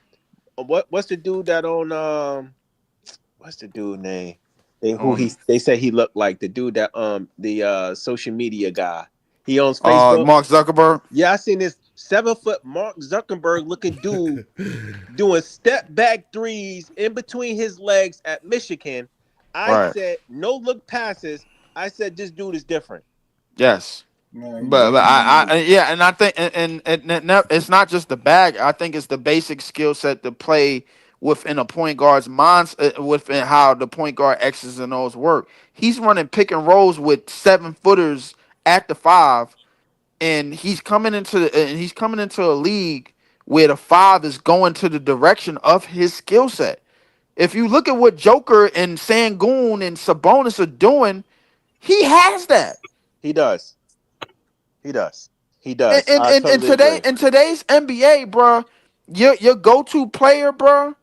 what's the dude that on what's the dude name? They said he looked like the dude that the social media guy. He owns Facebook. Mark Zuckerberg. Yeah, I seen this 7 foot Mark Zuckerberg looking dude doing step back threes in between his legs at Michigan. I Right. said no look passes. I said this dude is different. Yes. But yeah, and I think and it's not just the bag. I think it's the basic skill set to play within a point guard's mind, within how the point guard X's and O's work. He's running pick and rolls with 7-footers at the 5, and he's coming into a league where the 5 is going to the direction of his skill set. If you look at what Joker and Sangoon and Sabonis are doing, he has that. He does. He does. He does. And I totally agree. in today's NBA, bro, your go-to player, bro,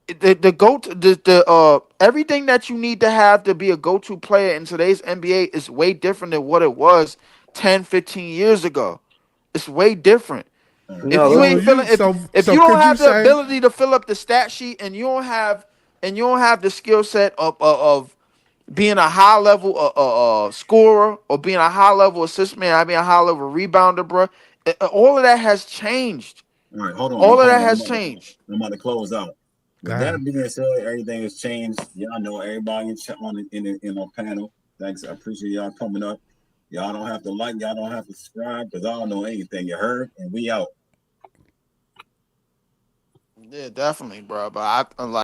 the everything that you need to have to be a go-to player in today's NBA is way different than what it was 10, 15 years ago. It's way different. If No, you So ain't feeling, if you don't could you have the say ability to fill up the stat sheet, and you don't have the skill set of being a high level scorer, or being a high level assist man, being a high level rebounder, bro, all of that has changed. All right, hold on. All of that has changed. I'm about to close out. Go With that ahead. being said, everything has changed. Y'all know everybody in our panel. Thanks. I appreciate y'all coming up. Y'all don't have to like, y'all don't have to subscribe, because I don't know anything. You heard? And we out. Yeah, definitely, bro. But I like.